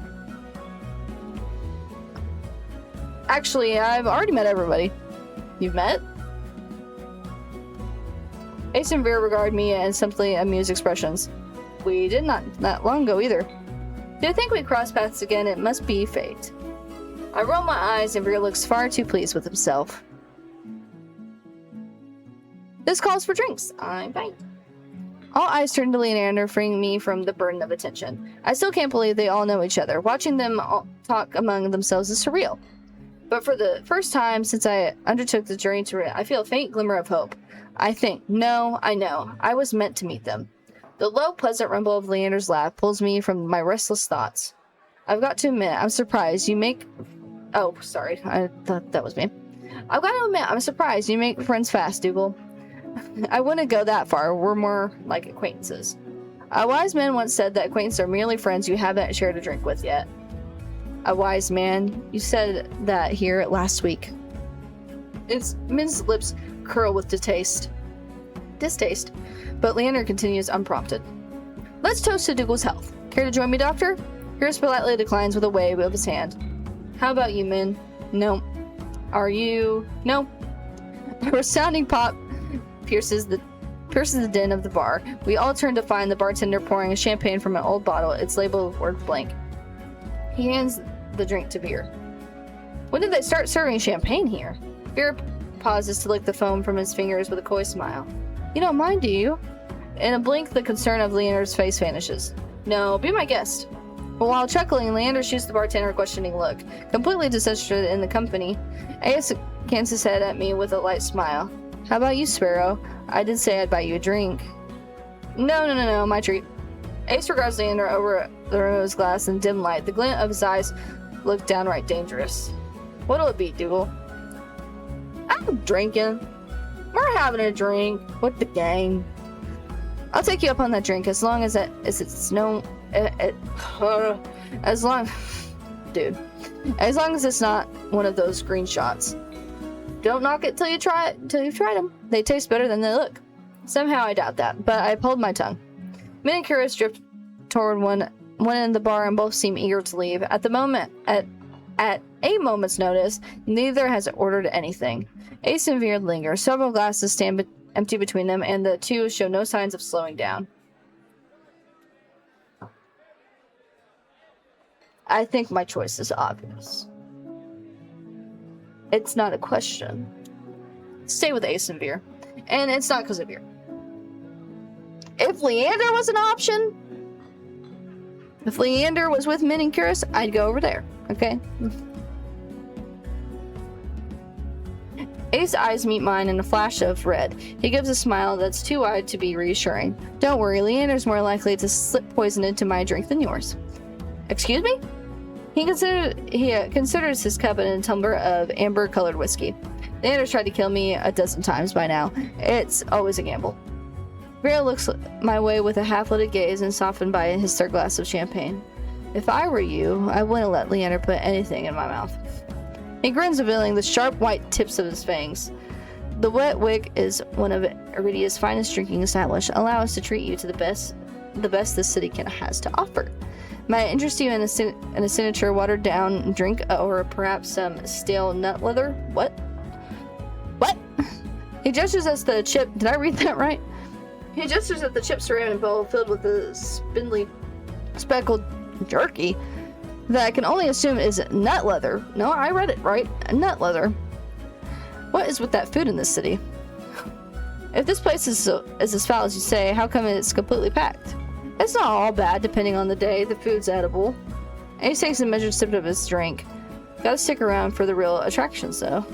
Actually, I've already met everybody. You've met? Ace and Veer regard me and simply amuse expressions. We did not that long ago either. Do you think we cross paths again? It must be fate. I roll my eyes and Veer looks far too pleased with himself. This calls for drinks. I'm fine. All eyes turn to Leander, freeing me from the burden of attention. I still can't believe they all know each other. Watching them all talk among themselves is surreal. But for the first time since I undertook the journey to Rit, I feel a faint glimmer of hope. I know, I was meant to meet them. The low, pleasant rumble of Leander's laugh pulls me from my restless thoughts. I've got to admit, I'm surprised you make... Oh, sorry, I thought that was me. I've got to admit, I'm surprised you make friends fast, Dougal. I wouldn't go that far. We're more like acquaintances. A wise man once said that acquaintances are merely friends you haven't shared a drink with yet. A wise man? You said that here last week. Min's lips curl with distaste. But Leander continues unprompted. Let's toast to Dougal's health. Care to join me, Doctor? Curious politely declines with a wave of his hand. How about you, Min? No. Are you? No. A resounding pop pierces the din of the bar. We all turn to find the bartender pouring a champagne from an old bottle. It's labeled with word blank. He hands the drink to Veer. When did they start serving champagne here? Veer pauses to lick the foam from his fingers with a coy smile. You don't mind, do you? In a blink, the concern of Leander's face vanishes. No, be my guest. But while chuckling, Leander shoots the bartender a questioning look. Completely disinterested in the company, Ace cans his head at me with a light smile. How about you, Sparrow? I did say I'd buy you a drink. No, my treat. Ace regards Leander over the rim of his glass in dim light. The glint of his eyes looked downright dangerous. What'll it be, Dougal? I'm drinking. We're having a drink with the gang. I'll take you up on that drink as long as it's no... as long... Dude. As long as it's not one of those green shots. Don't knock it till you've tried them. They taste better than they look. Somehow I doubt that, but I pulled my tongue. Min and Curious drift toward one end of the bar and both seem eager to leave. At a moment's notice, neither has ordered anything. Ace and Veer linger. Several glasses stand empty between them, and the two show no signs of slowing down. I think my choice is obvious. It's not a question. Stay with Ace and Veer. And it's not because of Veer. If Leander was an option, if Leander was with Min and Curious, I'd go over there, okay? Ace's eyes meet mine in a flash of red. He gives a smile that's too wide to be reassuring. Don't worry, Leander's more likely to slip poison into my drink than yours. Excuse me? He considers his cup and a tumbler of amber-colored whiskey. Leander's tried to kill me a dozen times by now. It's always a gamble. Vera looks my way with a half-lidded gaze and softened by his third glass of champagne. If I were you, I wouldn't let Leander put anything in my mouth. He grins, revealing the sharp white tips of his fangs. The Wet Wick is one of Iridia's finest drinking establishments. Allow us to treat you to the best this city has to offer. Might I interest you in a signature watered-down drink, or perhaps some stale nut leather? What? He gestures at the chip. Did I read that right? He gestures at the chip ceramic bowl filled with the spindly, speckled jerky that I can only assume is nut leather. No, I read it right. Nut leather. What is with that food in this city? If this place is as foul as you say, how come it's completely packed? It's not all bad, depending on the day. The food's edible. And he takes a measured sip of his drink. Gotta stick around for the real attractions, though.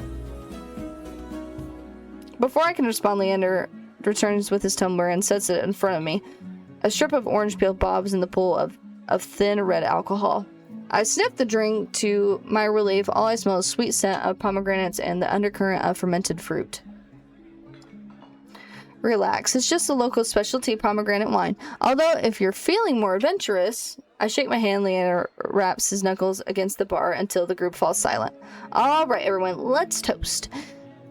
Before I can respond, Leander returns with his tumbler and sets it in front of me. A strip of orange peel bobs in the pool of thin red alcohol. I sniff the drink. To my relief, all I smell is sweet scent of pomegranates and the undercurrent of fermented fruit. Relax, it's just a local specialty pomegranate wine. Although, if you're feeling more adventurous... I shake my hand. Leander raps his knuckles against the bar until the group falls silent. All right, everyone, let's toast.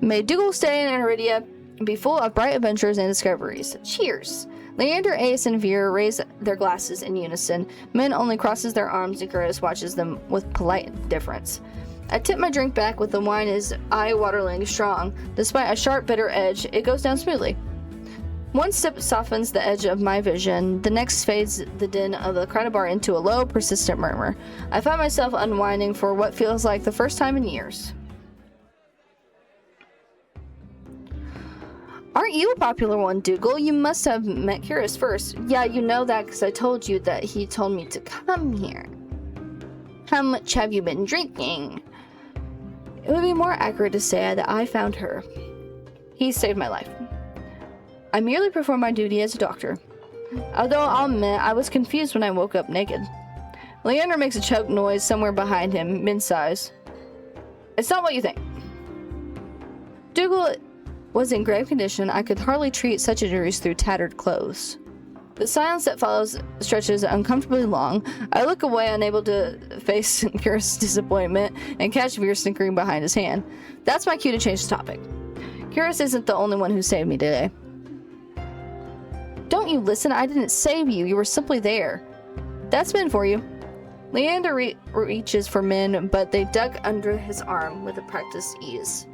May Dougal stay in Iridia be full of bright adventures and discoveries. Cheers. Leander, Ace, and Veer raise their glasses in unison. Min only crosses their arms and Curtis watches them with polite indifference. I tip my drink back with the wine is eye-wateringly strong. Despite a sharp, bitter edge, it goes down smoothly. One sip softens the edge of my vision. The next fades the din of the crowded bar into a low, persistent murmur. I find myself unwinding for what feels like the first time in years. Aren't you a popular one, Dougal? You must have met Curious first. Yeah, you know that because I told you that he told me to come here. How much have you been drinking? It would be more accurate to say that I found her. He saved my life. I merely performed my duty as a doctor. Although I'll admit, I was confused when I woke up naked. Leander makes a choked noise somewhere behind him, mid-size. It's not what you think. Dougal was in grave condition. I could hardly treat such injuries through tattered clothes. The silence that follows stretches uncomfortably long. I look away, unable to face Curious' disappointment, and catch Veer snickering behind his hand. That's my cue to change the topic. Curious isn't the only one who saved me today. Don't you listen? I didn't save you. You were simply there. That's been for you. Leander reaches for Min, but they duck under his arm with a practiced ease.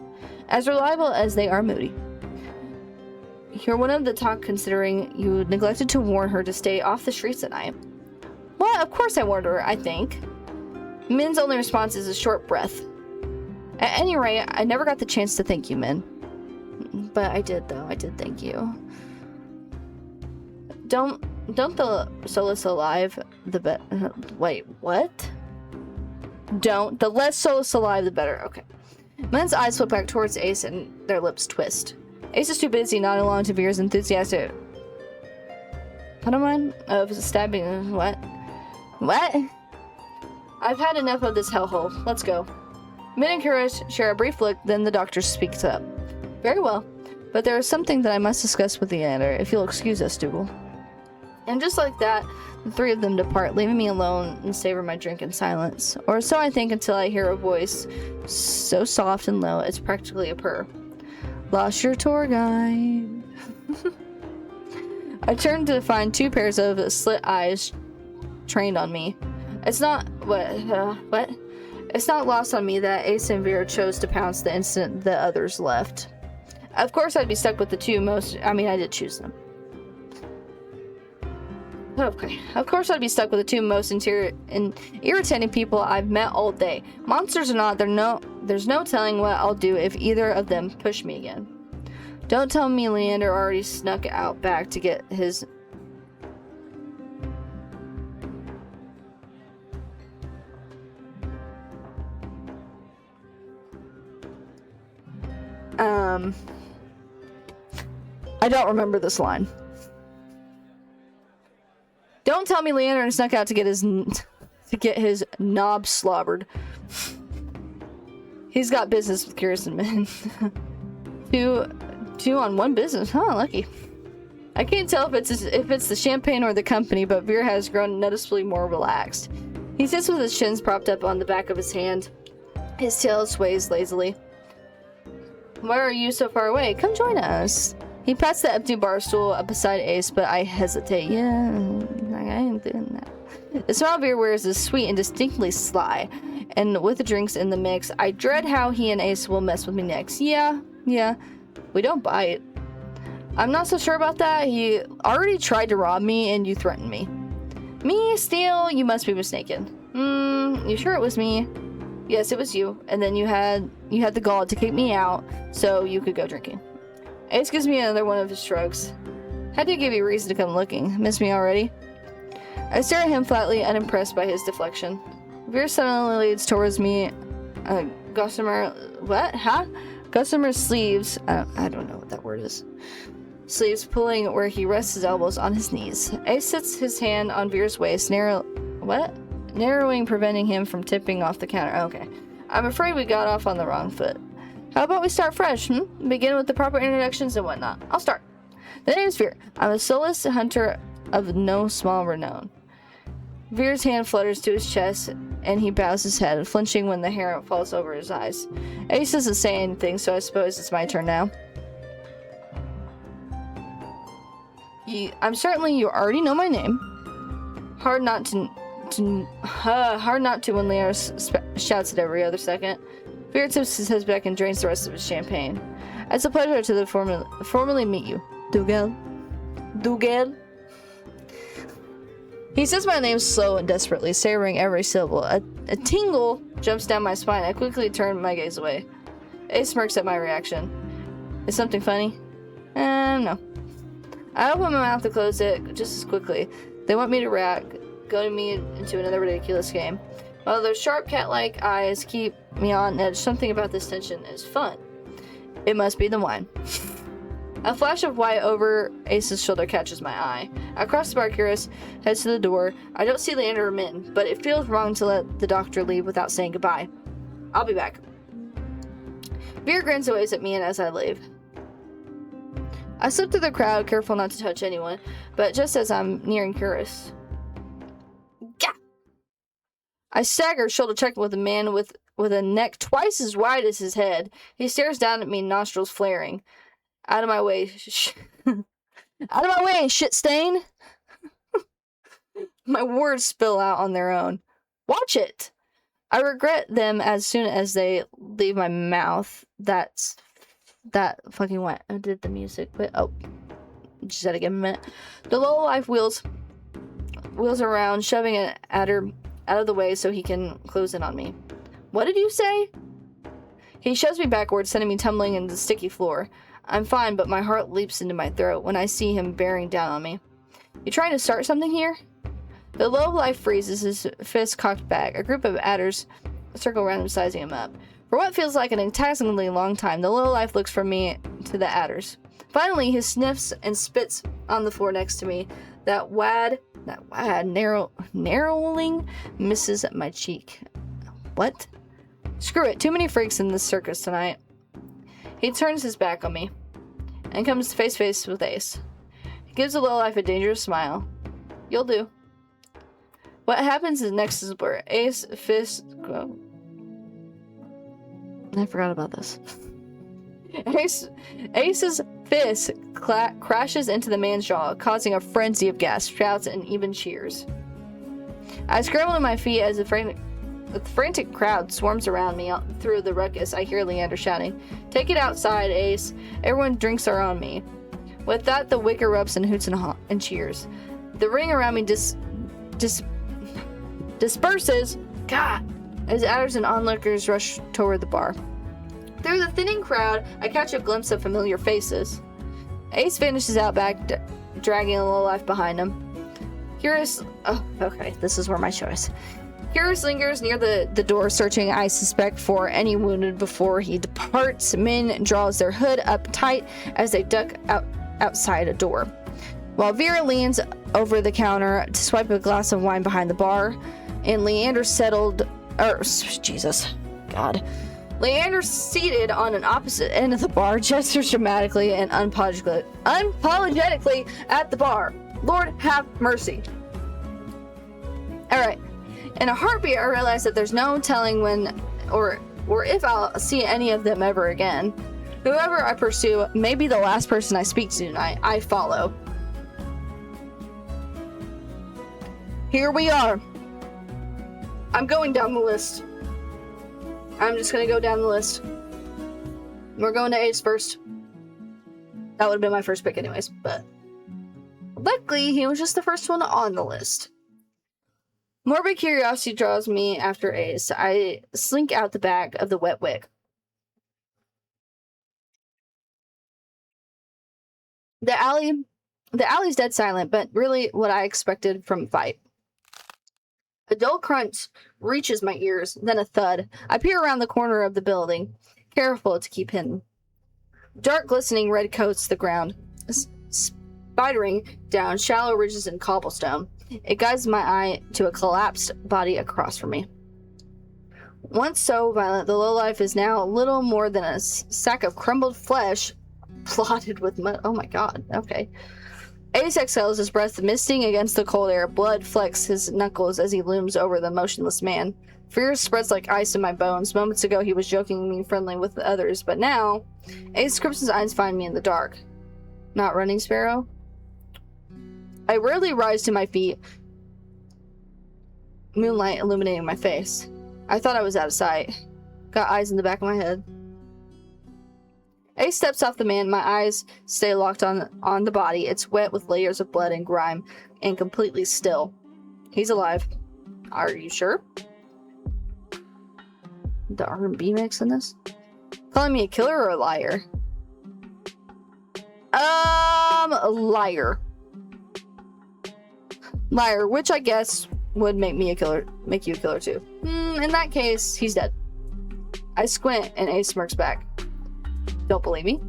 As reliable as they are moody. You're one of the talk considering you neglected to warn her to stay off the streets at night. Well, of course I warned her, I think. Min's only response is a short breath. At any rate, I never got the chance to thank you, Min. But I did, though. I did thank you. Don't the Solus alive, the better. Wait, what? Don't. The less Solus alive, the better. Okay. Min's eyes flip back towards Ace and their lips twist. Ace is too busy nodding along to Veer's enthusiastic pantomime of stabbing. What? What? I've had enough of this hellhole. Let's go. Min and Kira share a brief look, then the doctor speaks up. Very well, but there is something that I must discuss with Leander, if you'll excuse us, Dougal. And just like that, the three of them depart, leaving me alone and savor my drink in silence. Or so I think until I hear a voice so soft and low, it's practically a purr. Lost your tour guide. I turned to find two pairs of slit eyes trained on me. It's not... what? It's not lost on me that Ace and Vera chose to pounce the instant the others left. Of course I'd be stuck with the two most... I did choose them. Okay. Of course I'd be stuck with the two most irritating people I've met all day. Monsters or not, there's no telling what I'll do if either of them push me again. Don't tell me Leander already snuck out back to get his... I don't remember this line. Don't tell me Leander snuck out to get his knob slobbered. He's got business with Kirsten, man. two on one business, huh? Lucky. I can't tell if it's the champagne or the company, but Veer has grown noticeably more relaxed. He sits with his shins propped up on the back of his hand. His tail sways lazily. Why are you so far away? Come join us. He pats the empty bar stool up beside Ace, but I hesitate. Yeah, I ain't doing that. The smile Veer wears is sweet and distinctly sly, and with the drinks in the mix, I dread how he and Ace will mess with me next. Yeah, we don't bite. I'm not so sure about that. He already tried to rob me, and you threatened me. Me steal? You must be mistaken. You sure it was me? Yes, it was you. And then you had the gall to kick me out, so you could go drinking. Ace gives me another one of his shrugs. Had to give you a reason to come looking. Miss me already? I stare at him flatly, unimpressed by his deflection. Veer suddenly leads towards me. Gossamer... What? Huh? Gossamer's sleeves... I don't know what that word is. Sleeves pulling where he rests his elbows on his knees. Ace sets his hand on Veer's waist, narrowing, preventing him from tipping off the counter. Okay. I'm afraid we got off on the wrong foot. How about we start fresh, Begin with the proper introductions and whatnot. I'll start. The name's Veer. I'm a Solus hunter of no small renown. Veer's hand flutters to his chest, and he bows his head, flinching when the hair falls over his eyes. Ace doesn't say anything, so I suppose it's my turn now. I'm certain you already know my name. Hard not to when Leander shouts it every other second. Veer tips his head back and drains the rest of his champagne. It's a pleasure to formally meet you, Dougal. He says my name slow and desperately, savoring every syllable. A tingle jumps down my spine. I quickly turn my gaze away. Ace smirks at my reaction. Is something funny? No. I open my mouth to close it just as quickly. They want me to react, goading me into another ridiculous game. While their sharp cat-like eyes keep me on edge, something about this tension is fun. It must be the wine. A flash of white over Ace's shoulder catches my eye. I cross the bar, Kyrus heads to the door. I don't see Leander or Min, but it feels wrong to let the doctor leave without saying goodbye. I'll be back. Veer grins and waves at me as I leave. I slip through the crowd, careful not to touch anyone, but just as I'm nearing Kyrus. Gah! I stagger, shoulder checking with a man with a neck twice as wide as his head. He stares down at me, nostrils flaring. Out of my way. Out of my way, shit stain! My words spill out on their own. Watch it! I regret them as soon as they leave my mouth. That fucking went. I did the music, but oh, just had to give him a minute. The lowlife wheels around, shoving an adder out of the way so he can close in on me. What did you say? He shoves me backwards, sending me tumbling into the sticky floor. I'm fine, but my heart leaps into my throat when I see him bearing down on me. You trying to start something here? The lowlife freezes, his fist cocked back. A group of adders circle around him, sizing him up. For what feels like an enticingly long time, the lowlife looks from me to the adders. Finally, he sniffs and spits on the floor next to me. That wad narrowing misses my cheek. What? Screw it, too many freaks in this circus tonight. He turns his back on me and comes face to face with Ace. He gives the lowlife a dangerous smile. You'll do. What happens next is where Ace fist... Oh. I forgot about this. Ace's fist crashes into the man's jaw, causing a frenzy of gasps, shouts, and even cheers. I scramble to my feet as the frantic crowd swarms around me. Through the ruckus, I hear Leander shouting, "Take it outside, Ace. Everyone drinks are on me." With that, the wick erupts and hoots and cheers. The ring around me disperses, God, as adders and onlookers rush toward the bar. Through the thinning crowd, I catch a glimpse of familiar faces. Ace vanishes out back, dragging a lowlife behind him. Oh, okay, this is where my choice. Curious lingers near the door, searching, I suspect, for any wounded before he departs. Min draws their hood up tight as they duck outside a door. While Vera leans over the counter to swipe a glass of wine behind the bar, and Leander seated on an opposite end of the bar, gestures dramatically and unapologetically at the bar. Lord have mercy. Alright. In a heartbeat, I realize that there's no telling when or if I'll see any of them ever again. Whoever I pursue may be the last person I speak to tonight. I follow. Here we are. I'm going down the list. I'm just gonna go down the list. We're going to Ace first. That would have been my first pick anyways, but luckily he was just the first one on the list. Morbid curiosity draws me after Ace. I slink out the back of the wet wick. The alley's dead silent, but really what I expected from a fight. A dull crunch reaches my ears, then a thud. I peer around the corner of the building, careful to keep hidden. Dark glistening red coats the ground, spidering down shallow ridges and cobblestone. It guides my eye to a collapsed body across from me. Once so violent, the lowlife is now little more than a sack of crumbled flesh, blotted with mud. Oh my god, okay. Ace exhales his breath, misting against the cold air. Blood flecks his knuckles as he looms over the motionless man. Fear spreads like ice in my bones. Moments ago, he was jokingly friendly with the others, but now, Ace Crimson's eyes find me in the dark. Not running, Sparrow? I rarely rise to my feet, moonlight illuminating my face. I thought I was out of sight. Got eyes in the back of my head. Ace steps off the man. My eyes stay locked on the body. It's wet with layers of blood and grime and completely still. He's alive. Are you sure? The R&B mix in this? Calling me a killer or a liar? Liar. Liar, which I guess would make you a killer too. In that case, he's dead. I squint and Ace smirks back. Don't believe me?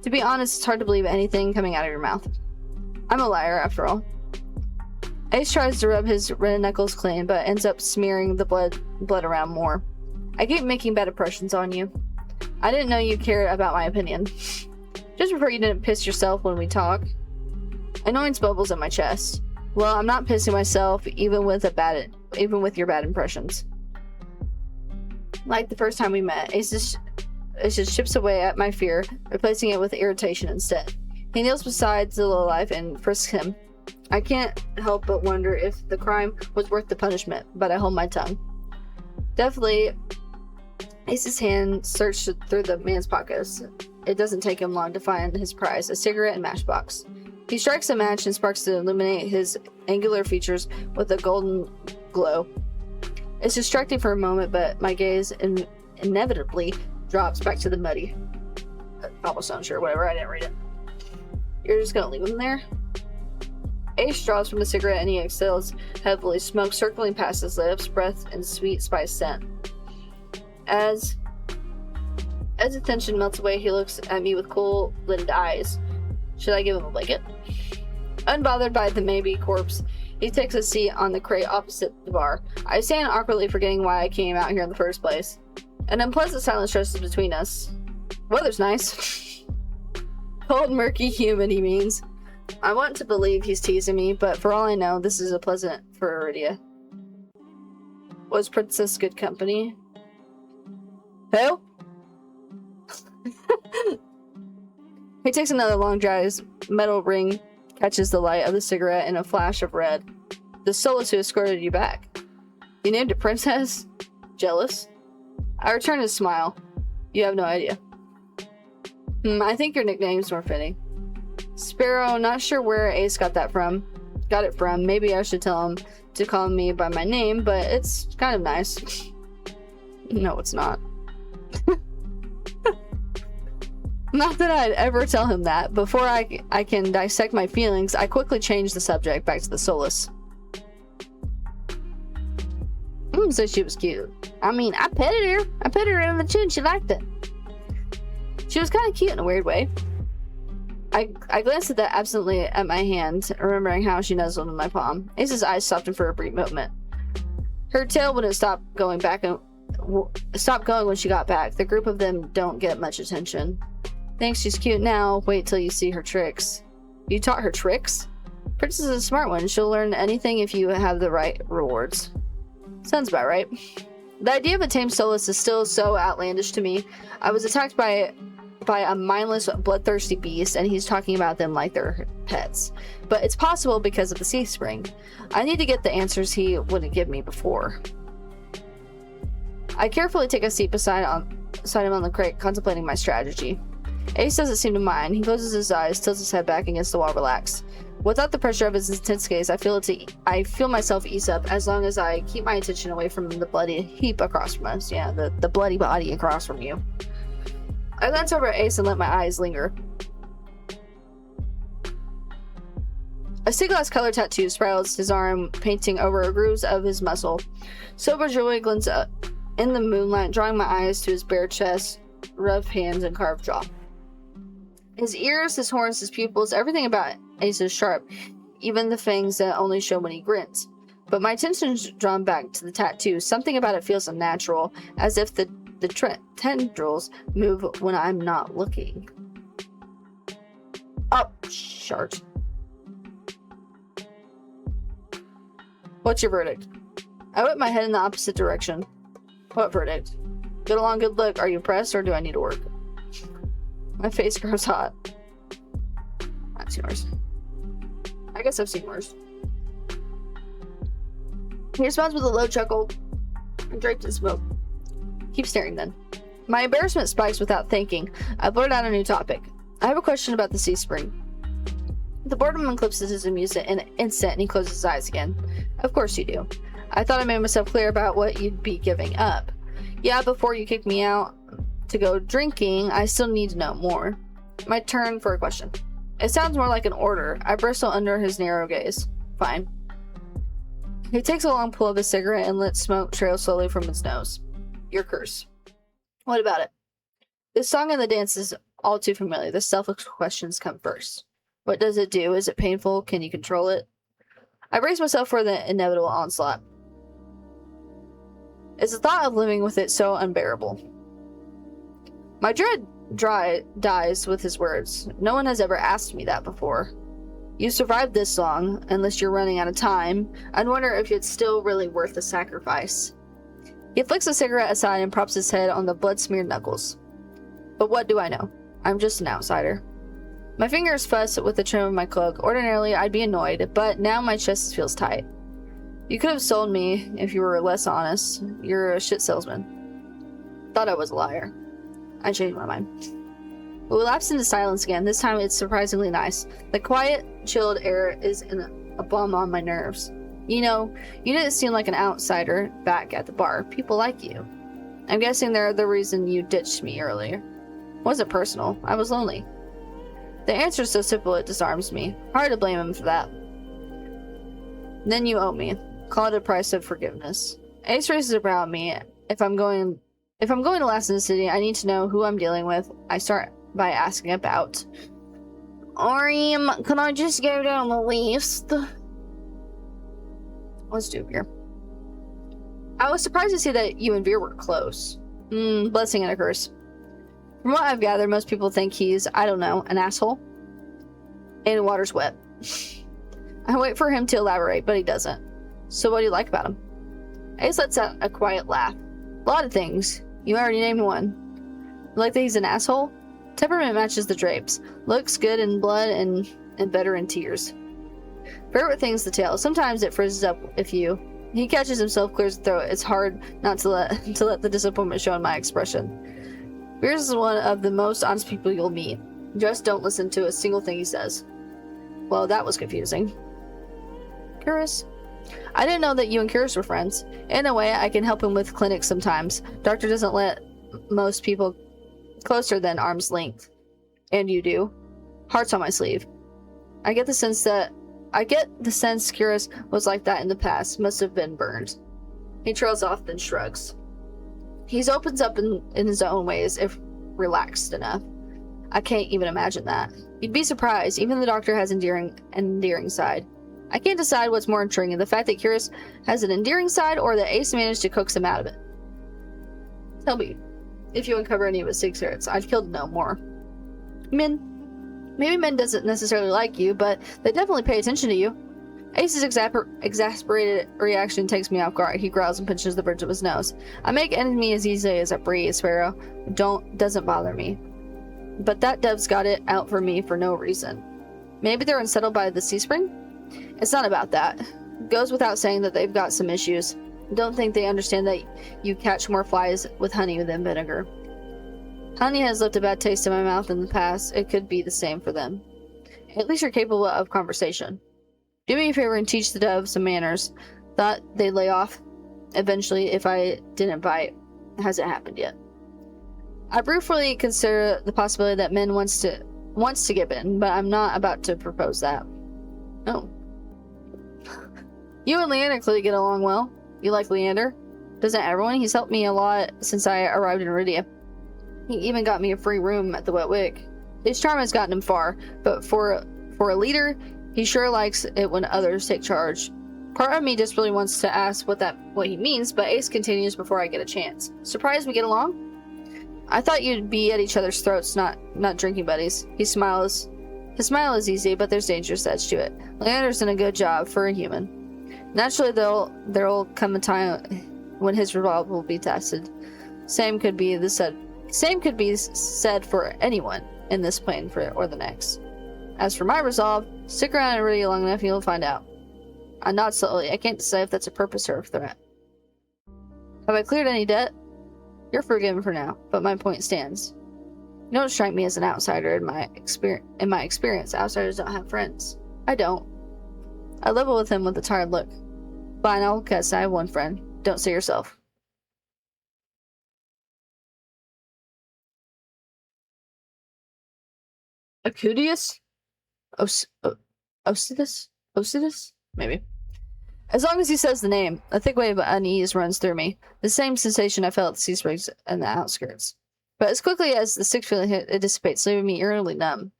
To be honest, it's hard to believe anything coming out of your mouth. I'm a liar, after all. Ace tries to rub his red knuckles clean, but ends up smearing the blood around more. I keep making bad impressions on you. I didn't know you cared about my opinion. Just prefer you didn't piss yourself when we talk. Annoyance bubbles in my chest. Well, I'm not pissing myself, even with your bad impressions. Like the first time we met, Ace just chips away at my fear, replacing it with irritation instead. He kneels beside the lowlife and frisks him. I can't help but wonder if the crime was worth the punishment, but I hold my tongue. Definitely, Ace's hand searched through the man's pockets. It doesn't take him long to find his prize, a cigarette and matchbox. He strikes a match and sparks to illuminate his angular features with a golden glow. It's distracting for a moment, but my gaze inevitably drops back to the muddy cobblestone. Sure, whatever, I didn't read it. You're just gonna leave him there? Ace draws from a cigarette and he exhales heavily, smoke circling past his lips, breath and sweet spice scent. As the tension melts away, he looks at me with cool-lidded eyes. Should I give him a blanket? Unbothered by the maybe corpse, he takes a seat on the crate opposite the bar. I stand awkwardly forgetting why I came out here in the first place. An unpleasant silence stretches between us. Weather's nice. Cold, murky, humid, he means. I want to believe he's teasing me, but for all I know, this is a pleasant Floridia. Was Princess good company? Who? He takes another long drag. His metal ring catches the light of the cigarette in a flash of red. The solace who escorted you back. You named it Princess? Jealous? I return his smile. You have no idea. I think your nickname's more fitting. Sparrow, not sure where Ace got it from. Maybe I should tell him to call me by my name, but it's kind of nice. No, it's not. Not that I'd ever tell him that. Before I can dissect my feelings, I quickly change the subject back to the solace. So she was cute. I mean, I petted her. I petted her in the chin. She liked it. She was kind of cute in a weird way. I glanced at that absently at my hand, remembering how she nuzzled in my palm. Ace's eyes softened for a brief moment. Her tail wouldn't stop going when she got back. The group of them don't get much attention. Thinks she's cute now. Wait till you see her tricks. You taught her tricks? Princess is a smart one. She'll learn anything if you have the right rewards. Sounds about right. The idea of a tame solace is still so outlandish to me. I was attacked by a mindless, bloodthirsty beast, and he's talking about them like they're pets. But it's possible because of the sea spring. I need to get the answers he wouldn't give me before. I carefully take a seat beside him on the crate, contemplating my strategy. Ace doesn't seem to mind. He closes his eyes, tilts his head back against the wall, relaxed. Without the pressure of his intense gaze, I feel myself ease up as long as I keep my attention away from the bloody heap across from us. Yeah, the bloody body across from you. I glance over at Ace and let my eyes linger. A sea glass color tattoo spirals his arm, painting over grooves of his muscle. Silver jewelry glints up in the moonlight, drawing my eyes to his bare chest, rough hands, and carved jaw. His ears, his horns, his pupils, everything about Ace is sharp, even the fangs that only show when he grins. But my attention's drawn back to the tattoo. Something about it feels unnatural, as if the tendrils move when I'm not looking. Oh, shart. What's your verdict? I whip my head in the opposite direction. What verdict? Good along, good look. Are you impressed or do I need to work? My face grows hot. I've seen worse. I guess I've seen worse. He responds with a low chuckle and draped in smoke. Keep staring then. My embarrassment spikes without thinking. I blurt out a new topic. I have a question about the sea spring. The boredom eclipses his amusement in an instant and he closes his eyes again. Of course you do. I thought I made myself clear about what you'd be giving up. Yeah, before you kick me out to go drinking, I still need to know more. My turn for a question. It sounds more like an order. I bristle under his narrow gaze. Fine. He takes a long pull of his cigarette and lets smoke trail slowly from his nose. Your curse. What about it? This song and the dance is all too familiar. The selfish questions come first. What does it do? Is it painful? Can you control it? I brace myself for the inevitable onslaught. Is the thought of living with it so unbearable? My dread dies with his words. No one has ever asked me that before. You survived this long, unless you're running out of time. I'd wonder if it's still really worth the sacrifice. He flicks the cigarette aside and props his head on the blood-smeared knuckles. But what do I know? I'm just an outsider. My fingers fuss with the trim of my cloak. Ordinarily, I'd be annoyed, but now my chest feels tight. You could have sold me if you were less honest. You're a shit salesman. Thought I was a liar. I changed my mind. We lapsed into silence again. This time it's surprisingly nice. The quiet, chilled air is a balm on my nerves. You know, you didn't seem like an outsider back at the bar. People like you. I'm guessing they're the reason you ditched me earlier. It wasn't personal. I was lonely. The answer's so simple it disarms me. Hard to blame him for that. Then you owe me. Call it a price of forgiveness. Ace raises a brow at me. If I'm going to last in the city, I need to know who I'm dealing with. I start by asking about. Can I just go down the list? Let's do Veer. I was surprised to see that you and Veer were close. Blessing and a curse. From what I've gathered, most people think he's, I don't know, an asshole. And the water's wet. I wait for him to elaborate, but he doesn't. So what do you like about him? Ace lets out a quiet laugh. A lot of things. You already named one. You like that he's an asshole? Temperament matches the drapes. Looks good in blood and better in tears. Favorite thing's the tail. Sometimes it frizzes up if he catches himself, clears the throat. It's hard not to let the disappointment show in my expression. Beers is one of the most honest people you'll meet. Just don't listen to a single thing he says. Well, that was confusing. Curious? I didn't know that you and Curious were friends. In a way, I can help him with clinics sometimes. Doctor doesn't let most people closer than arm's length. And you do. Heart's on my sleeve. I get the sense Curious was like that in the past. Must have been burned. He trails off, then shrugs. He opens up in his own ways, if relaxed enough. I can't even imagine that. You'd be surprised. Even the doctor has an endearing side. I can't decide what's more intriguing, the fact that Curious has an endearing side or that Ace managed to coax him out of it. Tell me, if you uncover any of his secrets, I'd kill to know more. Maybe men doesn't necessarily like you, but they definitely pay attention to you. Ace's exasperated reaction takes me off guard. He growls and pinches the bridge of his nose. I make enemy as easily as I breathe, Sparrow. Doesn't bother me. But that dev's got it out for me for no reason. Maybe they're unsettled by the sea spring? It's not about that. It goes without saying that they've got some issues. Don't think they understand that you catch more flies with honey than vinegar. Honey has left a bad taste in my mouth in the past. It could be the same for them. At least you're capable of conversation. Do me a favor and teach the dove some manners. Thought they'd lay off eventually if I didn't bite. Hasn't happened yet. I briefly consider the possibility that men wants to get bitten, but I'm not about to propose that. Oh. You and Leander clearly get along well. You like Leander? Doesn't everyone? He's helped me a lot since I arrived in Iridia. He even got me a free room at the Wet Wig. His charm has gotten him far, but for a leader, he sure likes it when others take charge. Part of me just really wants to ask what he means, but Ace continues before I get a chance. Surprised we get along? I thought you'd be at each other's throats, not drinking buddies. His smile is easy, but there's dangerous edge to it. Leander's done a good job for a human. Naturally, there'll come a time when his resolve will be tested. Same could be said for anyone in this plane or the next. As for my resolve, stick around and ready long enough, you'll find out. I nod slowly. I can't decide if that's a purpose or a threat. Have I cleared any debt? You're forgiven for now, but my point stands. You don't strike me as an outsider in my experience. Outsiders don't have friends. I don't. I level with him with a tired look. Fine, I'll guess I have one friend. Don't say yourself. Acudius? Osidus? Maybe. As long as he says the name, a thick wave of unease runs through me. The same sensation I felt at the sea springs and the outskirts. But as quickly as the sick feeling hit, it dissipates, leaving me eerily numb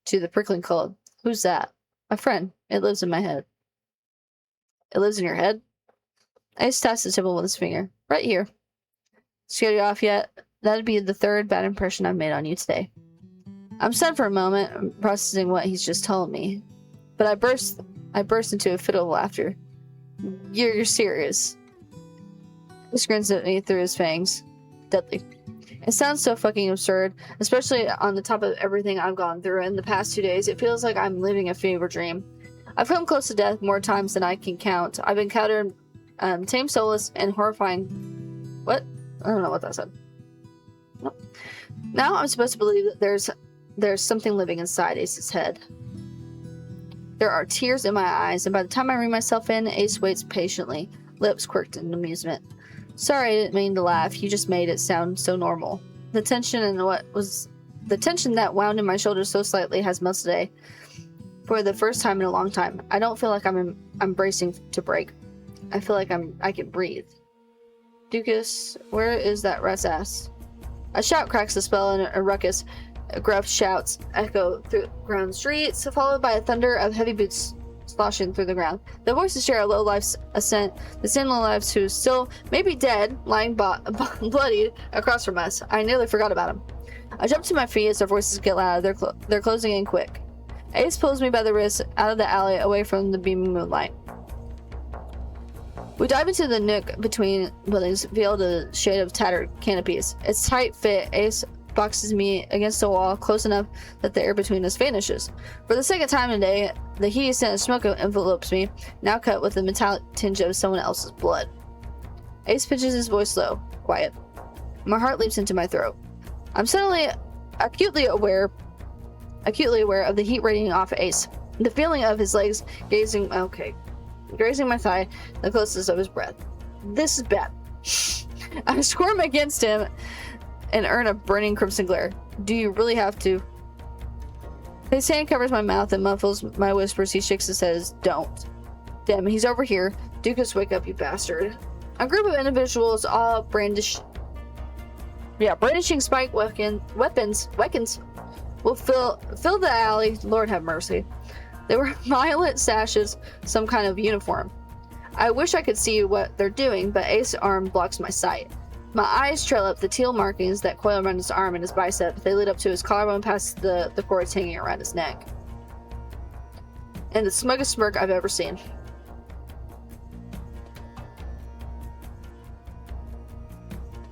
to the prickling cold. Who's that? My friend. It lives in my head. It lives in your head? Ace taps the table with his finger. Right here. Scared you off yet? That'd be the third bad impression I've made on you today. I'm stunned for a moment, processing what he's just told me. But I burst into a fit of laughter. You're serious. He grins at me through his fangs. Deadly. It sounds so fucking absurd, especially on the top of everything I've gone through in the past 2 days. It feels like I'm living a fever dream. I've come close to death more times than I can count. I've encountered tame, soulless, and horrifying... What? I don't know what that said. Nope. Now I'm supposed to believe that there's something living inside Ace's head. There are tears in my eyes, and by the time I rein myself in, Ace waits patiently, lips quirked in amusement. Sorry, I didn't mean to laugh. You just made it sound so normal. The tension that wound in my shoulders so slightly has melted today. For the first time in a long time, I don't feel like I'm bracing to break. I feel like I can breathe. Dukas, where is that rat's ass? A shout cracks the spell, and a ruckus, gruff shouts echo through ground streets, followed by a thunder of heavy boots sloshing through the ground. The voices share a low life's ascent, the same low lives who still may be dead, lying bloodied across from us. I nearly forgot about him. I jump to my feet as their voices get louder. They're closing in quick. Ace pulls me by the wrist out of the alley, away from the beaming moonlight. We dive into the nook between buildings, veiled in a shade of tattered canopies. Its tight fit, Ace boxes me against the wall, close enough that the air between us vanishes. For the second time today, the heat scent of smoke envelopes me, now cut with the metallic tinge of someone else's blood. Ace pitches his voice low, quiet. My heart leaps into my throat. I'm suddenly acutely aware of the heat radiating off Ace. The feeling of his legs grazing my thigh, the closeness of his breath. This is bad. I squirm against him and earn a burning crimson glare. Do you really have to? His hand covers my mouth and muffles my whispers. He shakes his head as don't. Damn, he's over here. Dukas, wake up, you bastard. A group of individuals, all brandishing spike weapons, will fill the alley. Lord have mercy. They were violent sashes, some kind of uniform. I wish I could see what they're doing, but Ace's arm blocks my sight. My eyes trail up the teal markings that coil around his arm and his bicep. They lead up to his collarbone past the cords hanging around his neck. And the smuggest smirk I've ever seen.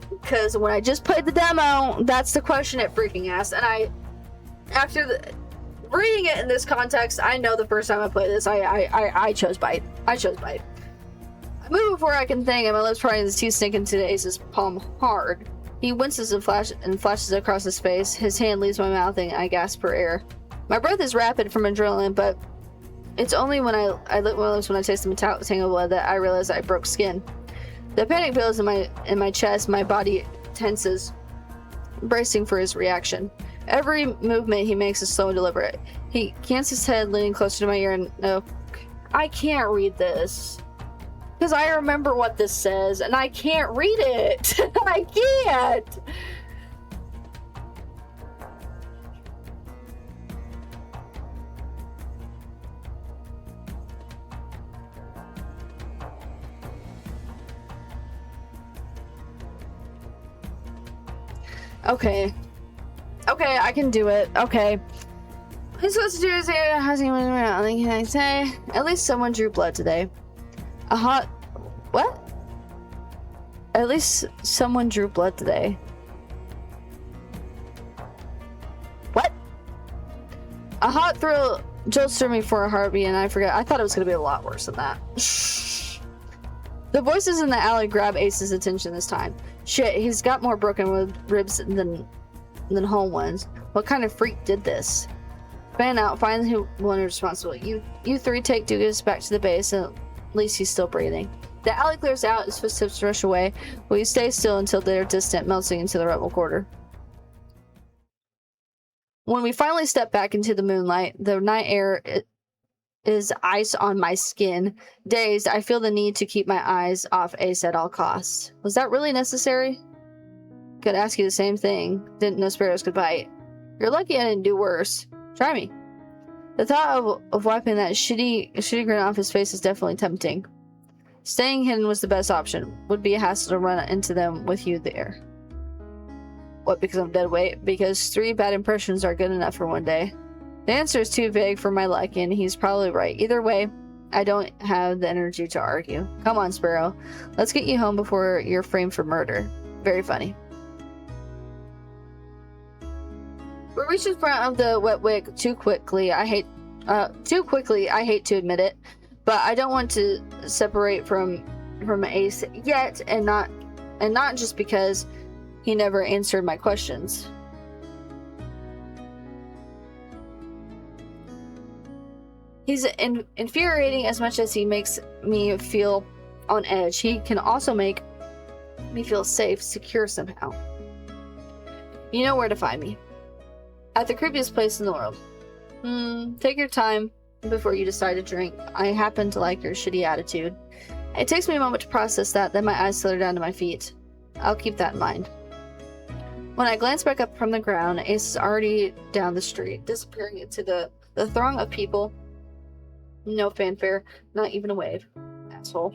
Because when I just played the demo, that's the question it freaking asked. And reading it in this context, I know the first time I played this, I chose bite. I chose bite. I move before I can think, and my lips parting, his teeth sink into Ace's palm hard. He winces and flashes across his face. His hand leaves my mouth, and I gasp for air. My breath is rapid from adrenaline, but it's only when I lick my lips when I taste the metallic tangle of blood that I realize I broke skin. The panic builds in my chest. My body tenses, bracing for his reaction. Every movement he makes is slow and deliberate. He cants his head, leaning closer to my ear, and no, I can't read this. Because I remember what this says, and I can't read it. I can't. Okay, I can do it. Okay. He's supposed to do his hair. How's he moving around? Can I say? At least someone drew blood today. What? At least someone drew blood today. What? A hot thrill jolts through me for a heartbeat, and I forget. I thought it was going to be a lot worse than that. The voices in the alley grab Ace's attention this time. Shit, he's got more broken ribs than whole ones. What kind of freak did this? Fan out, find who one is responsible. You three take Dugas back to the base, and at least he's still breathing. The alley clears out, his footsteps rush away. We stay still until they're distant, melting into the rebel quarter. When we finally step back into the moonlight, the night air is ice on my skin. Dazed, I feel the need to keep my eyes off Ace at all costs. Was that really necessary? Could ask you the same thing. Didn't know sparrows could bite. You're lucky I didn't do worse. Try me. The thought of wiping that shitty grin off his face is definitely tempting. Staying hidden was the best option. Would be a hassle to run into them with you there. What, because I'm dead weight? Because 3 bad impressions are good enough for one day. The answer is too vague for my liking, and he's probably right. Either way, I don't have the energy to argue. Come on, Sparrow. Let's get you home before you're framed for murder. Very funny. We reached the front of the wet wick too quickly. I hate to admit it, but I don't want to separate from Ace yet, and not just because he never answered my questions. He's infuriating as much as he makes me feel on edge. He can also make me feel safe, secure somehow. You know where to find me. At the creepiest place in the world. Take your time before you decide to drink. I happen to like your shitty attitude. It takes me a moment to process that, then my eyes slither down to my feet. I'll keep that in mind. When I glance back up from the ground, Ace is already down the street, disappearing into the throng of people. No fanfare, not even a wave. Asshole.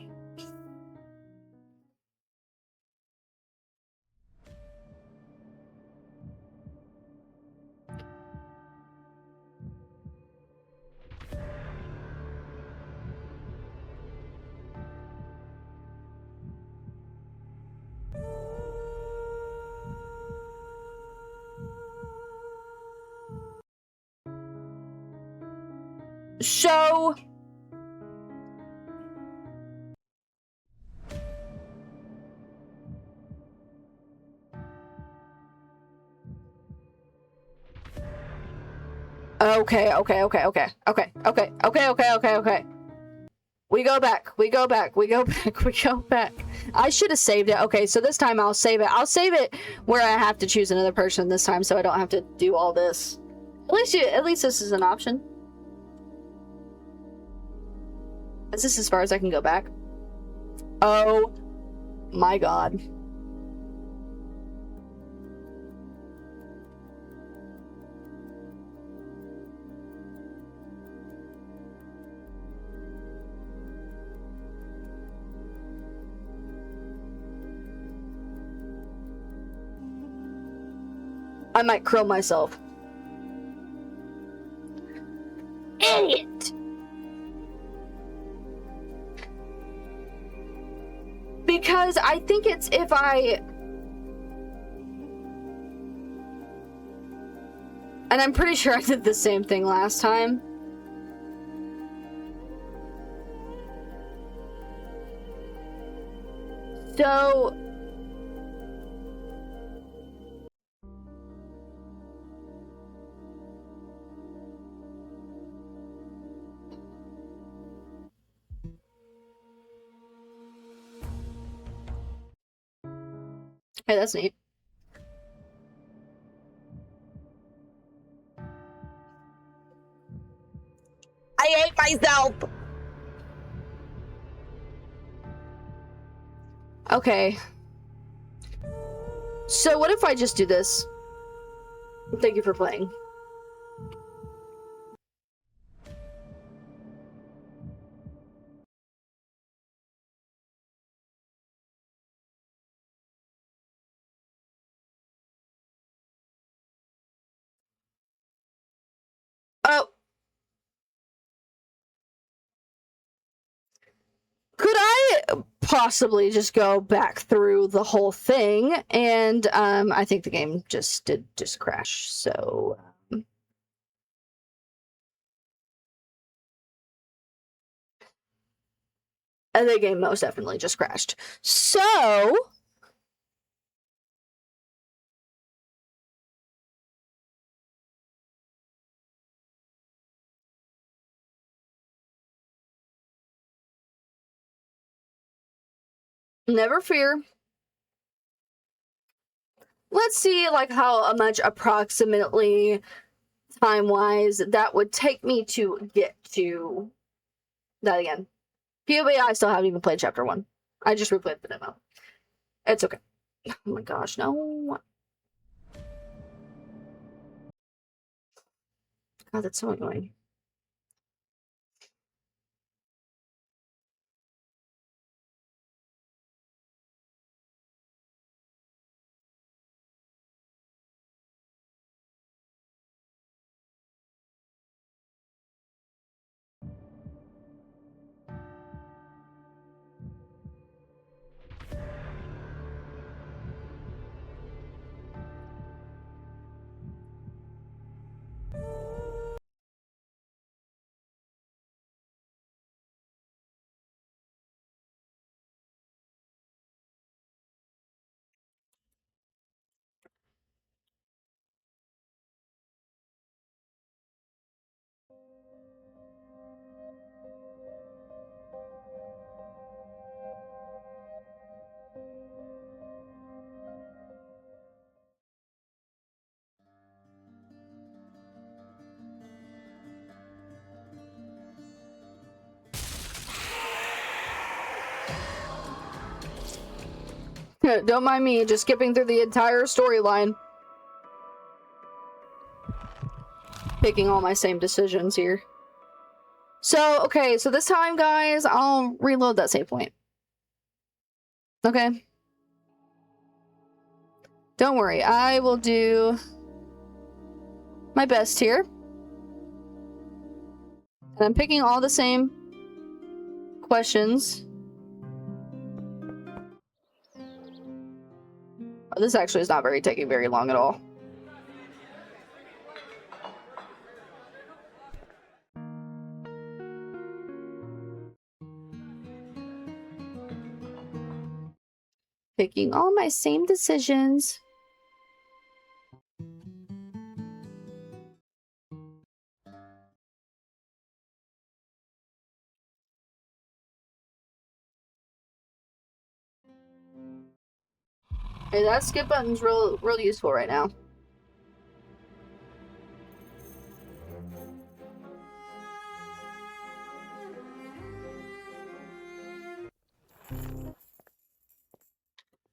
So okay. We go back. I should have saved it. Okay, so this time I'll save it. I'll save it where I have to choose another person this time, so I don't have to do all this. At least this is an option. Is this as far as I can go back? Oh my god. I might curl myself. Idiot! Because I think it's if I... And I'm pretty sure I did the same thing last time. So... Hey, that's neat. I hate myself! Okay. So what if I just do this? Thank you for playing. Oh. Could I possibly just go back through the whole thing? And I think the game just crash. So and the game most definitely just crashed. So never fear. Let's see like how much approximately time-wise that would take me to get to that again. POV, I still haven't even played chapter 1. I just replayed the demo. It's okay. Oh my gosh, no. God, that's so annoying. Don't mind me, just skipping through the entire storyline. Picking all my same decisions here. So, okay, so this time, guys, I'll reload that save point. Okay. Don't worry, I will do my best here. And I'm picking all the same questions. Oh, this actually is not taking very long at all. Picking all my same decisions. Hey, that skip button's real useful right now.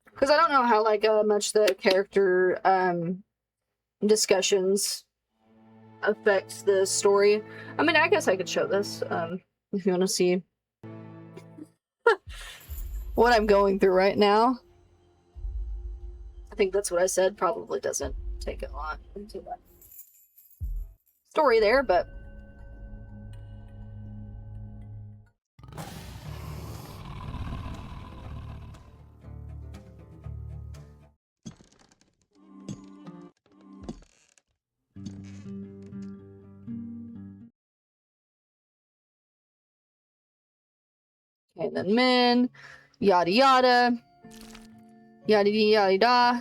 Because I don't know how much the character discussions affect the story. I mean, I guess I could show this if you want to see what I'm going through right now. I think that's what I said. Probably doesn't take a lot into that story there, but okay, then men, yada yada, yada yada da.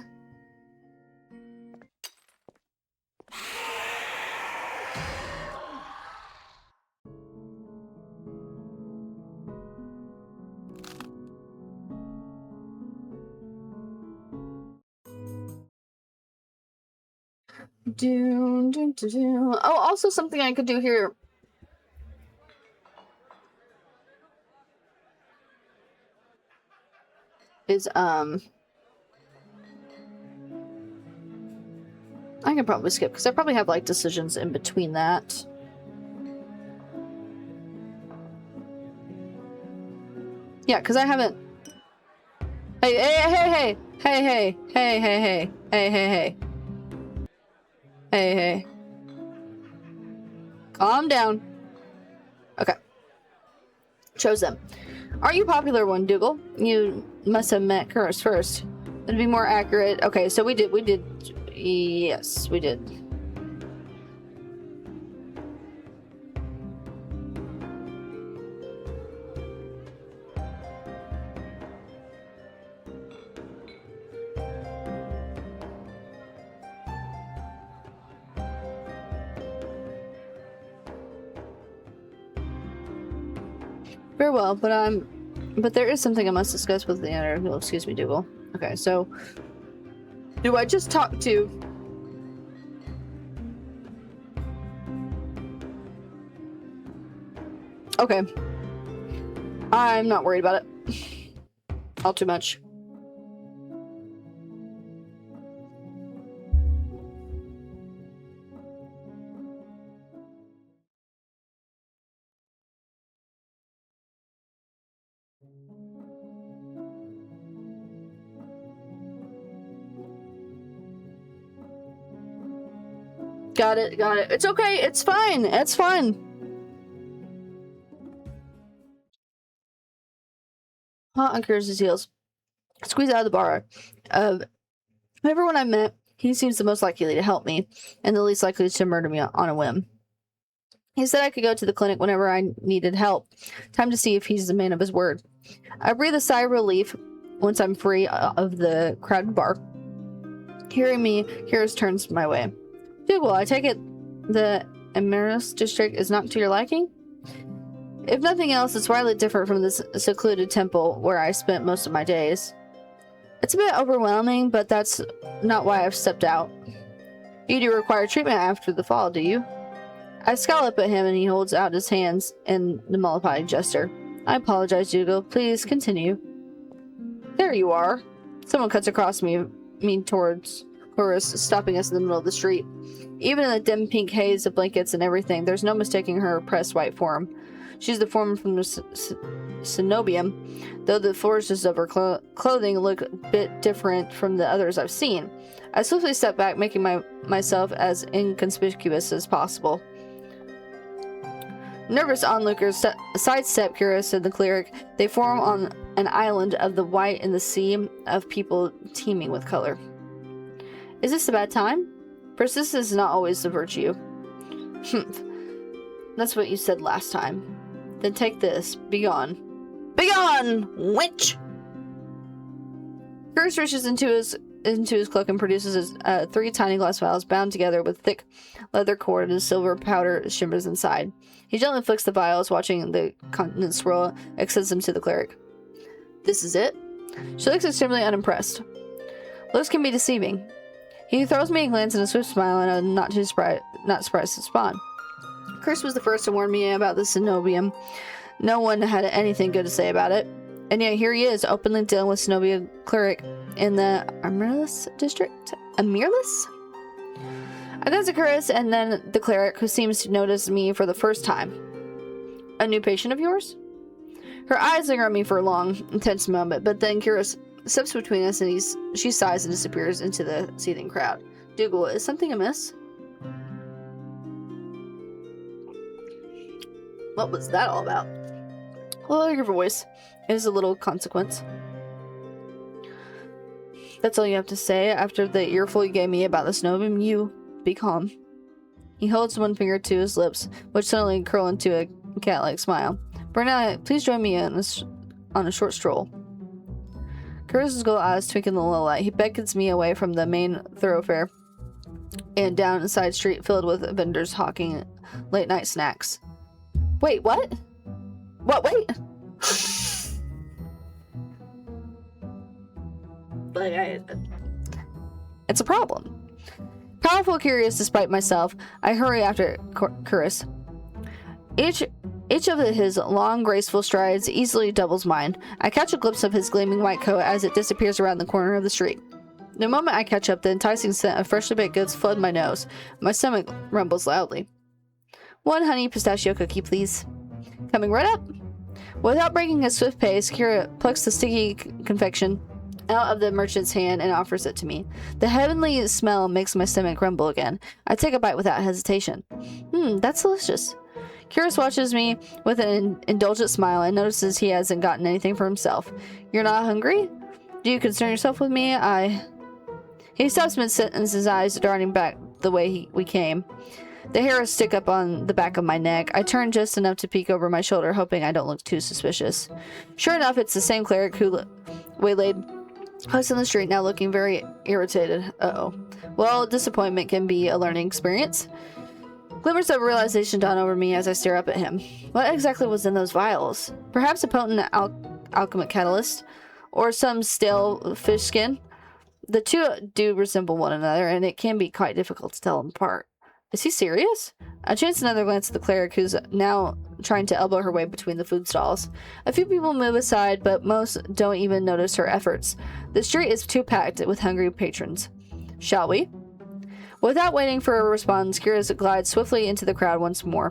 Oh, also something I could do here. Is I can probably skip because I probably have like decisions in between that. Yeah, because I haven't. Hey, hey, hey, hey, hey, hey, hey, hey, hey, hey, hey, hey, hey. Calm down. Okay. Chose them. Are you popular one, Dougal? You must have met Curse first. It'd be more accurate. Okay, so we did. Yes, we did. Very well, but there is something I must discuss with the other. Well, excuse me, Dougal. Okay, so do I just talk to? Okay, I'm not worried about it. All too much. Got it. It's okay. It's fine. It's fine. Hot uncurs his heels. Squeeze out of the bar. Everyone I met, he seems the most likely to help me, and the least likely to murder me on a whim. He said I could go to the clinic whenever I needed help. Time to see if he's a man of his word. I breathe a sigh of relief once I'm free of the crowded bar. Hearing me, Kira's turns my way. Dougal, I take it the Emerus district is not to your liking? If nothing else, it's widely different from this secluded temple where I spent most of my days. It's a bit overwhelming, but that's not why I've stepped out. You do require treatment after the fall, do you? I scowl up at him and he holds out his hands in the mollified gesture. I apologize, Dougal. Please continue. There you are. Someone cuts across me towards Chorus, stopping us in the middle of the street. Even in the dim pink haze of blankets and everything, there's no mistaking her oppressed white form. She's the form from the Cenobium, though the flourishes of her clothing look a bit different from the others I've seen. I swiftly step back, making myself as inconspicuous as possible. Nervous onlookers sidestep Curious and the cleric. They form on an island of the white in the sea of people teeming with color. Is this a bad time? Persistence is not always the virtue. That's what you said last time. Then take this. Be gone. Be gone, witch! Curse reaches into his cloak and produces 3 tiny glass vials bound together with thick leather cord and silver powder shimmers inside. He gently flicks the vials, watching the contents swirl, extends them to the cleric. This is it? She looks extremely unimpressed. Looks can be deceiving. He throws me a glance and a swift smile, and I'm not surprised to respond. Curse was the first to warn me about the Cenobium. No one had anything good to say about it. And yet here he is, openly dealing with Cenobia cleric in the Amirlis district? Amirlis? I glance at Curtis and then the cleric, who seems to notice me for the first time. A new patient of yours? Her eyes linger on me for a long, intense moment, but then Curtis steps between us and she sighs and disappears into the seething crowd. Dougal, is something amiss? What was that all about? Lower your voice. It is a little consequence. That's all you have to say after the earful you gave me about the Cenobium. You be calm. He holds one finger to his lips, which suddenly curl into a cat-like smile. Bernard, please join me on a short stroll. Curtis's gold eyes twinkle in the low light. He beckons me away from the main thoroughfare and down a side street filled with vendors hawking late-night snacks. Wait, what? What? Wait! It's a problem. Powerful, curious despite myself, I hurry after Curtis. Each of his long, graceful strides easily doubles mine. I catch a glimpse of his gleaming white coat as it disappears around the corner of the street. The moment I catch up, the enticing scent of freshly baked goods flood my nose. My stomach rumbles loudly. 1 honey pistachio cookie, please. Coming right up. Without breaking his swift pace, Kira plucks the sticky confection out of the merchant's hand and offers it to me. The heavenly smell makes my stomach rumble again. I take a bite without hesitation. That's delicious. Curious watches me with an indulgent smile and notices he hasn't gotten anything for himself. You're not hungry? Do you concern yourself with me? He stops mid-sentence, his eyes darting back the way we came. The hairs stick up on the back of my neck. I turn just enough to peek over my shoulder, hoping I don't look too suspicious. Sure enough, it's the same cleric who waylaid us in the street, now looking very irritated. Uh-oh. Well, disappointment can be a learning experience. Glimmers of realization dawn over me as I stare up at him. What exactly was in those vials? Perhaps a potent alchemic catalyst? Or some stale fish skin? The two do resemble one another, and it can be quite difficult to tell them apart. Is he serious? I chance another glance at the cleric, who's now trying to elbow her way between the food stalls. A few people move aside, but most don't even notice her efforts. The street is too packed with hungry patrons. Shall we? Without waiting for a response, Kira glides swiftly into the crowd once more.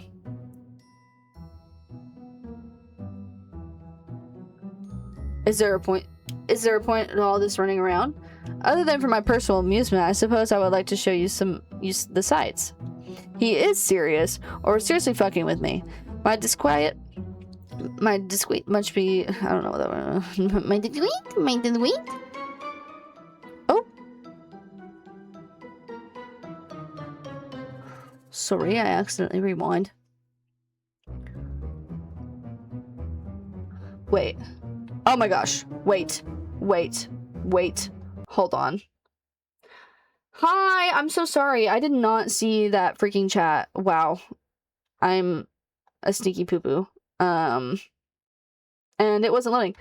Is there a point in all this running around? Other than for my personal amusement, I suppose I would like to show you the sights. He is serious, or seriously fucking with me. My disquiet must be, I don't know what that one. My disquiet? Oh. Sorry, I accidentally rewind. Wait. Oh my gosh. Wait. Hold on. Hi, I'm so sorry. I did not see that freaking chat. Wow. I'm a sneaky poo-poo. And it wasn't loading.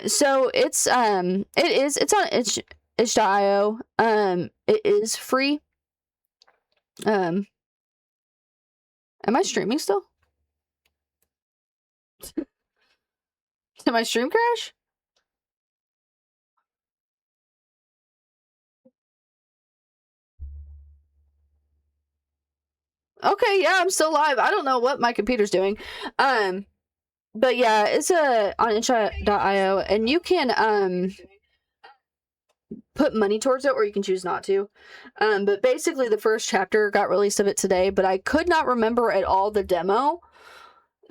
So it's on itch.io. It is free. Am I streaming still? Did my stream crash? Okay, yeah, I'm still live. I don't know what my computer's doing. But yeah, it's on itch.io, and you can put money towards it, or you can choose not to. But basically the first chapter got released of it today, but I could not remember at all the demo.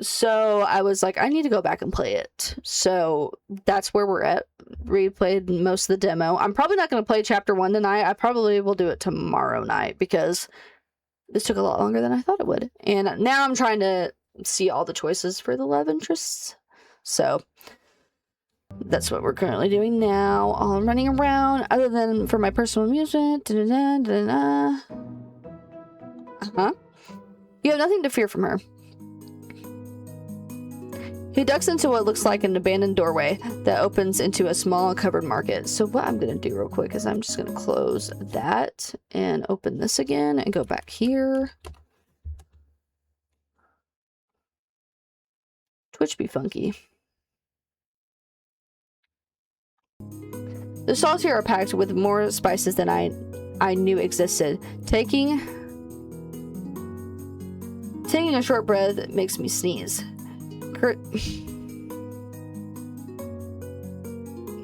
So I was like, I need to go back and play it. So that's where we're at. Replayed most of the demo. I'm probably not going to play chapter 1 tonight. I probably will do it tomorrow night because this took a lot longer than I thought it would. And now I'm trying to see all the choices for the love interests. So that's what we're currently doing now. All I'm running around, other than for my personal amusement. Da-da-da, da-da-da. Uh-huh. You have nothing to fear from her. He ducks into what looks like an abandoned doorway that opens into a small covered market. So what I'm going to do real quick is I'm just going to close that and open this again and go back here. Twitch be funky. The stalls here are packed with more spices than I knew existed. Taking a short breath makes me sneeze.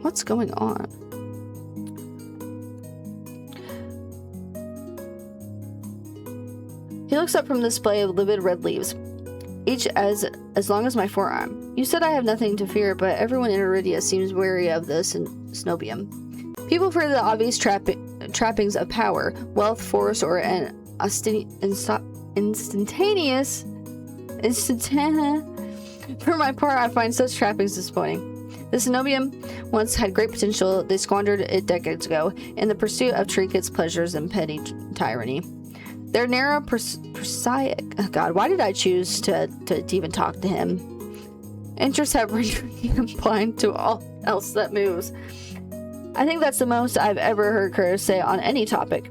What's going on? He looks up from the display of livid red leaves, each as long as my forearm. You said I have nothing to fear, but everyone in Iridia seems wary of the Snobium. People fear the obvious trappings of power, wealth, force, or an instantaneous. For my part, I find such trappings disappointing. The Cenobium once had great potential. They squandered it decades ago in the pursuit of trinkets, pleasures, and petty tyranny. Their narrow, prosaic... Oh God, why did I choose to even talk to him? Interests have rendered him blind to all else that moves. I think that's the most I've ever heard Curtis say on any topic.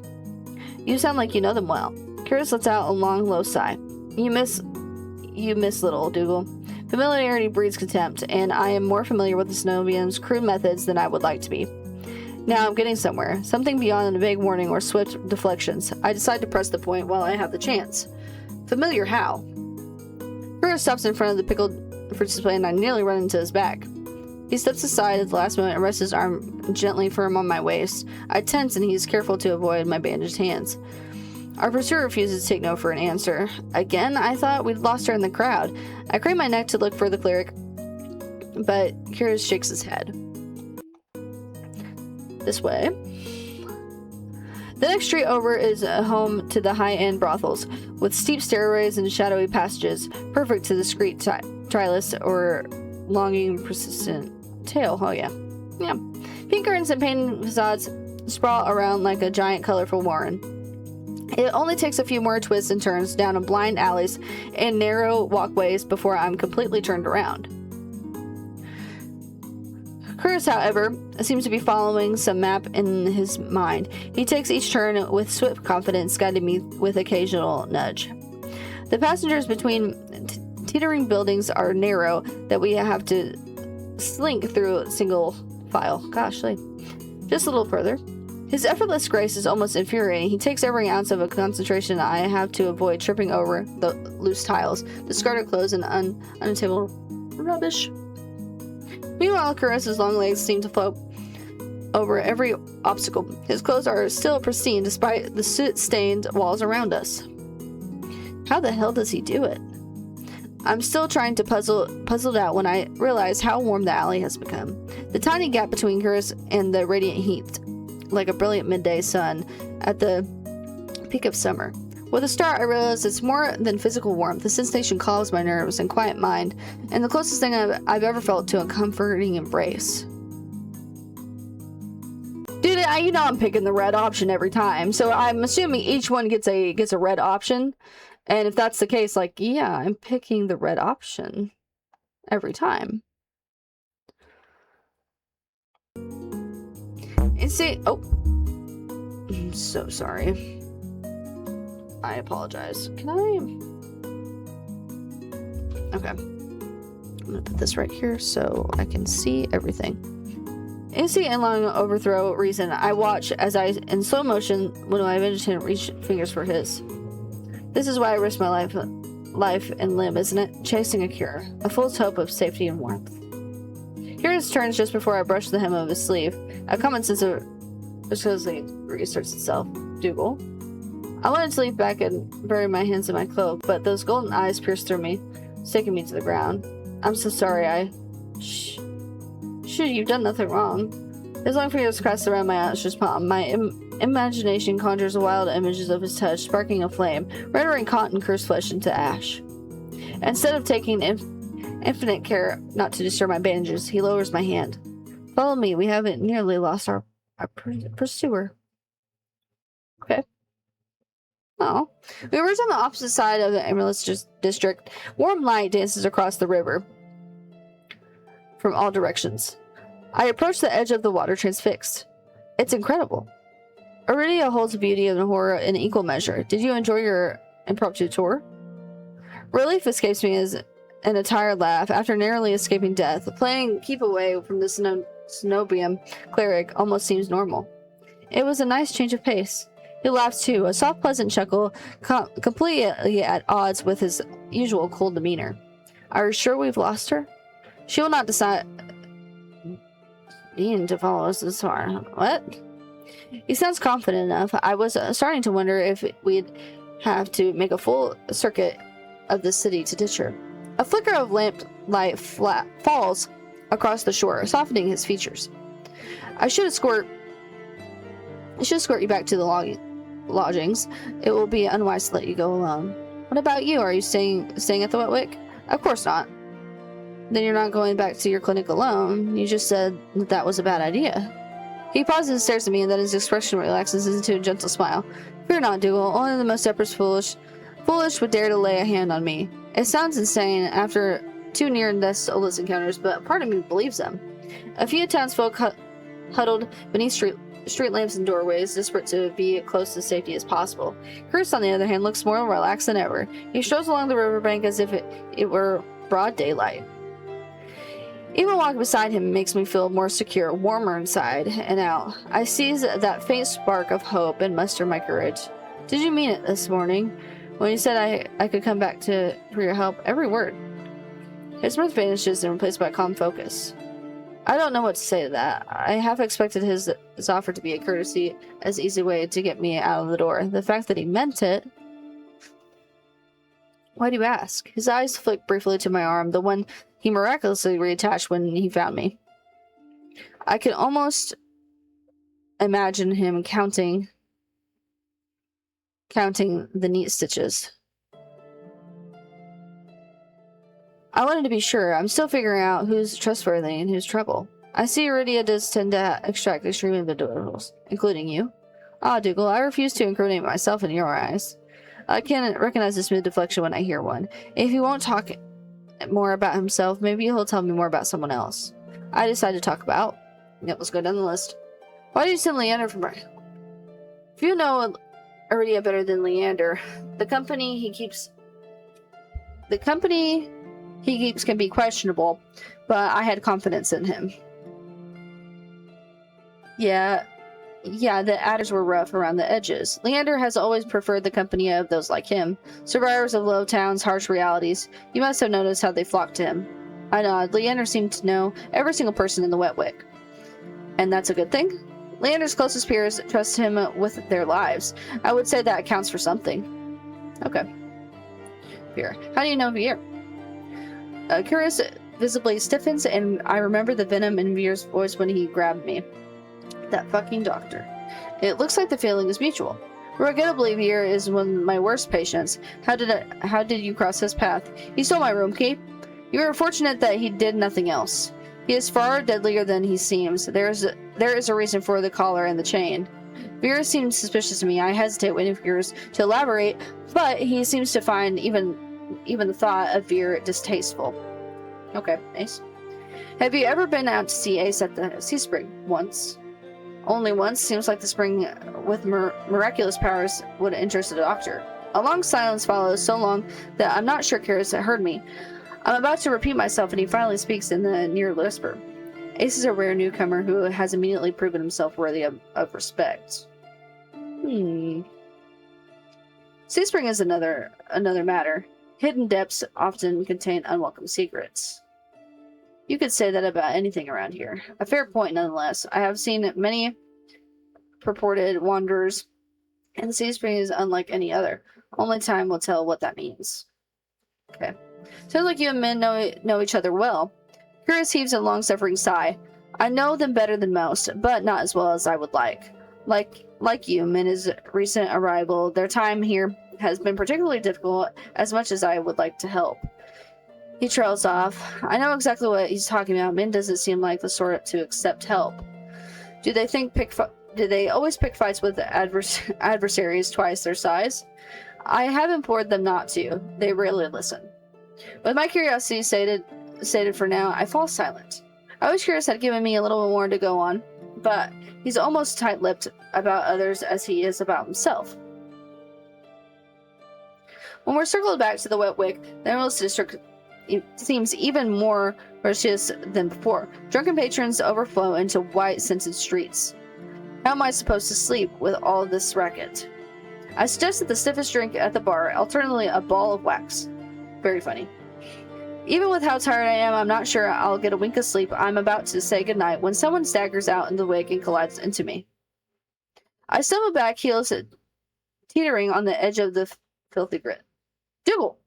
You sound like you know them well. Curtis lets out a long, low sigh. You miss little Dougal. Familiarity breeds contempt, and I am more familiar with the Cenobium's crude methods than I would like to be. Now I'm getting somewhere. Something beyond a vague warning or swift deflections. I decide to press the point while I have the chance. Familiar how? Curtis stops in front of the pickled fruit display, and I nearly run into his back. He steps aside at the last moment and rests his arm gently firm on my waist. I tense, and he is careful to avoid my bandaged hands. Our pursuer refuses to take no for an answer. Again, I thought we'd lost her in the crowd. I crane my neck to look for the cleric, but Curtis shakes his head. This way. The next street over is a home to the high-end brothels, with steep stairways and shadowy passages, perfect to the discreet trilist or longing persistent tale. Oh yeah. Yeah. Pink curtains and painted facades sprawl around like a giant colorful warren. It only takes a few more twists and turns down blind alleys and narrow walkways before I'm completely turned around. Curtis, however, seems to be following some map in his mind. He takes each turn with swift confidence, guiding me with occasional nudge. The passages between teetering buildings are narrow that we have to slink through single file. Gosh, just a little further. His effortless grace is almost infuriating. He takes every ounce of a concentration I have to avoid tripping over the loose tiles, discarded clothes, and unattainable rubbish. Meanwhile, Curtis's long legs seem to float over every obstacle. His clothes are still pristine despite the soot-stained walls around us. How the hell does he do it? I'm still trying to puzzled out when I realize how warm the alley has become. The tiny gap between Curtis and the radiant heat, like a brilliant midday sun at the peak of summer. With a start, I realize it's more than physical warmth. The sensation calms my nerves and quiet mind, and the closest thing I've ever felt to a comforting embrace. Dude, you know I'm picking the red option every time, so I'm assuming each one gets a red option. And if that's the case, like, yeah, I'm picking the red option every time. And see, oh, I'm so sorry. I apologize. Can I? Okay. I'm gonna put this right here so I can see everything. Instant and long overthrow reason. I watch as I, in slow motion, when my vision reach fingers for his. This is why I risk my life and limb, isn't it? Chasing a cure. A false hope of safety and warmth. Curious turns just before I brush the hem of his sleeve. A common sense of reasserts itself. Dougal. I wanted to leap back and bury my hands in my cloak, but those golden eyes pierced through me, sticking me to the ground. I'm so sorry, Shh, you've done nothing wrong. His long fingers crossed around my outstretched palm. My imagination conjures wild images of his touch, sparking a flame, rendering cotton cursed flesh into ash. Instead of taking infinite care not to disturb my bandages, he lowers my hand. Follow me, we haven't nearly lost our pursuer. Okay. Oh. We emerge on the opposite side of the Amaryllis district. Warm light dances across the river from all directions. I approach the edge of the water transfixed. It's incredible. Iridia holds the beauty and the horror in equal measure. Did you enjoy your impromptu tour? Relief escapes me as in a tired laugh after narrowly escaping death. Playing keep away from the Cenobium cleric almost seems normal. It was a nice change of pace. He laughs too, a soft, pleasant chuckle, completely at odds with his usual cold demeanor. Are you sure we've lost her? She will not decide to follow us this far. What? He sounds confident enough. I was starting to wonder if we'd have to make a full circuit of the city to ditch her. A flicker of lamp light falls across the shore, softening his features. I should escort you back to the lodgings. It will be unwise to let you go alone. What about you? Are you staying at the Wetwick? Of course not. Then you're not going back to your clinic alone. You just said that was a bad idea. He pauses and stares at me, and then his expression relaxes into a gentle smile. Fear not, Dougal. Only the most desperate foolish would dare to lay a hand on me. It sounds insane after 2 near-death illness encounters, but part of me believes them. A few townsfolk huddled beneath street lamps and doorways, desperate to be close to safety as possible. Chris, on the other hand, looks more relaxed than ever. He strolls along the riverbank as if it were broad daylight. Even walking beside him makes me feel more secure, warmer inside and out. I seize that faint spark of hope and muster my courage. Did you mean it this morning? When you said I could come back for your help? Every word. His mirth vanishes and replaced by calm focus. I don't know what to say to that. I half expected his offer to be a courtesy, as easy way to get me out of the door. The fact that he meant it... Why do you ask? His eyes flicked briefly to my arm, the one he miraculously reattached when he found me. I could almost imagine him counting the neat stitches. I wanted to be sure. I'm still figuring out who's trustworthy and who's trouble. I see Iridia does tend to extract extreme individuals, including you. Ah, Dougal, I refuse to incriminate myself in your eyes. I can recognize a smooth deflection when I hear one. If he won't talk more about himself, maybe he'll tell me more about someone else. I decide to talk about... Yep, let's go down the list. Why do you send Leander from... If you know Iridia better than Leander, the company he keeps can be questionable, but I had confidence in him. Yeah, the adders were rough around the edges. Leander has always preferred the company of those like him, survivors of low towns, harsh realities. You must have noticed how they flocked to him. I nod. Leander seemed to know every single person in the Wetwick. And that's a good thing? Leander's closest peers trust him with their lives. I would say that counts for something. Okay. Veer. How do you know Veer? Curious visibly stiffens, and I remember the venom in Veer's voice when he grabbed me. That fucking doctor. It looks like the feeling is mutual. Regrettably, Veer is one of my worst patients. How did you cross his path? He stole my room key. You are fortunate that he did nothing else. He is far deadlier than he seems. There is a reason for the collar and the chain. Veer seems suspicious to me. I hesitate waiting for Veer to elaborate, but he seems to find even the thought of Veer distasteful. Okay, Ace. Have you ever been out to see Ace at the Sea Spring? Once. Only once. Seems like the spring with miraculous powers would interest a doctor. A long silence follows, so long that I'm not sure Karis heard me. I'm about to repeat myself, and he finally speaks in the near whisper. Ace is a rare newcomer who has immediately proven himself worthy of respect. Sea Spring is another matter. Hidden depths often contain unwelcome secrets. You could say that about anything around here. A fair point, nonetheless. I have seen many purported wanderers, and the Sea Spring is unlike any other. Only time will tell what that means. Okay. Sounds like you and Min know each other well. Curious heaves a long-suffering sigh. I know them better than most, but not as well as I would like. Like you, Min's recent arrival, their time here has been particularly difficult, as much as I would like to help. He trails off. I know exactly what he's talking about. Min doesn't seem like the sort to accept help. Do they always pick fights with adversaries twice their size? I have implored them not to. They rarely listen. With my curiosity sated for now, I fall silent. I wish Curious had given me a little more to go on, but he's almost tight-lipped about others as he is about himself. When we're circled back to the Wet Wick, the Emerald District seems even more raucous than before. Drunken patrons overflow into white-scented streets. How am I supposed to sleep with all this racket? I suggested the stiffest drink at the bar, alternately a ball of wax. Very funny. Even with how tired I am, I'm not sure I'll get a wink of sleep. I'm about to say goodnight when someone staggers out in the wig and collides into me. I stumble back, heels teetering on the edge of the filthy grit. Dougal!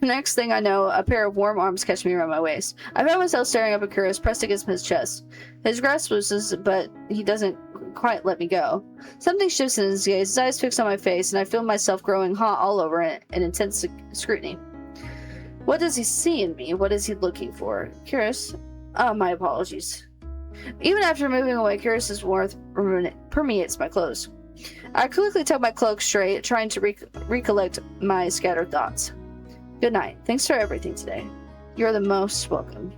Next thing I know, a pair of warm arms catch me around my waist. I found myself staring up at Curious, pressed against his chest. His grasp loosens, but he doesn't quite let me go. Something shifts in his gaze, his eyes fix on my face, and I feel myself growing hot all over it in intense scrutiny. What does he see in me? What is he looking for? Curious? Oh, my apologies. Even after moving away, Curious's warmth permeates my clothes. I quickly tuck my cloak straight, trying to recollect my scattered thoughts. Good night. Thanks for everything today. You're the most welcome.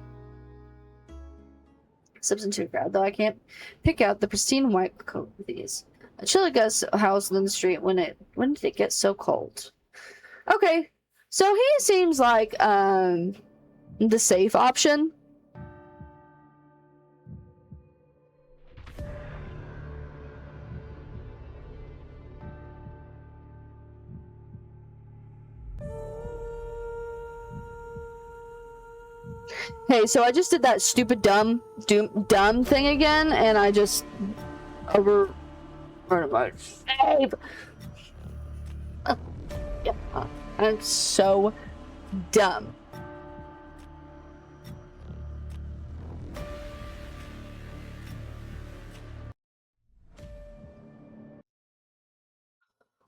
Slips into a crowd, though I can't pick out the pristine white coat with these. A chilly gust howls in the street. When did it get so cold? Okay, so he seems like the safe option. Hey, so I just did that stupid dumb thing again, and I just overrun my save. Yeah, I'm so dumb.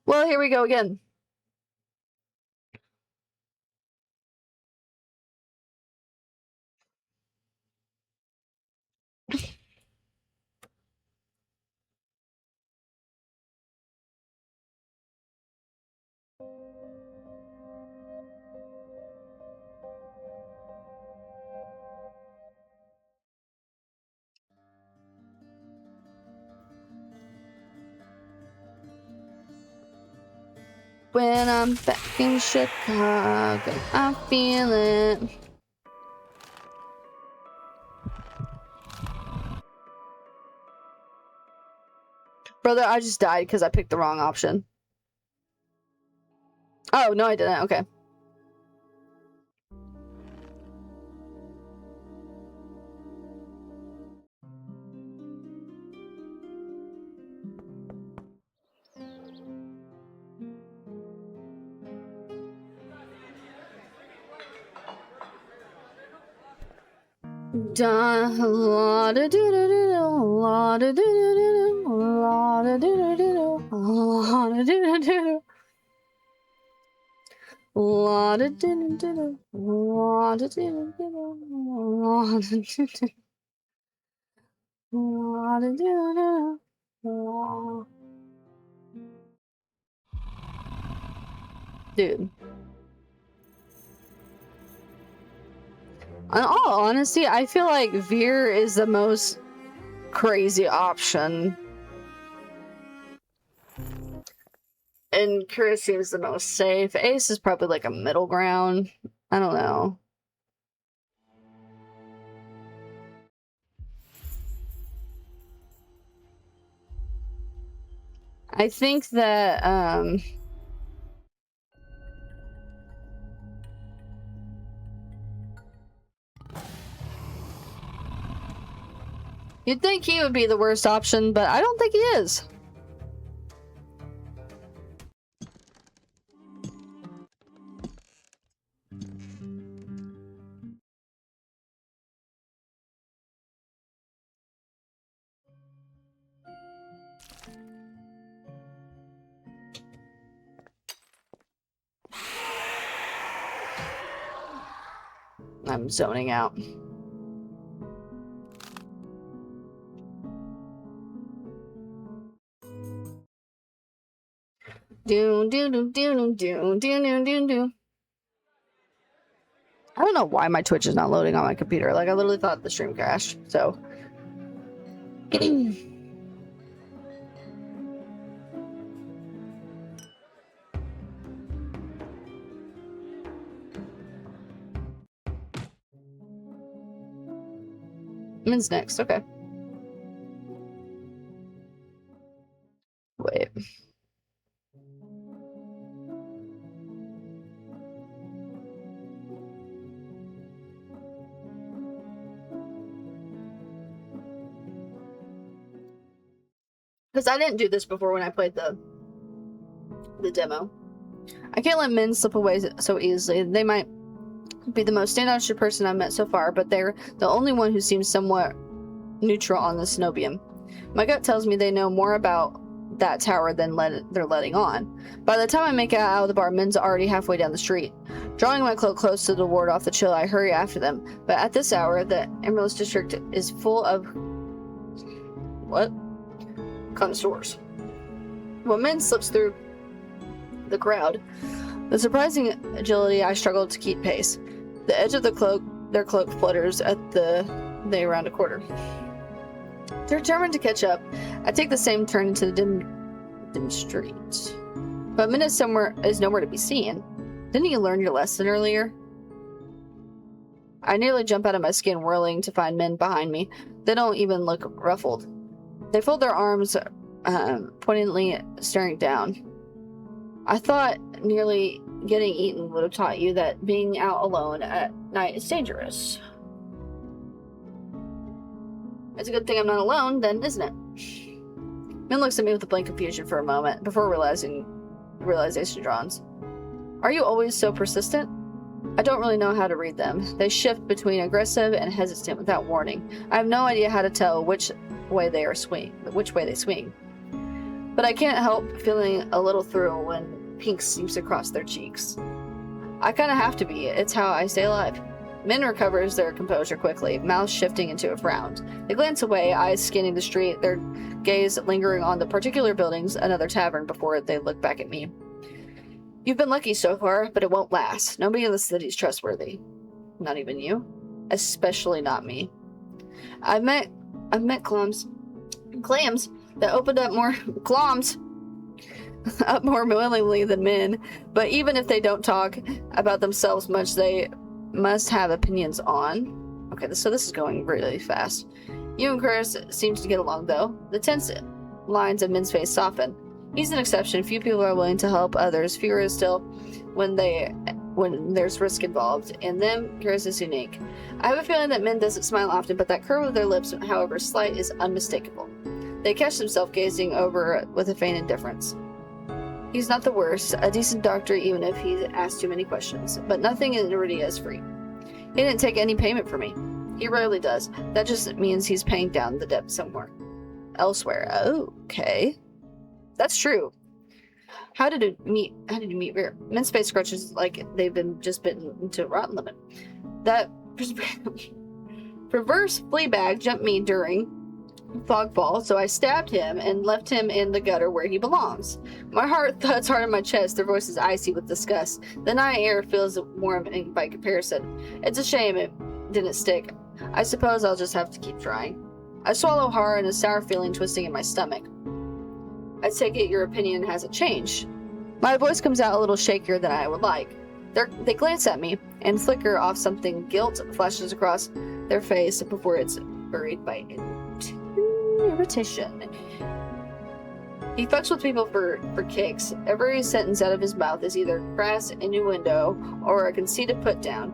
Well, here we go again. When I'm back in Chicago, I feel it. Brother, I just died because I picked the wrong option. Oh, no, I didn't. Okay. Da la da do do do la da do do do la da do do do la da do do do la da do do do la da do do do la da do do la da do do. Dude. In all honesty, I feel like Veer is the most crazy option. And Chris seems the most safe. Ace is probably like a middle ground. I don't know. I think that, You'd think he would be the worst option, but I don't think he is. I'm zoning out. Do do do do do do do do do. I don't know why my Twitch is not loading on my computer. Like I literally thought the stream crashed. So. Min's next. Okay. Wait. Because I didn't do this before when I played the demo. I can't let men slip away so easily. They might be the most standout person I've met so far, but they're the only one who seems somewhat neutral on the Cenobium. My gut tells me they know more about that tower than they're letting on. By the time I make it out of the bar, Min's already halfway down the street. Drawing my cloak close to the ward off the chill, I hurry after them. But at this hour, the Emerald District is full of... what? Connoisseurs. When Min slips through the crowd, the surprising agility, I struggle to keep pace. The edge of their cloak flutters at they around a quarter. Determined to catch up, I take the same turn into the dim streets. But Min is nowhere to be seen. Didn't you learn your lesson earlier? I nearly jump out of my skin, whirling to find Min behind me. They don't even look ruffled. They fold their arms, poignantly staring down. I thought nearly getting eaten would have taught you that being out alone at night is dangerous. It's a good thing I'm not alone, then, isn't it? Min looks at me with a blank confusion for a moment, before realization dawns. Are you always so persistent? I don't really know how to read them. They shift between aggressive and hesitant without warning. I have no idea how to tell which way they swing. But I can't help feeling a little thrill when pink seeps across their cheeks. I kind of have to be. It's how I stay alive. Min recovers their composure quickly, mouth shifting into a frown. They glance away, eyes scanning the street, their gaze lingering on the particular buildings, another tavern, before they look back at me. You've been lucky so far, but it won't last. Nobody in the city's trustworthy. Not even you. Especially not me. I've met clams that opened up more up more willingly than men, but even if they don't talk about themselves much, they must have opinions on. Okay, so this is going really fast. You and Chris seem to get along, though. The tense lines of Min's face soften. He's an exception. Few people are willing to help others. Fewer is still when there's risk involved. In them, Chris is unique. I have a feeling that Min doesn't smile often, but that curve of their lips, however slight, is unmistakable. They catch themselves gazing over with a faint indifference. He's not the worst, a decent doctor even if he asks too many questions, but nothing in Iridia is free. He didn't take any payment from me. He rarely does. That just means he's paying down the debt somewhere. Elsewhere. Okay. That's true. How did you meet Rear? Min's face scratches like they've been just bitten into a rotten lemon. That perverse flea bag jumped me during Fogball, so I stabbed him and left him in the gutter where he belongs. My heart thuds hard in my chest, their voices icy with disgust. The night air feels warm by comparison. It's a shame it didn't stick. I suppose I'll just have to keep trying. I swallow hard and a sour feeling twisting in my stomach. I take it your opinion hasn't changed. My voice comes out a little shakier than I would like. They glance at me and flicker off something. Guilt flashes across their face before it's buried by irritation. He fucks with people for kicks. Every sentence out of his mouth is either crass innuendo or a conceited put down.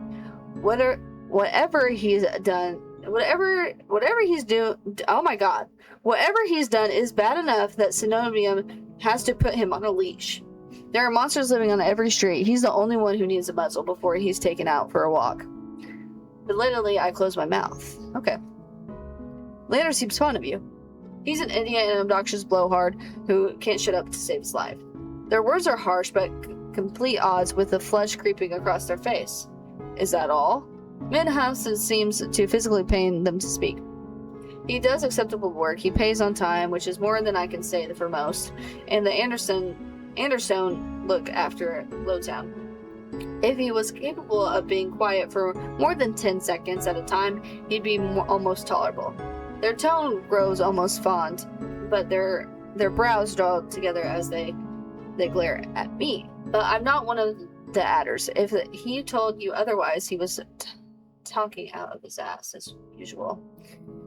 Whatever he's done whatever he's doing. Oh my god. Whatever he's done is bad enough that Synovium has to put him on a leash. There are monsters living on every street. He's the only one who needs a muzzle before he's taken out for a walk. Belatedly, I close my mouth. Okay. Leander seems fond of you. He's an idiot and an obnoxious blowhard who can't shut up to save his life. Their words are harsh, but complete odds with the flesh creeping across their face. Is that all? Midhouse seems to physically pain them to speak. He does acceptable work. He pays on time, which is more than I can say for most. And the Anderson look after Lowtown. If he was capable of being quiet for more than 10 seconds at a time, he'd be almost tolerable. Their tone grows almost fond, but their brows draw together as they glare at me. But I'm not one of the adders. If he told you otherwise, he was talking out of his ass as usual.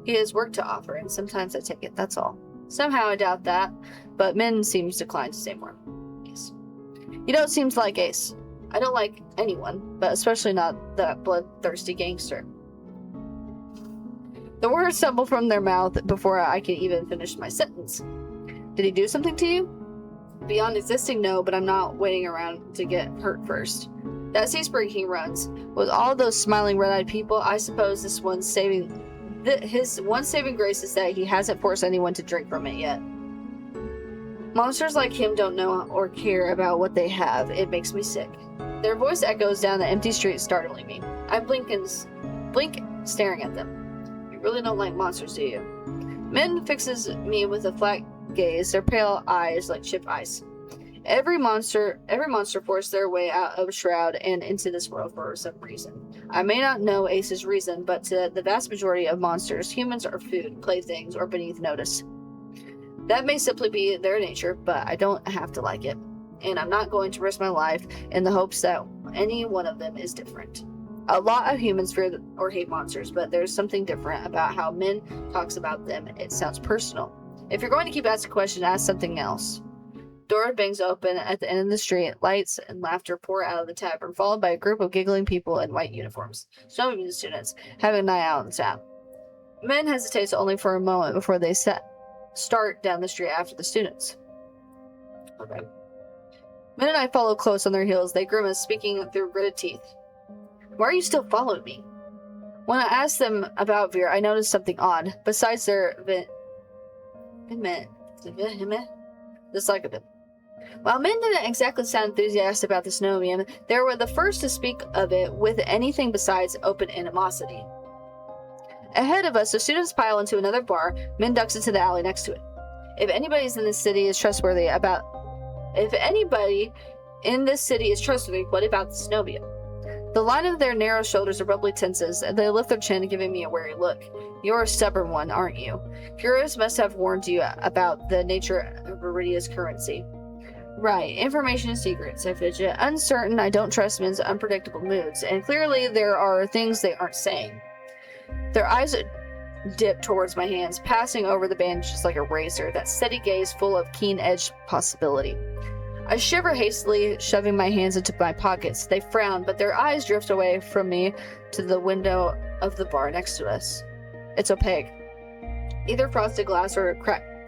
He has work to offer, and sometimes I take it, that's all. Somehow I doubt that, but Min seems declined to say more. Yes. You don't seem to like Ace. I don't like anyone, but especially not that bloodthirsty gangster. The words stumble from their mouth before I can even finish my sentence. Did he do something to you? Beyond existing, no, but I'm not waiting around to get hurt first. That Seaspring he runs. With all those smiling red-eyed people, I suppose his one saving grace is that he hasn't forced anyone to drink from it yet. Monsters like him don't know or care about what they have. It makes me sick. Their voice echoes down the empty street, startling me. I blink, staring at them. You really don't like monsters, do you? Min fixes me with a flat gaze, their pale eyes like chipped ice. Every monster forced their way out of Shroud and into this world for some reason. I may not know Ace's reason, but to the vast majority of monsters, humans are food, playthings, or beneath notice. That may simply be their nature, but I don't have to like it. And I'm not going to risk my life in the hopes that any one of them is different. A lot of humans fear or hate monsters, but there's something different about how Min talks about them. It sounds personal. If you're going to keep asking questions, ask something else. Door bangs open at the end of the street. Lights and laughter pour out of the tavern, followed by a group of giggling people in white uniforms. Some of the students having a night out on the tap. Min hesitates only for a moment before they start down the street after the students. Okay. Min and I follow close on their heels. They grimace, speaking through gritted teeth. Why are you still following me? When I asked them about Veer, I noticed something odd. Besides their dislike of him. While Min didn't exactly sound enthusiastic about the Synovium, they were the first to speak of it with anything besides open animosity. Ahead of us, the students pile into another bar. Min ducks into the alley next to it. If anybody in this city is trustworthy, what about the Synovium? The line of their narrow shoulders abruptly tenses, and they lift their chin, giving me a wary look. You're a stubborn one, aren't you? Curious must have warned you about the nature of Viridia's currency. Right, information is secrets, I fidget. Uncertain, I don't trust Min's unpredictable moods, and clearly there are things they aren't saying. Their eyes dip towards my hands, passing over the bandages like a razor, that steady gaze full of keen-edged possibility. I shiver hastily, shoving my hands into my pockets. They frown, but their eyes drift away from me to the window of the bar next to us. It's opaque. Either frosted glass or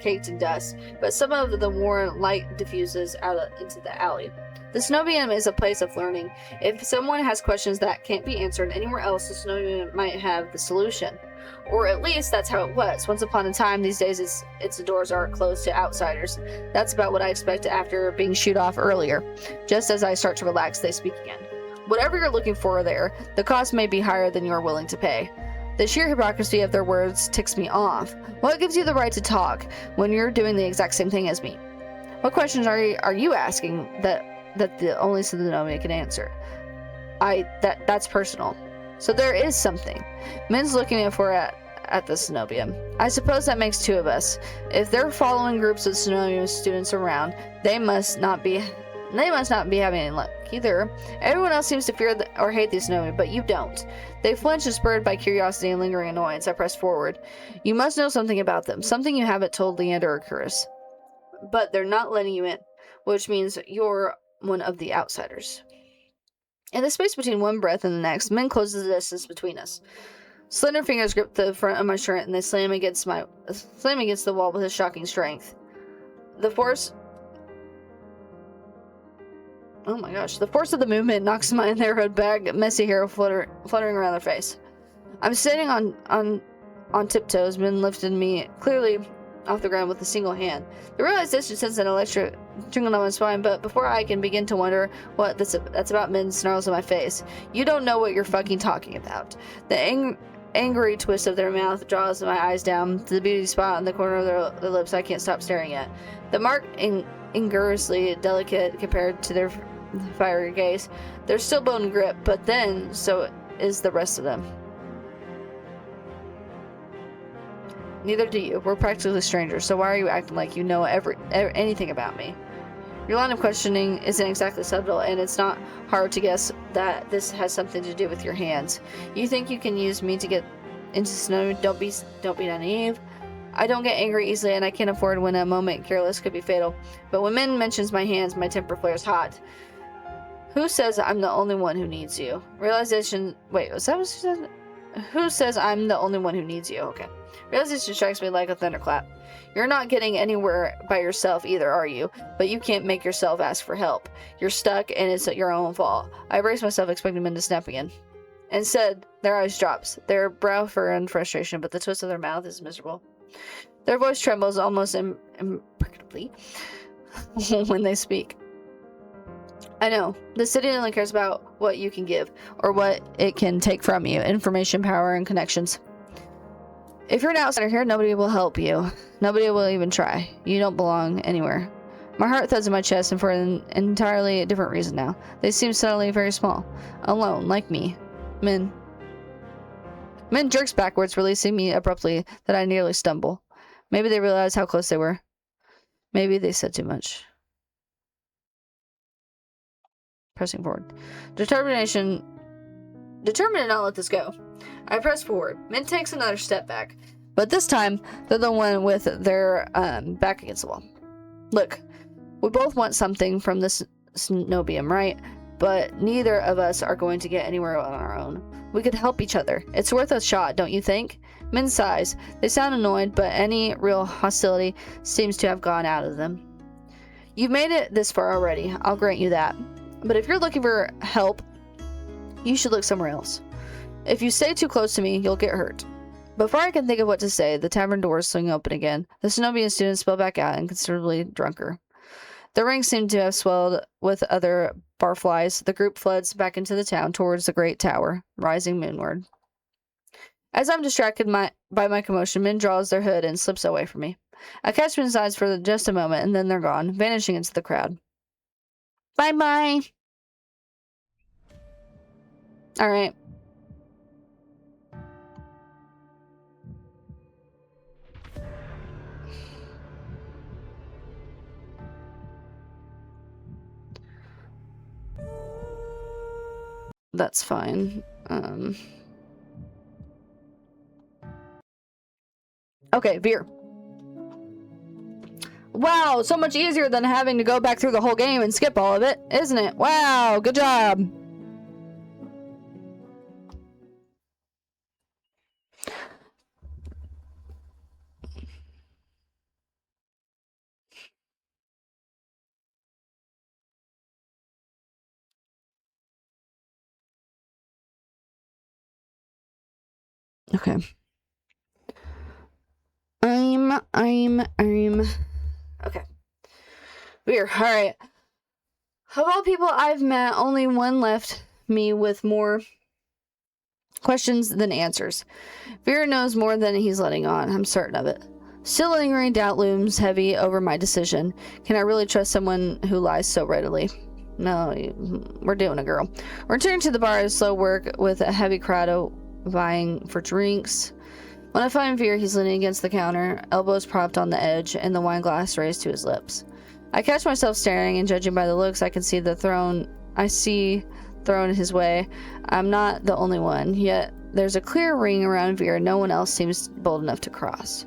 caked in dust, but some of the warm light diffuses out into the alley. The Synovium is a place of learning. If someone has questions that can't be answered anywhere else, the Synovium might have the solution. Or at least that's how it was. Once upon a time, these days its doors are closed to outsiders. That's about what I expect after being shooed off earlier. Just as I start to relax, they speak again. Whatever you're looking for there, the cost may be higher than you're willing to pay. The sheer hypocrisy of their words ticks me off. What gives you the right to talk when you're doing the exact same thing as me? What questions are you asking that the only Synovium can answer? That's personal. So there is something. Min's looking at the Synovium. I suppose that makes two of us. If they're following groups of Synovium students around, they must not be having any luck either. Everyone else seems to fear or hate the Synovium, but you don't. They flinch and spurred by curiosity and lingering annoyance. I press forward. You must know something about them, something you haven't told Leander or Curtis. But they're not letting you in, which means you're one of the outsiders. In the space between one breath and the next, Min closes the distance between us. Slender fingers grip the front of my shirt and they slam against the wall with a shocking strength. The force of the movement knocks my narrowed back, messy hair fluttering around their face. I'm sitting on tiptoes. Min lifted me clearly off the ground with a single hand. The realization sends an electric tingle down my spine, but before I can begin to wonder what that's about, Min snarls in my face. You don't know what you're fucking talking about. The angry twist of their mouth draws my eyes down to the beauty spot in the corner of their lips I can't stop staring at. The mark ingloriously delicate compared to their fiery gaze. They're still bone grip, but then so is the rest of them. Neither do you. We're practically strangers, so why are you acting like you know anything about me? Your line of questioning isn't exactly subtle, and it's not hard to guess that this has something to do with your hands. You think you can use me to get into snow? Don't be naive. I don't get angry easily, and I can't afford when a moment careless could be fatal. But when Min mentions my hands, my temper flares hot. Who says I'm the only one who needs you? Realization. Wait, was that what she said? Who says I'm the only one who needs you? Okay. Realization strikes me like a thunderclap. You're not getting anywhere by yourself either, are you? But you can't make yourself ask for help. You're stuck, and it's your own fault. I braced myself, expecting Min to snap again. Instead, their eyes drops. Their brow furrow in frustration, but the twist of their mouth is miserable. Their voice trembles almost imperceptibly when they speak. I know. The city only cares about what you can give, or what it can take from you. Information, power, and connections. If you're an outsider here, nobody will help you. Nobody will even try. You don't belong anywhere. My heart thuds in my chest, and for an entirely different reason now. They seem suddenly very small. Alone, like me. Min jerks backwards, releasing me abruptly that I nearly stumble. Maybe they realized how close they were. Maybe they said too much. Pressing forward. Determined to not let this go. I press forward. Min takes another step back. But this time, they're the one with their back against the wall. Look, we both want something from this Snobium, right? But neither of us are going to get anywhere on our own. We could help each other. It's worth a shot, don't you think? Min sighs. They sound annoyed, but any real hostility seems to have gone out of them. You've made it this far already. I'll grant you that. But if you're looking for help, you should look somewhere else. If you stay too close to me, you'll get hurt. Before I can think of what to say, the tavern doors swing open again. The Snobian students spill back out and considerably drunker. The ranks seem to have swelled with other barflies. The group floods back into the town towards the great tower, rising moonward. As I'm distracted by my commotion, Min draws their hood and slips away from me. I catch Min's eyes for just a moment, and then they're gone, vanishing into the crowd. Bye-bye! Alright. That's fine. Okay, Veer. Wow, so much easier than having to go back through the whole game and skip all of it, isn't it? Wow, good job. Okay. Okay. Weird. Alright. Of all people I've met, only one left me with more questions than answers. Vera knows more than he's letting on. I'm certain of it. Still lingering doubt looms heavy over my decision. Can I really trust someone who lies so readily? No, we're doing it, girl. Returning to the bar is slow work with a heavy crowd vying for drinks. When I find Veer, he's leaning against the counter, elbows propped on the edge, and the wine glass raised to his lips. I catch myself staring, and judging by the looks I see thrown his way. I'm not the only one, yet there's a clear ring around Veer no one else seems bold enough to cross.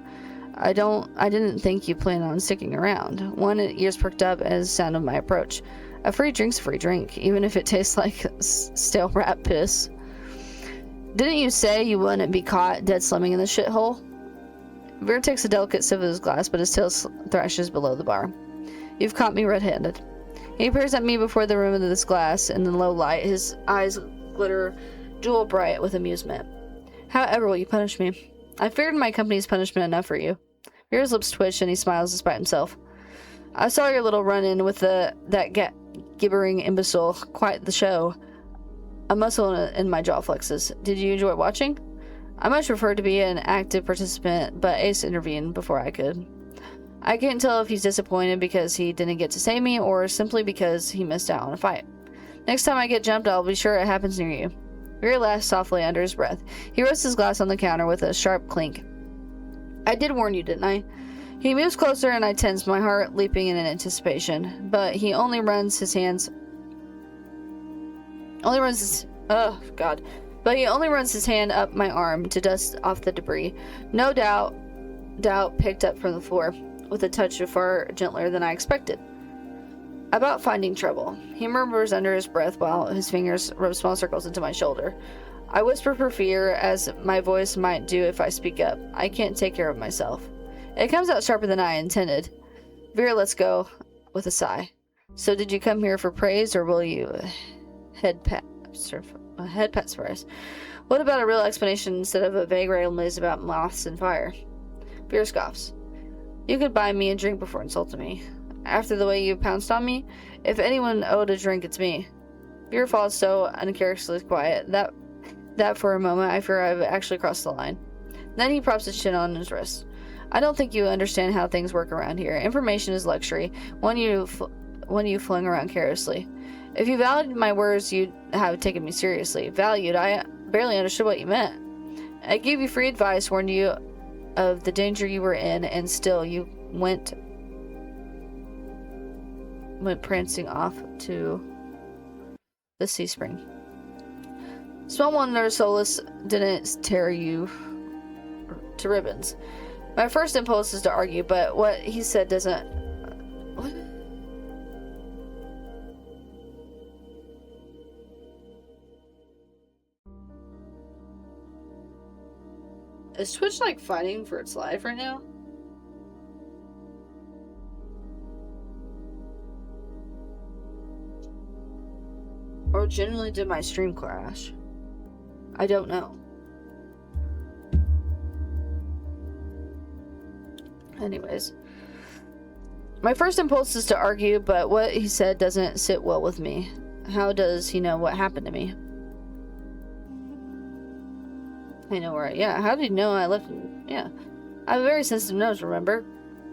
I didn't think you planned on sticking around. One ears perked up as the sound of my approach. A free drink's a free drink, even if it tastes like stale rat piss. Didn't you say you wouldn't be caught dead slumming in the shithole? Veer takes a delicate sip of his glass, but his tail thrashes below the bar. You've caught me red-handed. He peers at me before the rim of this glass in the low light. His eyes glitter jewel bright with amusement. However will you punish me? I feared my company's punishment enough for you. Veer's lips twitch and he smiles despite himself. I saw your little run-in with that gibbering imbecile. Quite the show. A muscle in my jaw flexes. Did you enjoy watching? I much preferred to be an active participant, but Ace intervened before I could. I can't tell if he's disappointed because he didn't get to save me, or simply because he missed out on a fight. Next time I get jumped, I'll be sure it happens near you. Veer laughs softly under his breath. He rests his glass on the counter with a sharp clink. I did warn you, didn't I? He moves closer and I tense, my heart leaping in anticipation. But he only runs his hand up my arm to dust off the debris. No doubt picked up from the floor, with a touch far gentler than I expected. About finding trouble. He murmurs under his breath while his fingers rub small circles into my shoulder. I whisper for fear, as my voice might do if I speak up. I can't take care of myself. It comes out sharper than I intended. Veer lets go with a sigh. So did you come here for praise, or will you head pats for us? What about a real explanation instead of a vague ramblings about moths and fire? Veer scoffs. You could buy me a drink before insulting me. After the way you pounced on me, if anyone owed a drink, it's me. Veer falls so uncharacteristically quiet that for a moment I fear I've actually crossed the line. Then he props his chin on his wrist. I don't think you understand how things work around here. Information is luxury, one you fling around carelessly. If you valued my words, you'd have taken me seriously. Valued? I barely understood what you meant. I gave you free advice, warned you of the danger you were in, and still you went prancing off to the sea spring. Small wonder Solus didn't tear you to ribbons. My first impulse is to argue, but what he said doesn't... What? Is Twitch like fighting for its life right now? Or genuinely did my stream crash? I don't know. Anyways. My first impulse is to argue, but what he said doesn't sit well with me. How does he know what happened to me? I know where how did he know I left him? Yeah. I have a very sensitive nose, remember?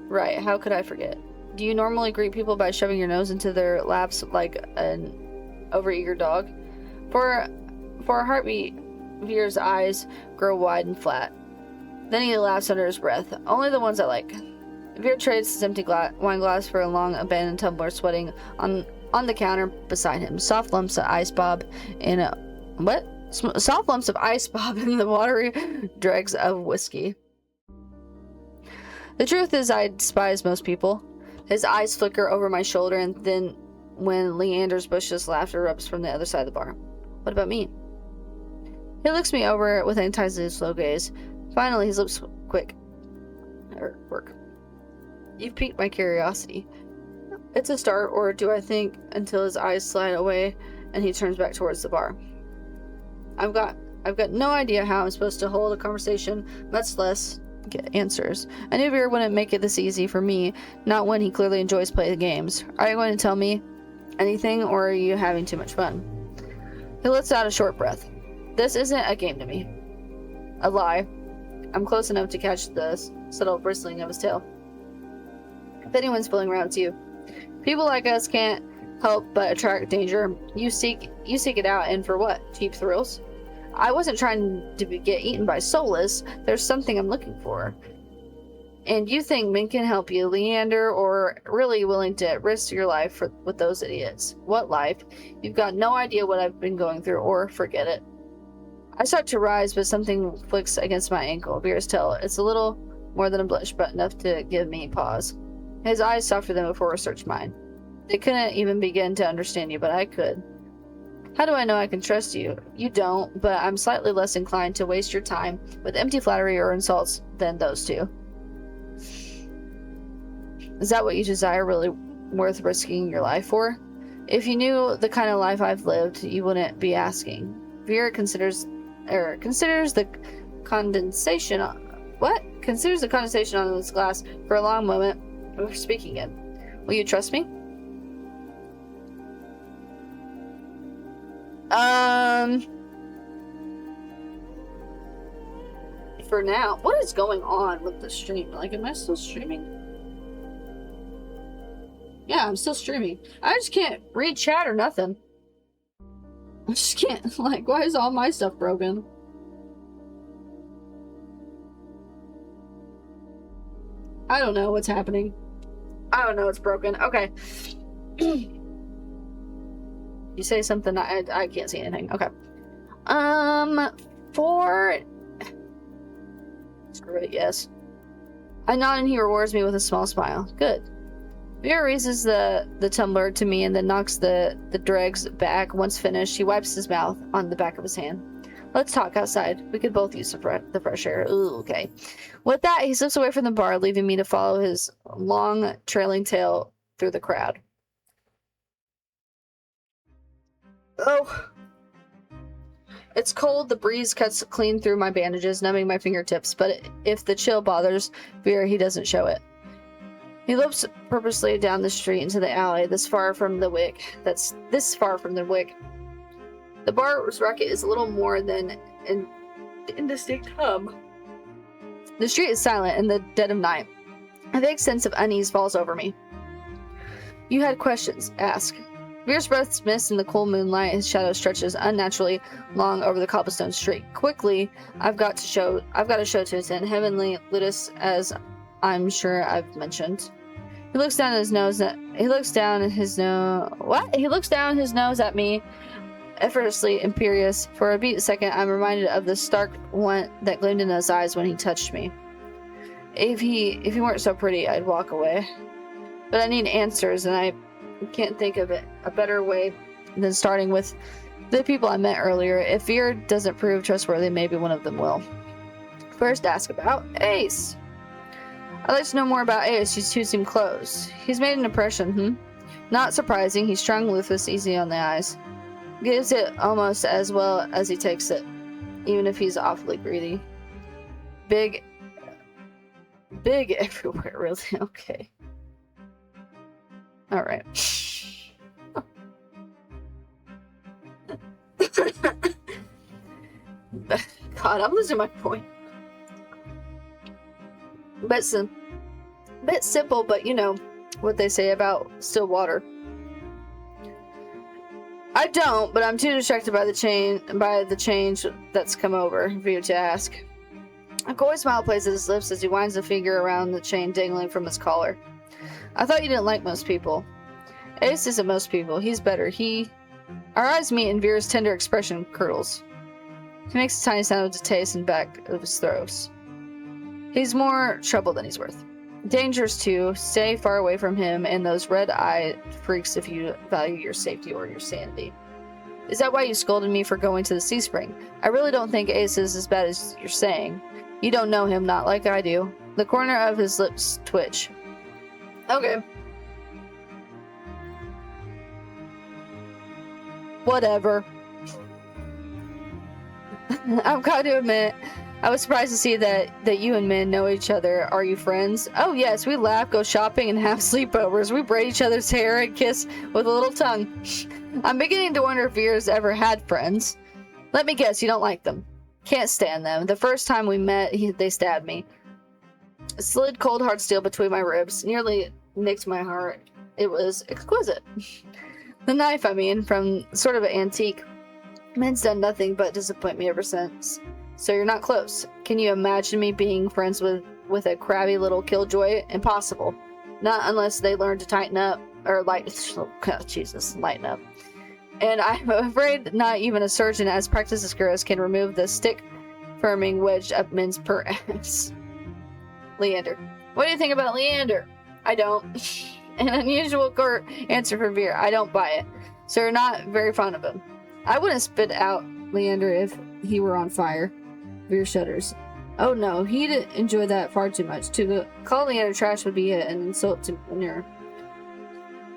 Right, how could I forget? Do you normally greet people by shoving your nose into their laps like an overeager dog? For a heartbeat, Veer's eyes grow wide and flat. Then he laughs under his breath. Only the ones I like. Veer trades his empty wine glass for a long abandoned tumbler sweating on the counter beside him. Soft lumps of ice bob in a... What? Soft lumps of ice bob in the watery dregs of whiskey. The truth is I despise most people. His eyes flicker over my shoulder, and then when Leander's bushless laughter erupts from the other side of the bar. What about me? He looks me over with an enticingly slow gaze. Finally, his lips work. You've piqued my curiosity. It's a start, or do I think until his eyes slide away and he turns back towards the bar. I've got no idea how I'm supposed to hold a conversation, much less get answers. I knew Veer wouldn't make it this easy for me, not when he clearly enjoys playing games. Are you going to tell me anything, or are you having too much fun? He lets out a short breath. This isn't a game to me. A lie. I'm close enough to catch the subtle bristling of his tail. If anyone's fooling around, it's you. People like us can't help but attract danger. You seek it out, and for what? Cheap thrills? I wasn't trying to get eaten by Solus. There's something I'm looking for. And you think Min can help you, Leander, or really willing to risk your life with those idiots? What life? You've got no idea what I've been going through, or forget it. I start to rise, but something flicks against my ankle. Veer's tail. It's a little more than a blush, but enough to give me pause. His eyes softer than before searched mine. They couldn't even begin to understand you, but I could. How do I know I can trust you? You don't, but I'm slightly less inclined to waste your time with empty flattery or insults than those two. Is that what you desire really worth risking your life for? If you knew the kind of life I've lived, you wouldn't be asking. Vera considers the condensation on Considers the condensation on this glass for a long moment before speaking again. Will you trust me? For now. What is going on with the stream? Like, am I still streaming? Yeah, I'm still streaming. I just can't read chat or nothing. I just can't. Like, why is all my stuff broken? I don't know what's happening. I don't know, it's broken. Okay. You say something, I can't see anything. Okay. Screw it, yes. I nod and he rewards me with a small smile. Good. Vera raises the tumbler to me and then knocks the dregs back. Once finished, he wipes his mouth on the back of his hand. Let's talk outside. We could both use the fresh air. Ooh, okay. With that, he slips away from the bar, leaving me to follow his long, trailing tail through the crowd. Oh. It's cold. The breeze cuts clean through my bandages, numbing my fingertips, but if the chill bothers Vera, he doesn't show it. He lopes purposely down the street into the alley, this far from the wick. The bar's racket is little more than an indistinct hum. The street is silent in the dead of night. A vague sense of unease falls over me. You had questions. Ask. Vera's breath mist in the cool moonlight. His shadow stretches unnaturally long over the cobblestone street. Quickly, I've got a show to attend. Heavenly Ludus, as I'm sure I've mentioned. He looks down his nose at me, effortlessly imperious. For a beat second, I'm reminded of the stark want that gleamed in his eyes when he touched me. If he weren't so pretty, I'd walk away. But I need answers, and I can't think of a better way than starting with the people I met earlier. If Vera doesn't prove trustworthy, maybe one of them will. First, ask about Ace. I'd like to know more about Ace. You two seem close. He's made an impression, Not surprising. He's strung Lufus easy on the eyes. Gives it almost as well as he takes it, even if he's awfully greedy. Big everywhere, really. Okay. Alright. God, I'm losing my point. Bit simple, but you know what they say about still water. I don't, but I'm too distracted by the change that's come over for you to ask. A coy smile plays at his lips as he winds a finger around the chain dangling from his collar. I thought you didn't like most people. Ace isn't most people. He's better. Our eyes meet and Vera's tender expression curdles. He makes a tiny sound of distaste in the back of his throat. He's more trouble than he's worth. Dangerous too. Stay far away from him and those red-eyed freaks if you value your safety or your sanity. Is that why you scolded me for going to the Sea Spring? I really don't think Ace is as bad as you're saying. You don't know him, not like I do. The corner of his lips twitch. Okay. Whatever. I've got to admit, I was surprised to see that you and Min know each other. Are you friends? Oh yes, we laugh, go shopping, and have sleepovers. We braid each other's hair and kiss with a little tongue. I'm beginning to wonder if Vera's ever had friends. Let me guess, you don't like them. Can't stand them. The first time we met, they stabbed me. Slid cold hard steel between my ribs, nearly nicked my heart. It was exquisite. The knife, I mean, from sort of an antique. Min's done nothing but disappoint me ever since. So you're not close. Can you imagine me being friends with a crabby little killjoy? Impossible. Not unless they learn to tighten up, or lighten up. And I'm afraid not even a surgeon as practiced as Gurus can remove the stick-firming wedged up Min's per ass. Leander. What do you think about Leander? I don't. An unusual curt answer from Vera. I don't buy it. So you're not very fond of him. I wouldn't spit out Leander if he were on fire. Veer shudders. Oh no, he'd enjoy that far too much. To call Leander trash would be an insult to Manure.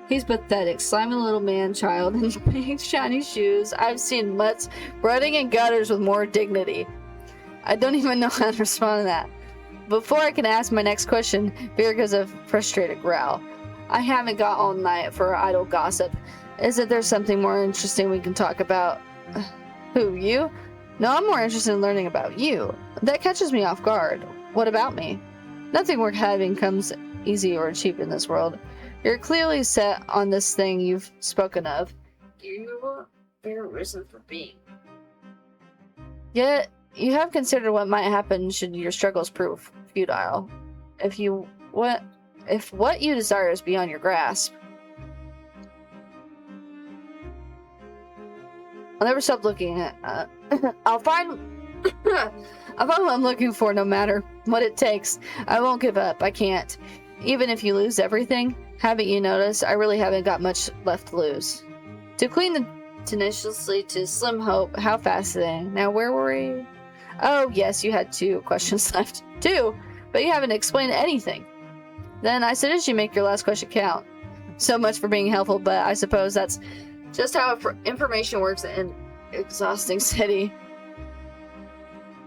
He's pathetic, slimy little man-child in big shiny shoes. I've seen mutts running in gutters with more dignity. I don't even know how to respond to that. Before I can ask my next question, Veer gives a frustrated growl. I haven't got all night for idle gossip. Isn't there something more interesting we can talk about? Who, you? No, I'm more interested in learning about you. That catches me off guard. What about me? Nothing worth having comes easy or cheap in this world. You're clearly set on this thing you've spoken of. You're reason for being. Yet, you have considered what might happen should your struggles prove futile. If what you desire is beyond your grasp. I'll never stop looking at. I'll find what I'm looking for, no matter what it takes. I won't give up. I can't. Even if you lose everything, haven't you noticed? I really haven't got much left to lose. To cling tenaciously to Slim Hope, how fascinating. Now, where were we? Oh, yes, you had 2 questions left. 2? But you haven't explained anything. Then I suggest you make your last question count. So much for being helpful, but I suppose that's just how information works in exhausting city.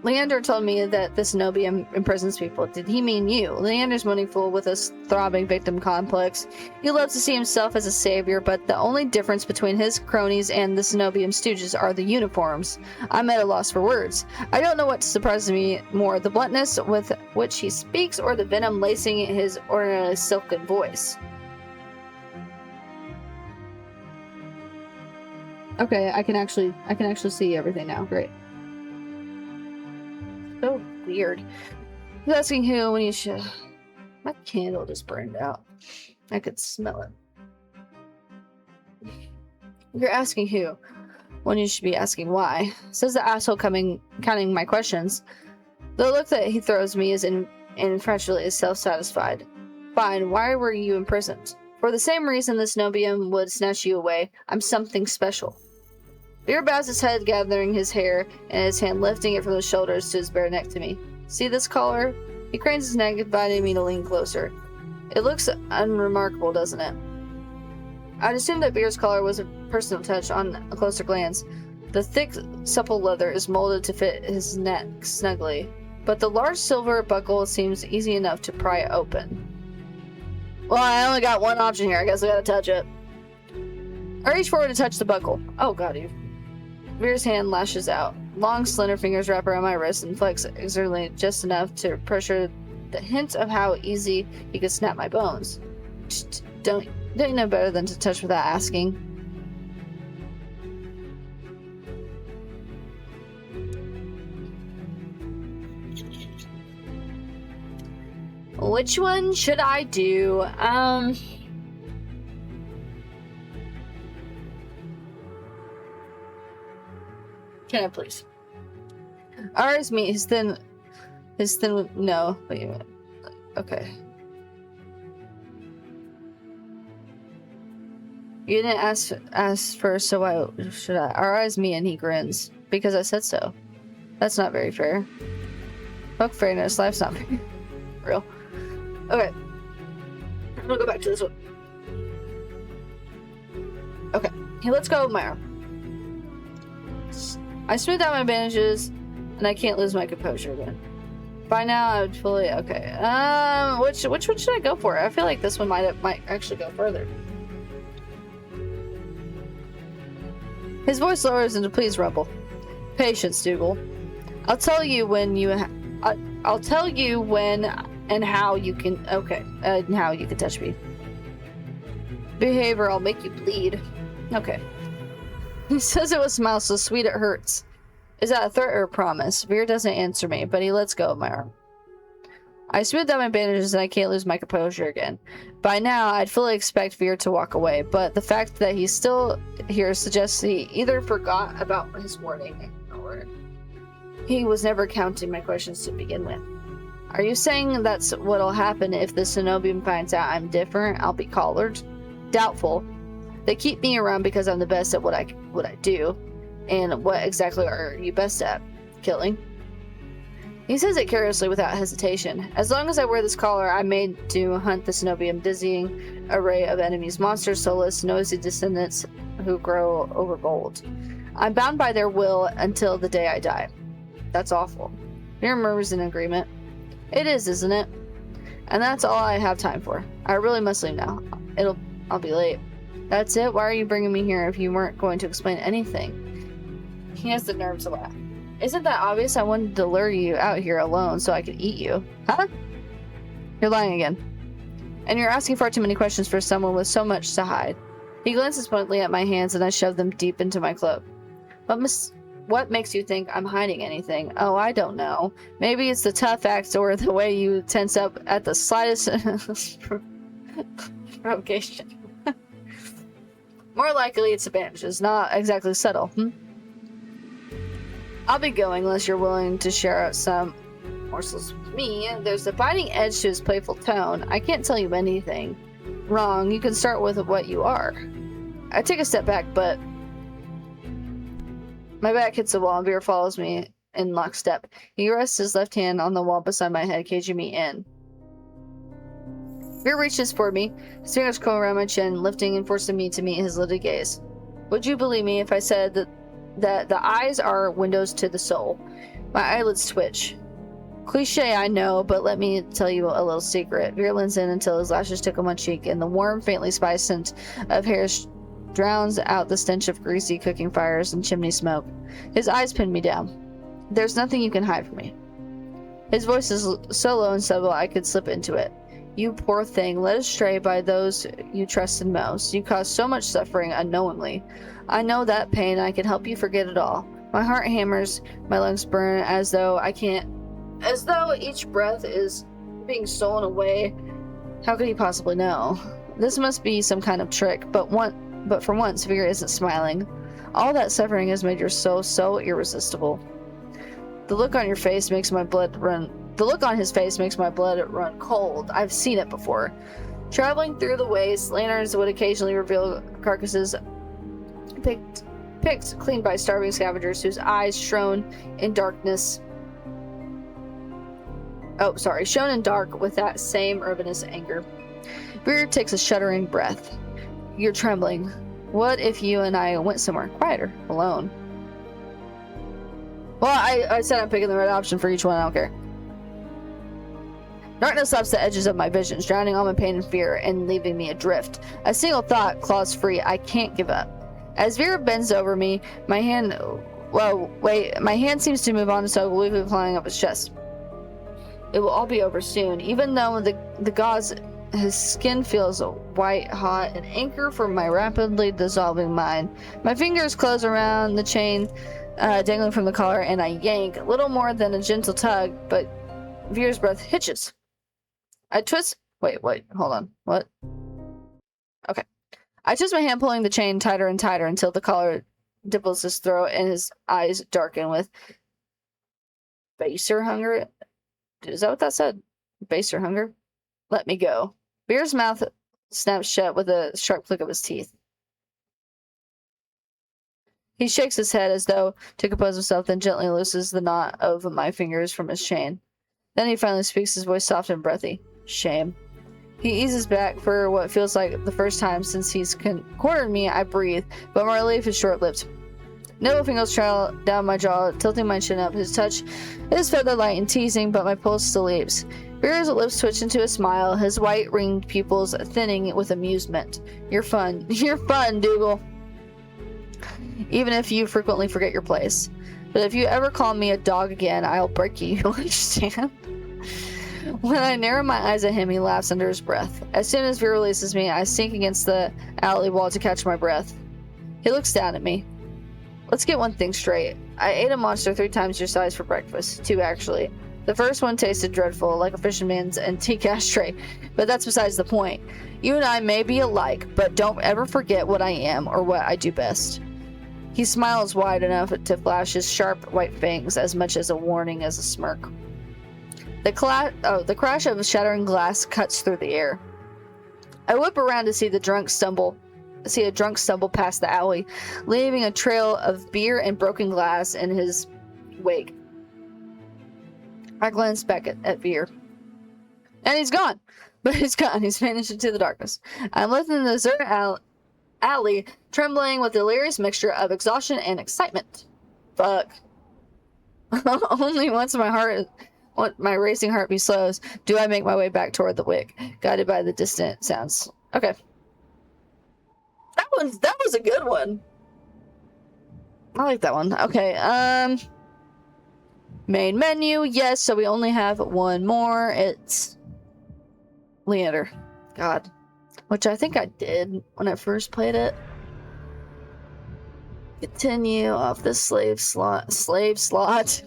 Leander told me that this Cenobium imprisons people. Did he mean you? Leander's moneyful with a throbbing victim complex. He loves to see himself as a savior, but the only difference between his cronies and the Cenobium stooges are the uniforms. I'm at a loss for words. I don't know what surprises me more, the bluntness with which he speaks or the venom lacing his ordinarily silken voice. Okay, I can actually see everything now. Great. So weird. He's asking who when you should. My candle just burned out. I could smell it. You're asking who when you should be asking why. Says the asshole counting my questions. The look that he throws me is infatuated, is self-satisfied. Fine, why were you imprisoned? For the same reason this Cenobium would snatch you away. I'm something special. Veer bows his head, gathering his hair, and his hand lifting it from his shoulders to his bare neck to me. See this collar? He cranes his neck, inviting me to lean closer. It looks unremarkable, doesn't it? I'd assumed that Veer's collar was a personal touch on a closer glance. The thick, supple leather is molded to fit his neck snugly, but the large silver buckle seems easy enough to pry open. Well, I only got one option here. I guess I gotta touch it. I reach forward to touch the buckle. Oh god, Eve. Veer's hand lashes out. Long, slender fingers wrap around my wrist and flex exertingly just enough to pressure the hint of how easy he could snap my bones. Don't you know better than to touch without asking? Which one should I do? Can I please? Ours me his thin no, wait a minute. Okay. You didn't ask first, so why should I? Our eyes me and he grins. Because I said so. That's not very fair. Fuck fairness, life's not very real. Okay. I'm gonna go back to this one. Okay. Hey, let's go with my arm. I smooth out my bandages, and I can't lose my composure again. By now, I would fully... Okay. Which one should I go for? I feel like this one might actually go further. His voice lowers into please rumble. Patience, Dougal. I'll tell you when I'll tell you when and how you can... Okay. And how you can touch me. Behave or I'll make you bleed. Okay. He says it with a smile so sweet it hurts. Is that a threat or a promise? Veer doesn't answer me, but he lets go of my arm. I smooth out my bandages and I can't lose my composure again. By now, I'd fully expect Veer to walk away, but the fact that he's still here suggests he either forgot about his warning or he was never counting my questions to begin with. Are you saying that's what'll happen if the Cenobium finds out I'm different? I'll be collared? Doubtful. They keep me around because I'm the best at what I do. And what exactly are you best at? Killing? He says it carelessly without hesitation. As long as I wear this collar, I'm made to hunt the Cenobium dizzying array of enemies, monsters, soulless, noisy descendants who grow overbold. I'm bound by their will until the day I die. That's awful. Mira murmurs in agreement. It is, isn't it? And that's all I have time for. I really must leave now. I'll be late. That's it? Why are you bringing me here if you weren't going to explain anything? He has the nerve to laugh. Isn't that obvious? I wanted to lure you out here alone so I could eat you. Huh? You're lying again. And you're asking far too many questions for someone with so much to hide. He glances bluntly at my hands and I shove them deep into my cloak. What makes you think I'm hiding anything? Oh, I don't know. Maybe it's the tough acts or the way you tense up at the slightest provocation. More likely it's the bandages, not exactly subtle. I'll be going unless you're willing to share out some morsels with me. There's a biting edge to his playful tone. I can't tell you anything. Wrong. You can start with what you are. I take a step back, but my back hits the wall and Veer follows me in lockstep. He rests his left hand on the wall beside my head, caging me in. Veer reaches for me, his fingers curl around my chin, lifting and forcing me to meet his lidded gaze. Would you believe me if I said that the eyes are windows to the soul? My eyelids twitch. Cliche, I know, but let me tell you a little secret. Veer leans in until his lashes tickle my cheek, and the warm, faintly spiced scent of hair drowns out the stench of greasy cooking fires and chimney smoke. His eyes pin me down. There's nothing you can hide from me. His voice is so low and subtle I could slip into it. You poor thing, led astray by those you trusted most. You caused so much suffering unknowingly. I know that pain, and I can help you forget it all. My heart hammers, my lungs burn as though each breath is being stolen away. How could he possibly know? This must be some kind of trick, but for once, Veer isn't smiling. All that suffering has made your soul so irresistible. The look on his face makes my blood run cold. I've seen it before. Traveling through the waste, lanterns would occasionally reveal carcasses picked clean by starving scavengers whose eyes shone in dark with that same urbanous anger. Veer takes a shuddering breath. You're trembling. What if you and I went somewhere quieter, alone? Well, I said I'm picking the right option for each one. I don't care. Darkness stops the edges of my visions, drowning all my pain and fear and leaving me adrift. A single thought claws free. I can't give up. As Veer bends over me, my hand seems to move on, so weakly flying up his chest. It will all be over soon, even though the gauze, his skin feels white hot, an anchor for my rapidly dissolving mind. My fingers close around the chain dangling from the collar, and I yank, little more than a gentle tug, but Veer's breath hitches. I twist. Wait, hold on. What? Okay. I twist my hand, pulling the chain tighter and tighter until the collar dimples his throat and his eyes darken with baser hunger. Is that what that said? Baser hunger? Let me go. Veer's mouth snaps shut with a sharp click of his teeth. He shakes his head as though to compose himself, then gently looses the knot of my fingers from his chain. Then he finally speaks, his voice soft and breathy. Shame. He eases back for what feels like the first time since he's cornered me. I breathe, but my relief is short-lived. Nimble fingers trail down my jaw, tilting my chin up. His touch is feather-light and teasing, but my pulse still leaps. Veer's lips twitch into a smile, his white-ringed pupils thinning with amusement. You're fun. You're fun, Dougal. Even if you frequently forget your place. But if you ever call me a dog again, I'll break you. You understand? When I narrow my eyes at him, he laughs under his breath. As soon as Veer releases me, I sink against the alley wall to catch my breath. He looks down at me. Let's get one thing straight. I ate a monster 3 times your size for breakfast. 2, actually. The first one tasted dreadful, like a fisherman's antique ashtray, but that's besides the point. You and I may be alike, but don't ever forget what I am or what I do best. He smiles wide enough to flash his sharp white fangs, as much as a warning as a smirk. The crash of shattering glass cuts through the air. I whip around to see the drunk stumble see a drunk stumble past the alley, leaving a trail of beer and broken glass in his wake. I glanced back at Veer. And he's gone! But he's gone. He's vanished into the darkness. I'm left in the deserted alley, trembling with a delirious mixture of exhaustion and excitement. Fuck. Only once my racing heartbeat slows, do I make my way back toward the wick, guided by the distant sounds. Okay. That was a good one. I like that one. Okay, main menu, yes, so we only have one more. It's Leander. God. Which I think I did when I first played it. Continue off the slave slot.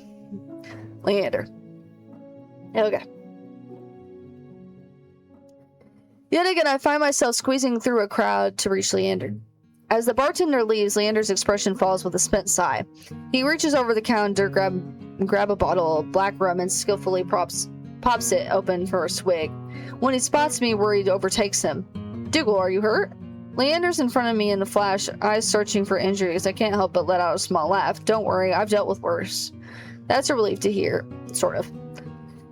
Leander. Okay. Yet again, I find myself squeezing through a crowd to reach Leander. As the bartender leaves, Leander's expression falls with a spent sigh. He reaches over the counter, grab a bottle of black rum, and skillfully pops it open for a swig. When he spots me, worried overtakes him. Dougal, are you hurt? Leander's in front of me in a flash, eyes searching for injuries. I can't help but let out a small laugh. Don't worry, I've dealt with worse. That's a relief to hear, sort of.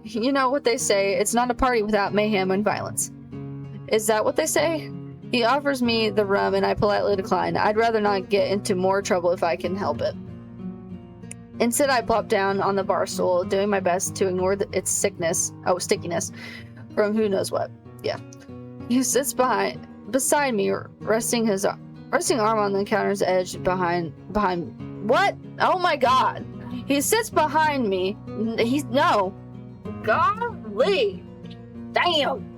You know what they say, it's not a party without mayhem and violence. Is that what they say? He offers me the rum and I politely decline. I'd rather not get into more trouble if I can help it. Instead, I plop down on the bar stool, doing my best to ignore its stickiness from who knows what. Yeah. He sits beside me, resting arm on the counter's edge behind. What? Oh my god! He sits behind me. No. Golly. Damn.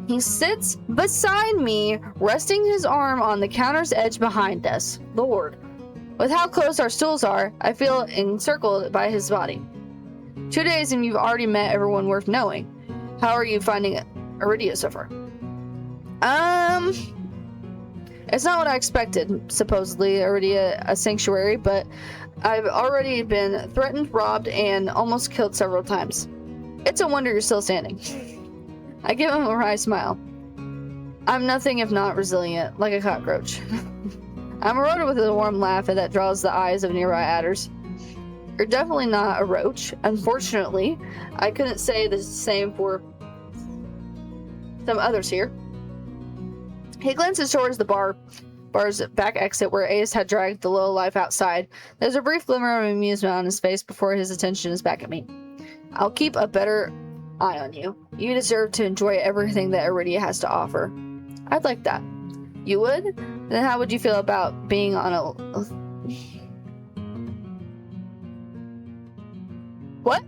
He sits beside me, resting his arm on the counter's edge behind us. Lord. With how close our stools are, I feel encircled by his body. 2 days and you've already met everyone worth knowing. How are you finding Iridia so far? It's not what I expected, supposedly Iridia a sanctuary, but I've already been threatened, robbed, and almost killed several times. It's a wonder you're still standing. I give him a wry smile. I'm nothing if not resilient, like a cockroach. I'm eroded with a warm laugh that draws the eyes of nearby adders. You're definitely not a roach. Unfortunately, I couldn't say the same for some others here. He glances towards the bar's back exit where Ace had dragged the low life outside. There's a brief glimmer of amusement on his face before his attention is back at me. I'll keep a better eye on you. You deserve to enjoy everything that Iridia has to offer. I'd like that. You would? Then how would you feel about being on a... What?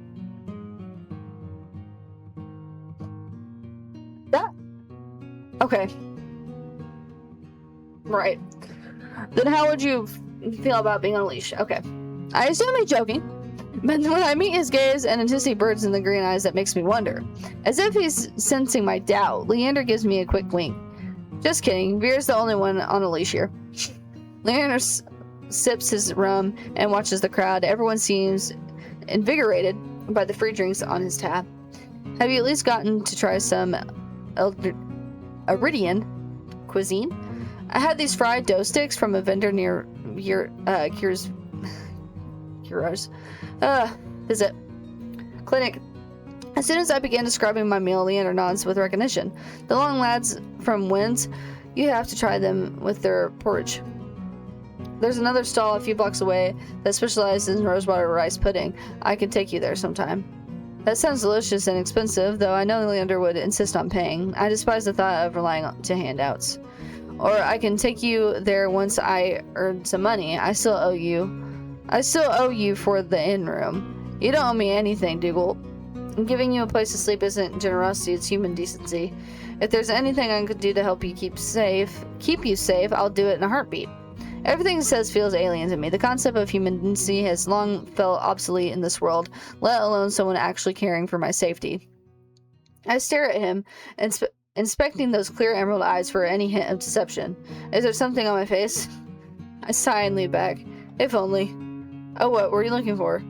That? Okay. Right. Then how would you feel about being on a leash? Okay. I assume he's joking. But when I meet his gaze and to see birds in the green eyes, that makes me wonder. As if he's sensing my doubt, Leander gives me a quick wink. Just kidding. Veer's the only one on a leash here. Leander sips his rum and watches the crowd. Everyone seems invigorated by the free drinks on his tab. Have you at least gotten to try some Iridian cuisine? I had these fried dough sticks from a vendor near Kira's visit clinic. As soon as I began describing my meal, Leander nods with recognition. The long lads from Winds, you have to try them with their porridge. There's another stall a few blocks away that specializes in rosewater rice pudding. I can take you there sometime. That sounds delicious and expensive, though I know Leander would insist on paying. I despise the thought of relying on handouts. Or I can take you there once I earn some money. I still owe you for the inn room. You don't owe me anything, Dougal. Giving you a place to sleep isn't generosity, it's human decency. If there's anything I could do to help you keep you safe, I'll do it in a heartbeat. Everything he says feels alien to me. The concept of human decency has long felt obsolete in this world, let alone someone actually caring for my safety. I stare at him, inspecting those clear emerald eyes for any hint of deception. Is there something on my face? I sigh and lean back. If only. Oh, what were you looking for?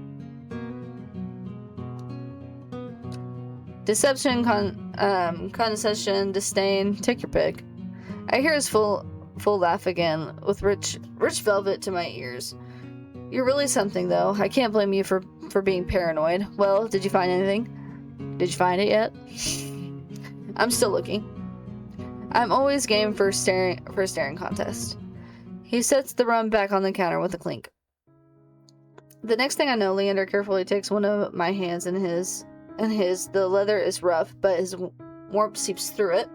Deception, condescension, disdain. Take your pick. I hear his full full laugh again, with rich velvet to my ears. You're really something, though. I can't blame you for being paranoid. Well, did you find anything? Did you find it yet? I'm still looking. I'm always game for a staring contest. He sets the rum back on the counter with a clink. The next thing I know, Leander carefully takes one of my hands in his. The leather is rough, but his warmth seeps through it.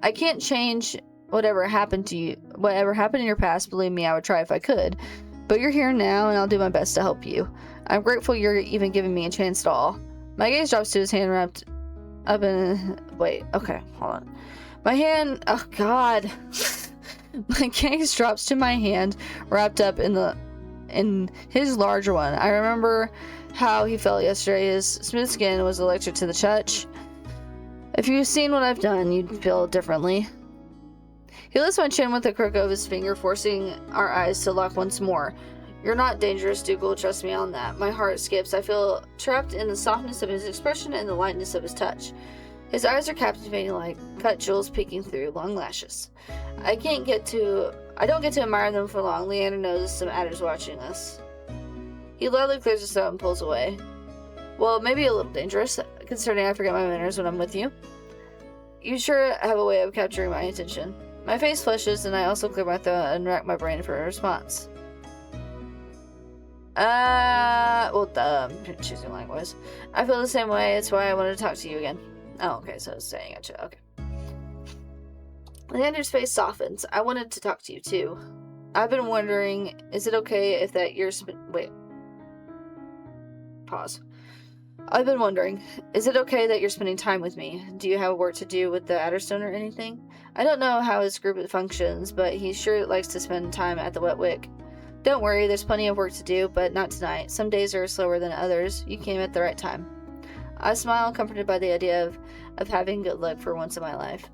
I can't change whatever happened in your past. Believe me, I would try if I could. But you're here now, and I'll do my best to help you. I'm grateful you're even giving me a chance at all. My gaze drops to his hand wrapped up in... Wait, okay, hold on. My hand... Oh, God. My gaze drops to my hand wrapped up in his larger one. I remember how he felt yesterday. His smooth skin was electric to the touch. If you've seen what I've done, you'd feel differently. He lifts my chin with the crook of his finger, forcing our eyes to lock once more. You're not dangerous, Dougal. Trust me on that. My heart skips. I feel trapped in the softness of his expression and the lightness of his touch. His eyes are captivating like cut jewels peeking through long lashes. I don't get to admire them for long. Leander knows some adder's watching us. He loudly clears his throat and pulls away. Well, maybe a little dangerous, considering I forget my manners when I'm with you. You sure have a way of capturing my attention. My face flushes, and I also clear my throat and rack my brain for a response. Choosing language. I feel the same way. It's why I wanted to talk to you again. Oh, okay, so it's saying gotcha. Okay. Leander's face softens. I wanted to talk to you, too. I've been wondering, is it okay if that you're wait. Pause. I've been wondering, is it okay that you're spending time with me? Do you have work to do with the Adderstone or anything? I don't know how his group functions, but he sure likes to spend time at the Wet Wick. Don't worry, there's plenty of work to do, but not tonight. Some days are slower than others. You came at the right time. I smile, comforted by the idea of having good luck for once in my life.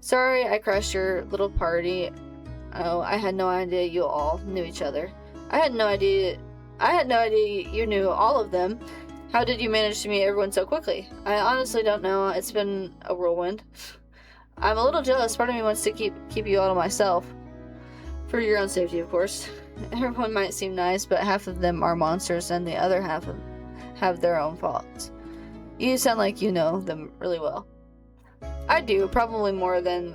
Sorry I crashed your little party. Oh, I had no idea you all knew each other. I had no idea you knew all of them. How did you manage to meet everyone so quickly? I honestly don't know. It's been a whirlwind. I'm a little jealous. Part of me wants to keep you all to myself. For your own safety, of course. Everyone might seem nice, but half of them are monsters and the other half have their own faults. You sound like you know them really well. I do, probably more than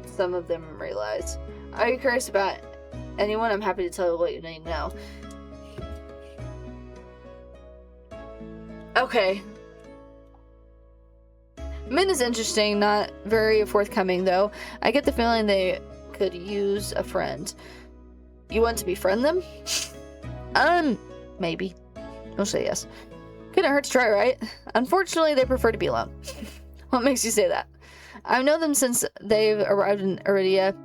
some of them realize. Are you curious about anyone? I'm happy to tell you what you need to know. Okay. Min is interesting, not very forthcoming though. I get the feeling they could use a friend. You want to befriend them? Maybe. Don't say yes. Couldn't hurt to try, right? Unfortunately, they prefer to be alone. What makes you say that? I've known them since they've arrived in Iridia.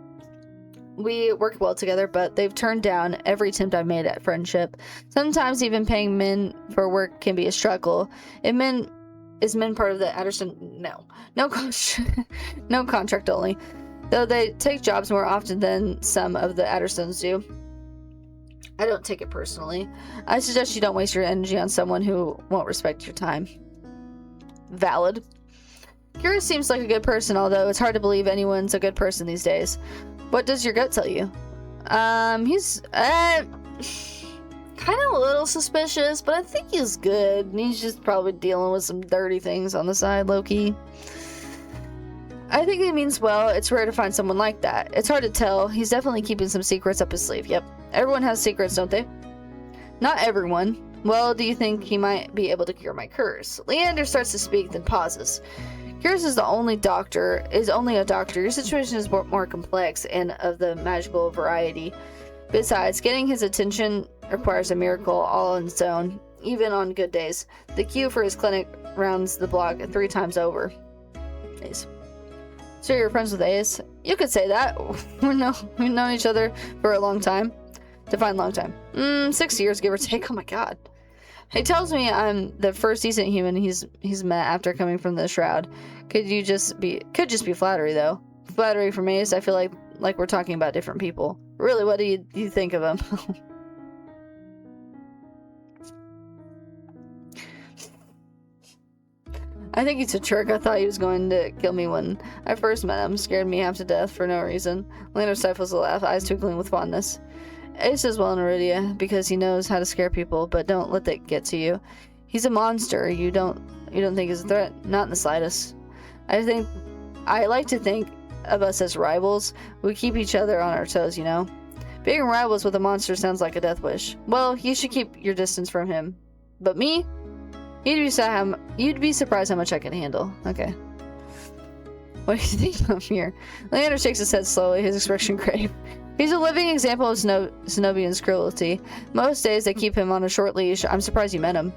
We work well together, but they've turned down every attempt I've made at friendship. Sometimes even paying men for work can be a struggle. Is men part of the Adderstone? No. No contract only. Though they take jobs more often than some of the Adderstones do. I don't take it personally. I suggest you don't waste your energy on someone who won't respect your time. Valid. Kira seems like a good person, although it's hard to believe anyone's a good person these days. What does your gut tell you? He's kind of a little suspicious, but I think he's good. He's just probably dealing with some dirty things on the side, low-key. I think he means well. It's rare to find someone like that. It's hard to tell. He's definitely keeping some secrets up his sleeve. Yep. Everyone has secrets, don't they? Not everyone. Well, do you think he might be able to cure my curse? Leander starts to speak, then pauses. Curse is only a doctor. Your situation is more complex and of the magical variety. Besides, getting his attention requires a miracle all on its own, even on good days. The queue for his clinic rounds the block 3 times over. Ace. So you're friends with Ace? You could say that. We've known each other for a long time. Define long time. 6 years, give or take. Oh my god. He tells me I'm the first decent human he's met after coming from the Shroud. Could just be flattery though. Flattery from Ace, I feel like we're talking about different people. Really, what do you think of him? I think he's a jerk. I thought he was going to kill me when I first met him. Scared me half to death for no reason. Leander stifles a laugh, eyes twinkling with fondness. Ace does well in Iridia because he knows how to scare people, but don't let that get to you. He's a monster. You don't think he's a threat? Not in the slightest. I like to think of us as rivals. We keep each other on our toes, you know? Being rivals with a monster sounds like a death wish. Well, you should keep your distance from him. But me? You'd be surprised how much I can handle. Okay. What do you think of here? Leander shakes his head slowly, his expression grave. He's a living example of Cenobian's cruelty. Most days they keep him on a short leash. I'm surprised you met him.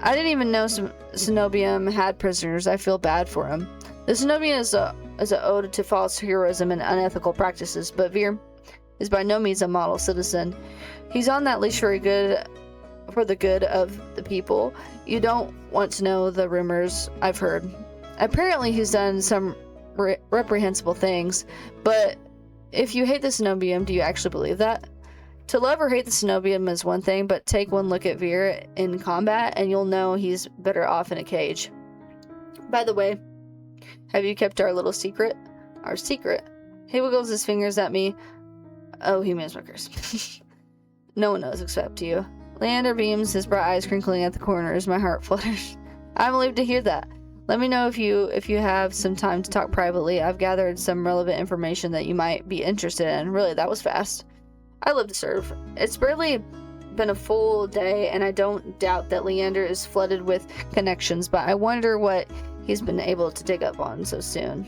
I didn't even know Cenobium had prisoners. I feel bad for him. The Cenobian is an ode to false heroism and unethical practices, but Vir is by no means a model citizen. He's on that leash for the good of the people. You don't want to know the rumors I've heard. Apparently he's done some reprehensible things, but if you hate the Cenobium, do you actually believe that? To love or hate the Cenobium is one thing, but take one look at Vir in combat and you'll know he's better off in a cage. By the way, have you kept our little secret? Our secret? He wiggles his fingers at me. Oh, he means smokers. No one knows except you. Leander beams, his bright eyes crinkling at the corners. My heart flutters. I'm relieved to hear that. Let me know if you have some time to talk privately. I've gathered some relevant information that you might be interested in. Really, that was fast. I live to serve. It's barely been a full day, and I don't doubt that Leander is flooded with connections, but I wonder what he's been able to dig up on so soon.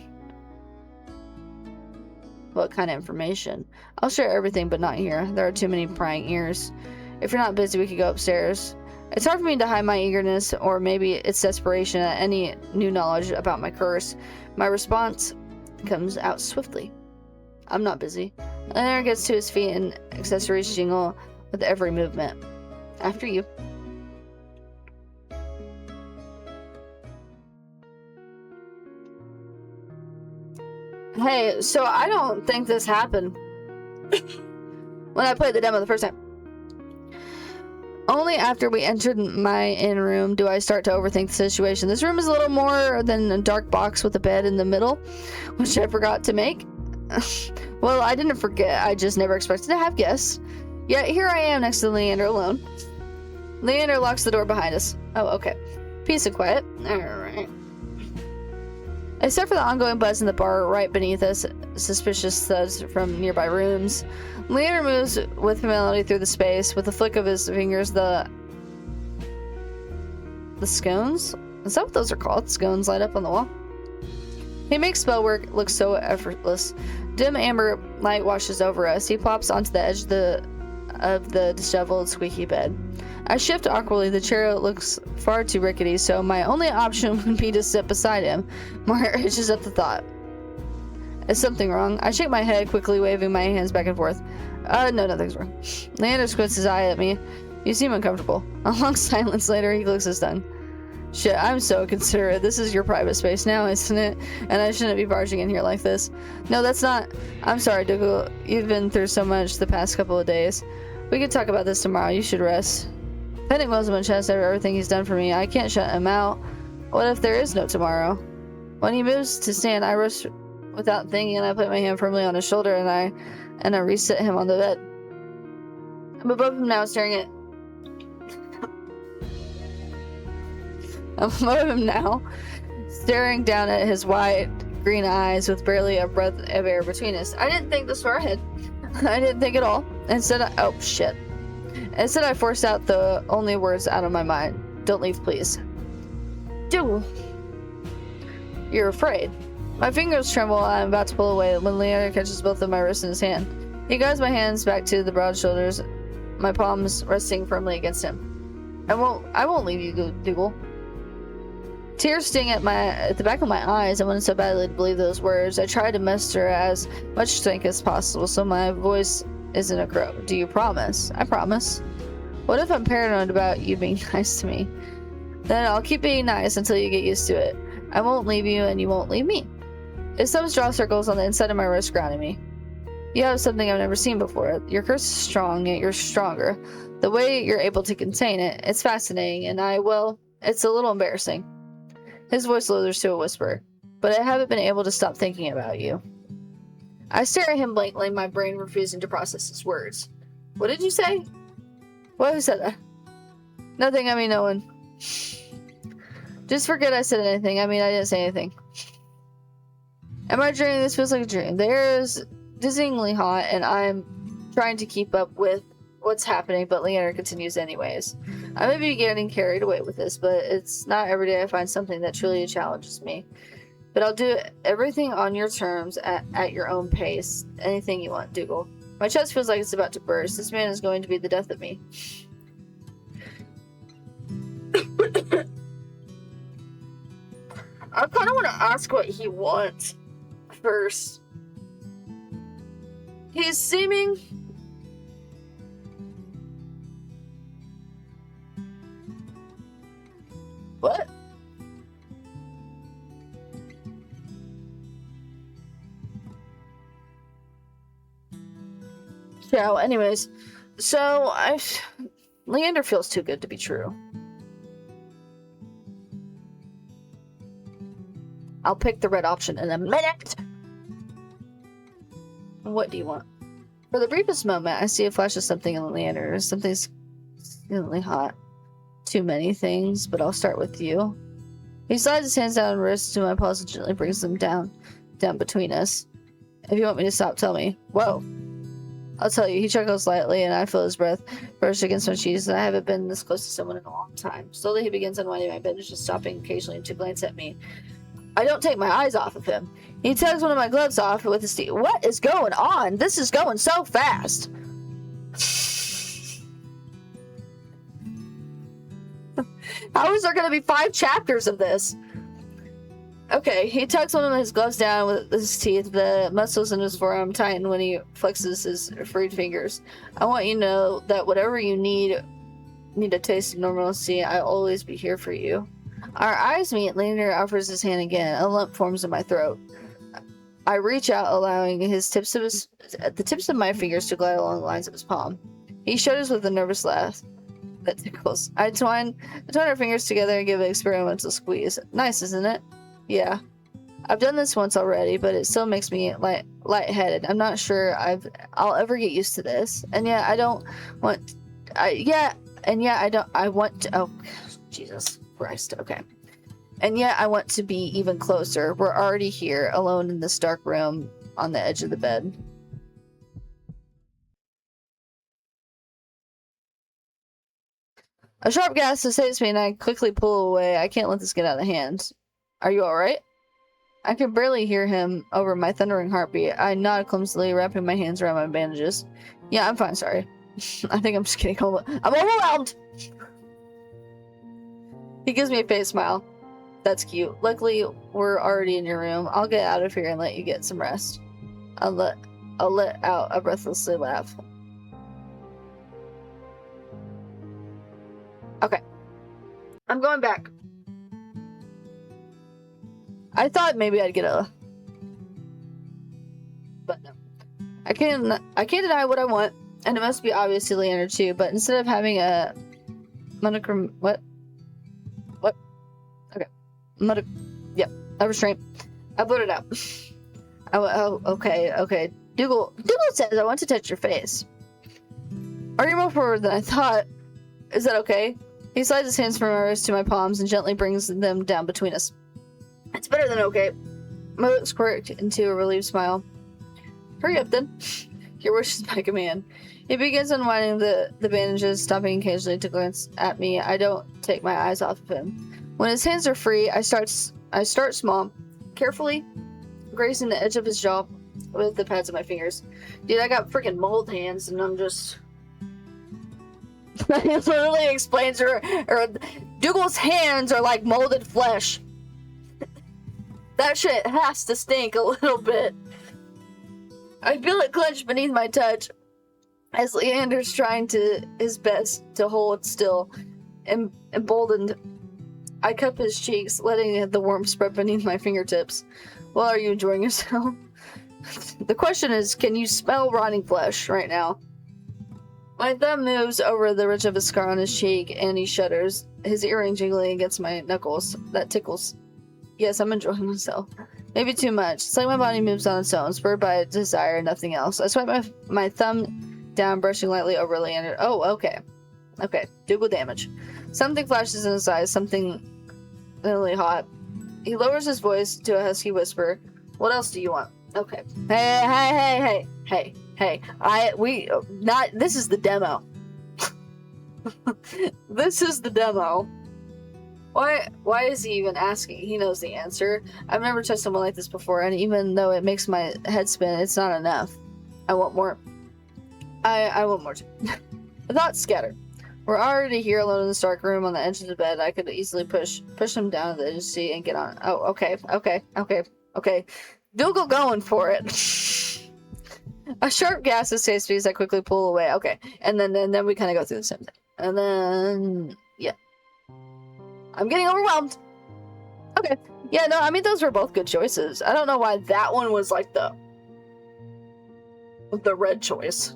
What kind of information? I'll share everything, but not here. There are too many prying ears. If you're not busy, we could go upstairs. It's hard for me to hide my eagerness, or maybe it's desperation at any new knowledge about my curse. My response comes out swiftly. I'm not busy. Leander gets to his feet and accessories jingle with every movement. After you. Hey, so I don't think this happened when I played the demo the first time. Only after we entered my inn room do I start to overthink the situation. This room is a little more than a dark box with a bed in the middle, which I forgot to make. Well, I didn't forget. I just never expected to have guests. Yet here I am next to Leander alone. Leander locks the door behind us. Oh, okay. Peace and quiet. Alright. Except for the ongoing buzz in the bar right beneath us, suspicious thuds from nearby rooms. Leander moves with familiarity through the space. With a flick of his fingers, the scones? Is that what those are called? Scones light up on the wall? He makes spell work look so effortless. Dim amber light washes over us. He plops onto the edge of the disheveled, squeaky bed. I shift awkwardly. The chair looks far too rickety, so my only option would be to sit beside him. My heart itches at the thought. Is something wrong? I shake my head, quickly waving my hands back and forth. No, nothing's wrong. Leander squints his eye at me. You seem uncomfortable. A long silence later, he clicks his tongue. Shit, I'm so considerate. This is your private space now, isn't it? And I shouldn't be barging in here like this. No, that's not. I'm sorry, Dougal. You've been through so much the past couple of days. We could talk about this tomorrow. You should rest. Pending blows on my chest over everything he's done for me. I can't shut him out. What if there is no tomorrow? When he moves to stand, I rush without thinking, and I put my hand firmly on his shoulder, and I reset him on the bed. I'm above him now, staring at. I'm above him now, staring down at his wide green eyes with barely a breath of air between us. I didn't think this far ahead. I didn't think at all. Instead, I forced out the only words out of my mind. Don't leave, please. Dougal. You're afraid. My fingers tremble. I'm about to pull away when Leander catches both of my wrists in his hand. He guides my hands back to the broad shoulders, my palms resting firmly against him. I won't leave you, Dougal. Tears sting at the back of my eyes. I wanted so badly to believe those words. I tried to muster as much strength as possible so my voice isn't a crow. Do you promise? I promise. What if I'm paranoid about you being nice to me? Then I'll keep being nice until you get used to it. I won't leave you and you won't leave me. His thumbs draw circles on the inside of my wrist, grounding me. You have something I've never seen before. Your curse is strong, yet you're stronger. The way you're able to contain it, it's fascinating, and I will It's a little embarrassing. His voice lowers to a whisper. But I haven't been able to stop thinking about you. I stare at him blankly, my brain refusing to process his words. What did you say? What who said that? Nothing, I mean no one. Just forget I said anything. I mean, I didn't say anything. Am I dreaming? This feels like a dream. The air is dizzyingly hot, and I'm trying to keep up with what's happening, but Leander continues anyways. I may be getting carried away with this, but it's not every day I find something that truly challenges me. But I'll do everything on your terms, at your own pace. Anything you want, Dougal. My chest feels like it's about to burst. This man is going to be the death of me. I kind of want to ask what he wants first. He's seeming... What? Yeah, well, anyways. So, Leander feels too good to be true. I'll pick the red option in a minute! What do you want? For the briefest moment, I see a flash of something in Leander. Something's really hot. Too many things, but I'll start with you. He slides his hands down and wrists to my paws and gently brings them down between us. If you want me to stop, tell me. Whoa. I'll tell you. He chuckles lightly, and I feel his breath brush against my cheeks, and I haven't been this close to someone in a long time. Slowly, he begins unwinding my bandages, stopping occasionally to glance at me. I don't take my eyes off of him. He tugs one of my gloves off with his teeth. What is going on? This is going so fast. How is there going to be 5 chapters of this? Okay, he tugs one of his gloves down with his teeth. The muscles in his forearm tighten when he flexes his freed fingers. I want you to know that whatever you need a taste of normalcy, I'll always be here for you. Our eyes meet. Leander offers his hand again. A lump forms in my throat. I reach out, allowing the tips of my fingers to glide along the lines of his palm. He shudders with a nervous laugh that tickles. I twine our fingers together and give an experimental squeeze. Nice, isn't it? Yeah. I've done this once already, but it still makes me lightheaded. I'm not sure I'll ever get used to this. And yet I want to, oh, Jesus Christ, okay. And yet I want to be even closer. We're already here, alone in this dark room on the edge of the bed. A sharp gasp escapes me and I quickly pull away. I can't let this get out of hand. Are you alright? I can barely hear him over my thundering heartbeat. I nod clumsily, wrapping my hands around my bandages. Yeah, I'm fine, sorry. I think I'm just kidding. I'm overwhelmed! He gives me a face smile. That's cute. Luckily, we're already in your room. I'll get out of here and let you get some rest. I'll let out a breathlessly laugh. Okay. I'm going back. I thought maybe I'd get but no. I can't deny what I want, and it must be obvious to Leander too, but instead of having a monochrome a restraint. I put it out. Okay. Dougal says I want to touch your face. Are you more forward than I thought? Is that okay? He slides his hands from my wrist to my palms and gently brings them down between us. It's better than okay. My lips quirked into a relieved smile. Hurry up then. Your wish is my command. He begins unwinding the bandages, stopping occasionally to glance at me. I don't take my eyes off of him. When his hands are free, I start small, carefully grazing the edge of his jaw with the pads of my fingers. Dude, I got freaking mold hands, and I'm just... It literally explains or Dougal's hands are like molded flesh. That shit has to stink a little bit. I feel it clench beneath my touch as Leander's trying his best to hold still. Emboldened, I cup his cheeks, letting the warmth spread beneath my fingertips. Well, are you enjoying yourself? The question is, can you smell rotting flesh right now? My thumb moves over the ridge of a scar on his cheek, and he shudders. his earring jingling against my knuckles. That tickles. Yes, I'm enjoying myself. Maybe too much. It's like my body moves on its own, spurred by desire, nothing else. I swipe my thumb down, brushing lightly over Leander. Oh, okay. Okay. Dougal damage. Something flashes in his eyes, something really hot. He lowers his voice to a husky whisper. What else do you want? Okay. Hey. This is the demo. This is the demo. Why is he even asking? He knows the answer. I've never touched someone like this before, and even though it makes my head spin, it's not enough. I want more. I want more too. Thoughts scatter. We're already here alone in this dark room on the edge of the bed. I could easily push him down to the edge of the seat and get on. Oh, okay. Dougal going for it. A sharp gas escapes me as I quickly pull away. Okay, and then we kind of go through the same thing. And then, yeah. I'm getting overwhelmed. Okay. Yeah, no, I mean, those were both good choices. I don't know why that one was like the red choice.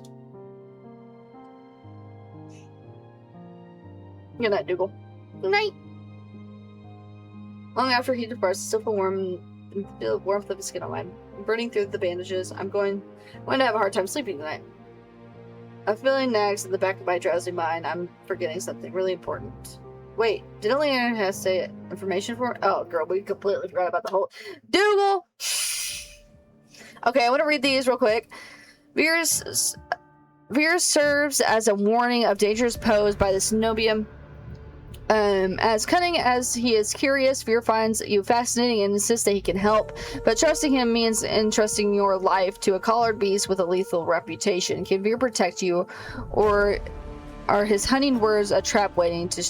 Good night, Dougal. Good night. Long after he departs, I still feel the warmth of his skin on mine. I'm burning through the bandages. I'm going to have a hard time sleeping tonight. A feeling nags in the back of my drowsy mind. I'm forgetting something really important. Wait, didn't Leanne have to say information for? Oh, girl, we completely forgot about the whole Dougal. Okay, I want to read these real quick. Veers serves as a warning of dangers posed by the Cenobium. As cunning as he is curious, Veer finds you fascinating and insists that he can help. But trusting him means entrusting your life to a collared beast with a lethal reputation. Can Veer protect you, or are his hunting words a trap waiting to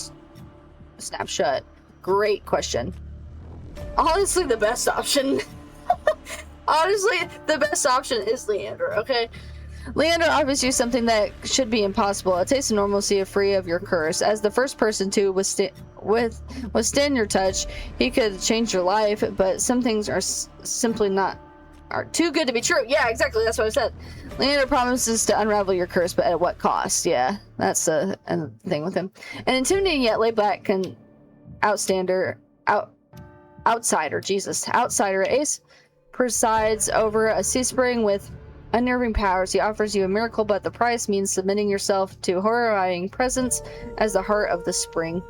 snap shut? Great question. Honestly, the best option. Honestly, the best option is Leander, okay? Leander offers you something that should be impossible. A taste of normalcy free of your curse. As the first person to withstand your touch, he could change your life, but some things are simply are too good to be true. Yeah, exactly. That's what I said. Leander promises to unravel your curse, but at what cost? Yeah, that's a thing with him. An intimidating yet laid back outsider Ace presides over a sea spring with unnerving powers. He offers you a miracle, but the price means submitting yourself to horrifying presence as the heart of the spring.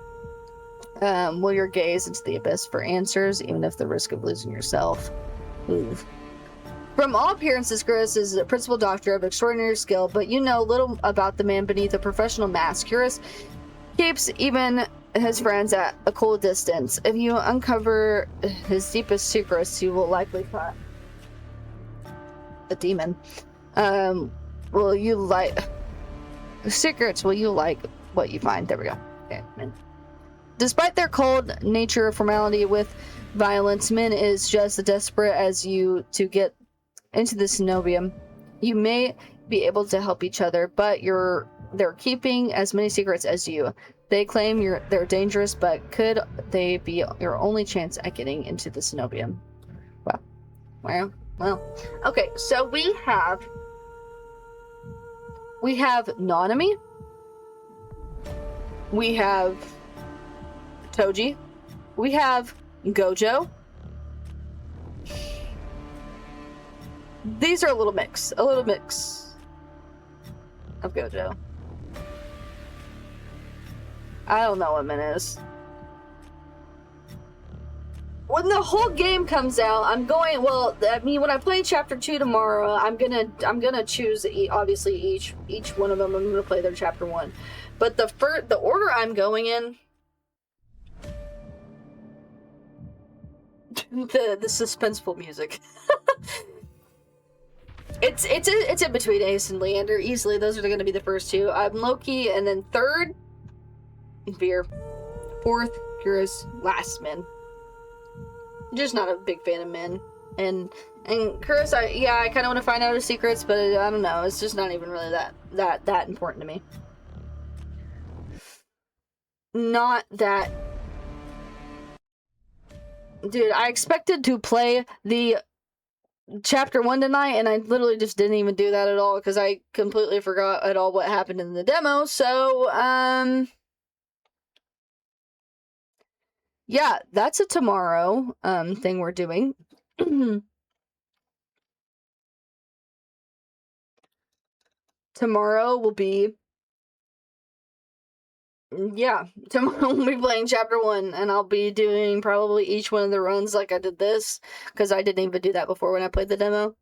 Will your gaze into the abyss for answers, even if the risk of losing yourself? Ooh. From all appearances, Curtis is a principal doctor of extraordinary skill, but you know little about the man beneath a professional mask. Curtis keeps even his friends at a cool distance. If you uncover his deepest secrets, you will likely find a demon. Will you like secrets? Will you like what you find? There we go. Okay. Despite their cold nature, formality with violence, men is just as desperate as you to get into the Cenobium. You may be able to help each other, but they're keeping as many secrets as you. They claim they're dangerous, but could they be your only chance at getting into the Cenobium? Well, okay, so we have Nanami, we have Toji, we have Gojo. These are a little mix of Gojo. I don't know what Min is. When the whole game comes out, I'm going. Well, I mean, when I play Chapter 2 tomorrow, I'm gonna choose obviously each one of them. I'm gonna play their Chapter 1, but the order I'm going in, the suspenseful music. It's in between Ace and Leander easily. Those are going to be the first two. Loki, and then third, Veer, fourth, Curtis, last Min. Just not a big fan of Min, and Curtis. I kind of want to find out his secrets, but I don't know. It's just not even really that important to me. Not that, dude. I expected to play the Chapter 1 tonight, and I literally just didn't even do that at all because I completely forgot at all what happened in the demo. So yeah, that's a tomorrow thing we're doing. Tomorrow will be, yeah, tomorrow we'll be playing chapter 1, and I'll be doing probably each one of the runs like I did this, because I didn't even do that before when I played the demo.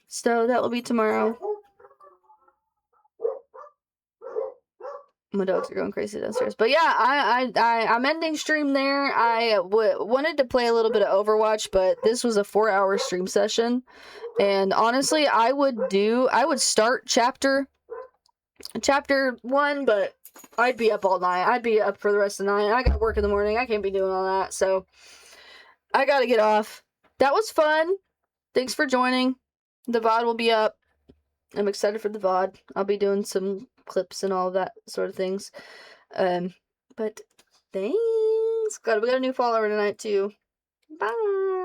So that will be tomorrow. My dogs are going crazy downstairs. But yeah, I'm ending stream there. I wanted to play a little bit of Overwatch, but this was a 4-hour stream session. And honestly, I would start chapter 1, but I'd be up all night. I'd be up for the rest of the night. I got work in the morning. I can't be doing all that. So I got to get off. That was fun. Thanks for joining. The VOD will be up. I'm excited for the VOD. I'll be doing some clips and all of that sort of things. But thanks. We got a new follower tonight too. Bye.